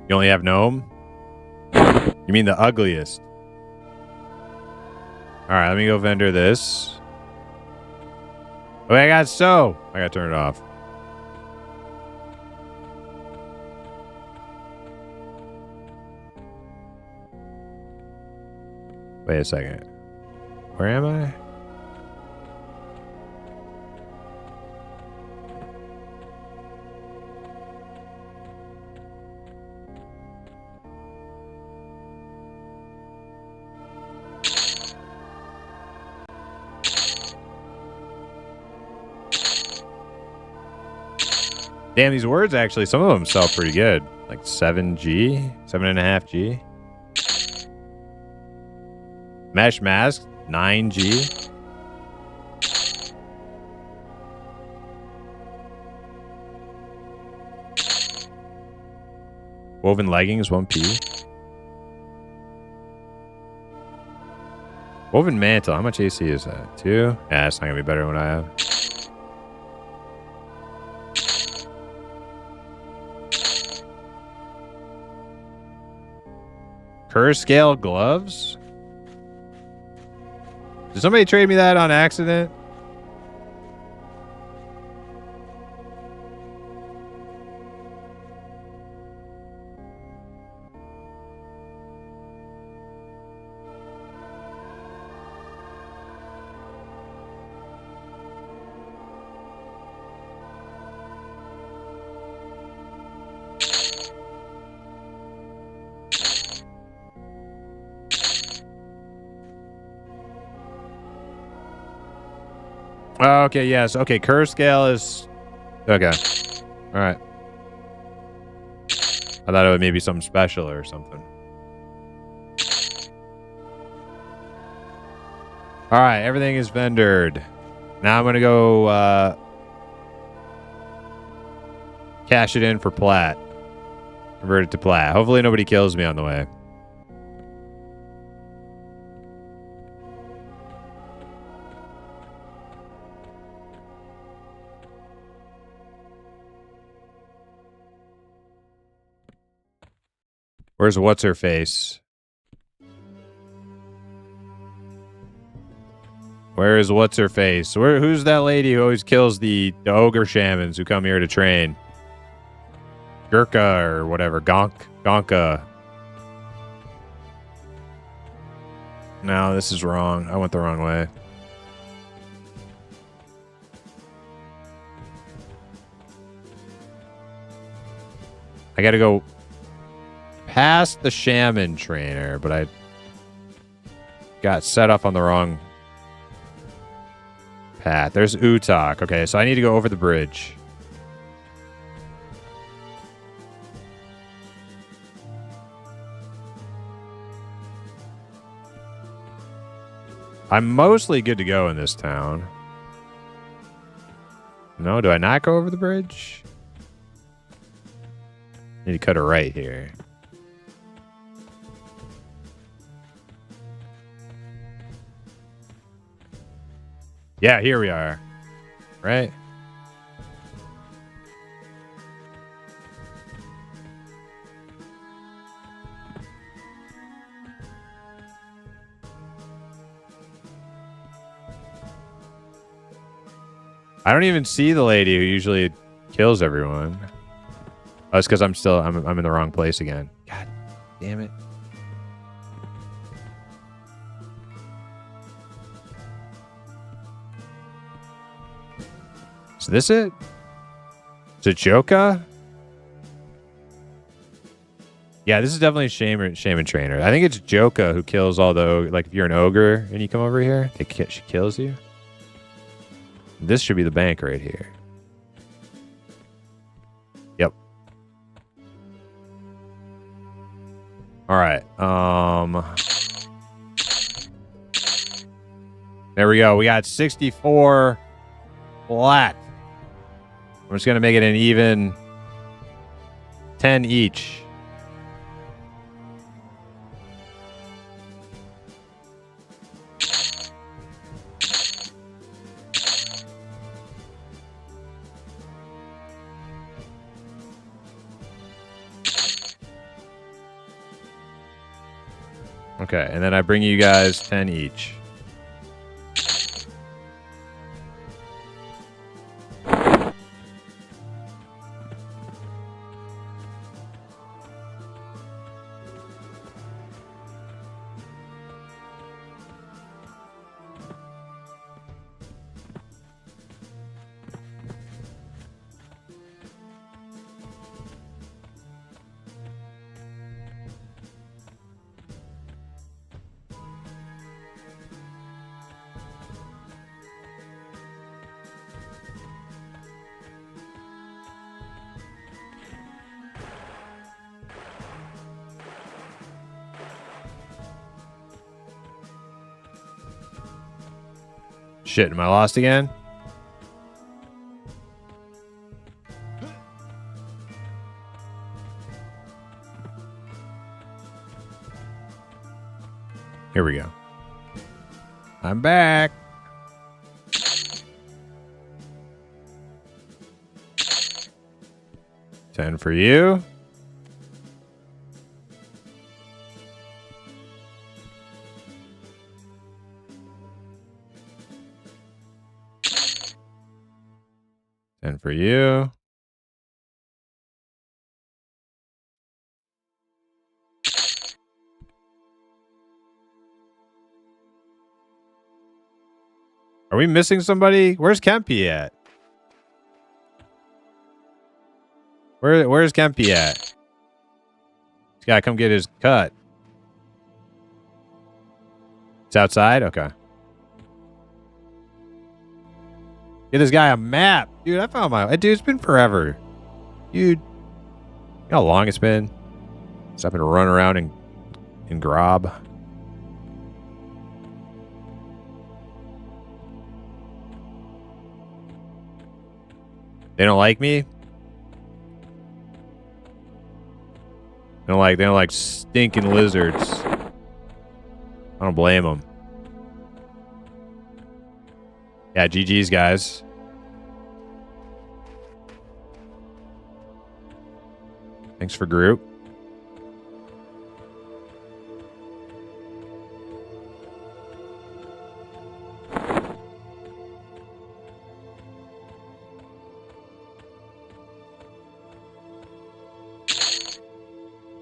You only have gnome? You mean the ugliest? All right, let me go vendor this. Oh, I got so. I got to turn it off. Wait a second. Where am I? Damn, these words actually, some of them sell pretty good. Like 7G, 7.5G. Mesh mask, 9G. Woven leggings, 1P. Woven mantle, how much AC is that? 2? Yeah, that's not gonna be better than what I have. Curse scale gloves? Did somebody trade me that on accident? Oh, okay, yes. Okay, curse scale is... Okay. All right. I thought it would maybe something special or something. All right, everything is vendored. Now I'm going to go cash it in for plat. Convert it to plat. Hopefully nobody kills me on the way. Where's what's-her-face? Where is what's-her-face? Who's that lady who always kills the ogre shamans who come here to train? Gurkha or whatever. Gonka. No, this is wrong. I went the wrong way. I gotta go past the shaman trainer, but I got set up on the wrong path. There's Utak. Okay, so I need to go over the bridge. I'm mostly good to go in this town. No, do I not go over the bridge? Need to cut a right here. Yeah, here we are. Right? I don't even see the lady who usually kills everyone. Oh, it's because I'm in the wrong place again. God damn it. Is this it? Is it Joka? Yeah, this is definitely a shaman trainer. I think it's Joka who kills all the... Like, if you're an ogre and you come over here, she kills you. This should be the bank right here. Yep. All right. There we go. We got 64 flat. I'm just going to make it an even 10 each. Okay, and then I bring you guys 10 each. Shit, am I lost again? Here we go. I'm back. $10 for you. $10 for you. Are we missing somebody? Where's Kempy at? Where's Kempy at? He's gotta come get his cut. It's outside? Okay. Get this guy a map. Dude, I found my... Dude, it's been forever. Dude. You know how long it's been? Since I've been running around in Grob. They don't like me? They don't like stinking lizards. I don't blame them. Yeah, GG's, guys. Thanks for group.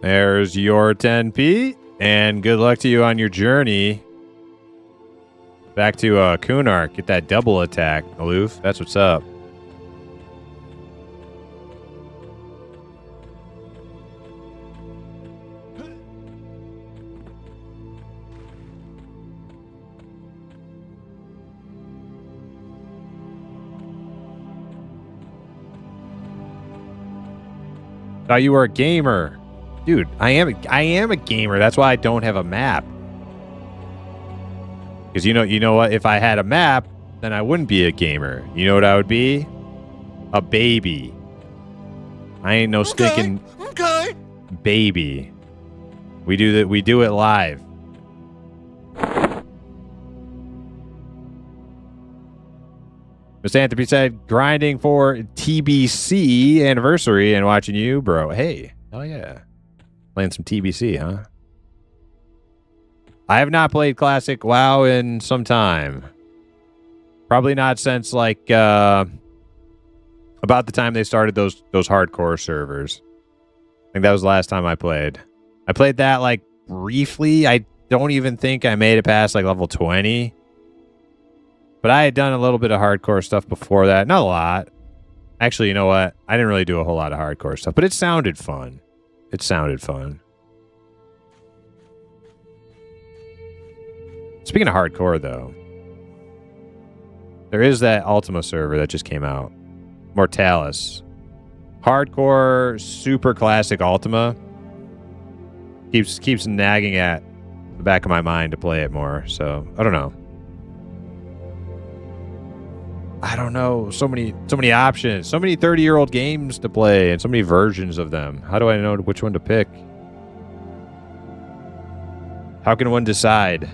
There's your 10p, and good luck to you on your journey back to Kunark. Get that double attack, Aloof. That's what's up. Thought you were a gamer. Dude, I am a gamer. That's why I don't have a map. Because you know what? If I had a map, then I wouldn't be a gamer. You know what I would be? A baby. I ain't no stinking baby. We do it live. Miss Anthony said, grinding for TBC anniversary and watching you, bro. Hey, hell yeah. Playing some TBC, huh? I have not played Classic WoW in some time. Probably not since like about the time they started those hardcore servers. I think that was the last time I played. I played that like briefly. I don't even think I made it past like level 20. But I had done a little bit of hardcore stuff before that. Not a lot. Actually, you know what? I didn't really do a whole lot of hardcore stuff, but it sounded fun. It sounded fun. Speaking of hardcore, though, there is that Ultima server that just came out. Mortalis. Hardcore, super classic Ultima. Keeps nagging at the back of my mind to play it more. So, I don't know. I don't know. So many options. So many 30-year-old games to play and so many versions of them. How do I know which one to pick? How can one decide?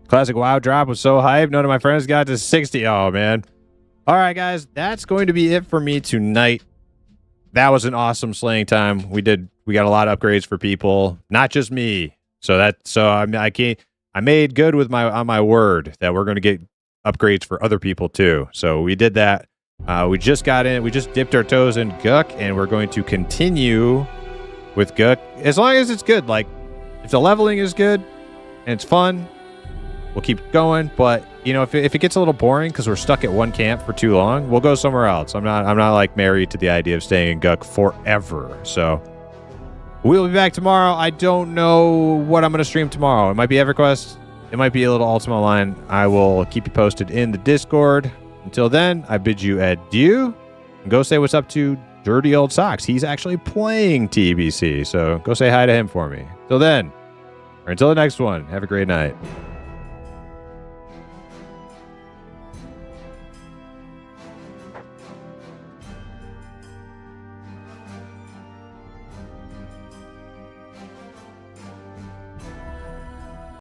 Classic WoW drop was so hype. None of my friends got to 60. Oh, man. All right, guys. That's going to be it for me tonight. That was an awesome slaying time. We got a lot of upgrades for people, not just me. So I made good with my word that we're going to get upgrades for other people too. So we did that. We just dipped our toes in Guk, and we're going to continue with Guk as long as it's good. Like, if the leveling is good and it's fun, we'll keep going. But you know, if it gets a little boring because we're stuck at one camp for too long, we'll go somewhere else. I'm not like married to the idea of staying in Guk forever. So we'll be back tomorrow. I don't know what I'm going to stream tomorrow. It might be EverQuest. It might be a little Ultima Online. I will keep you posted in the Discord. Until then, I bid you adieu. And go say what's up to Dirty Old Socks. He's actually playing TBC, so go say hi to him for me. Till then, or until the next one, have a great night.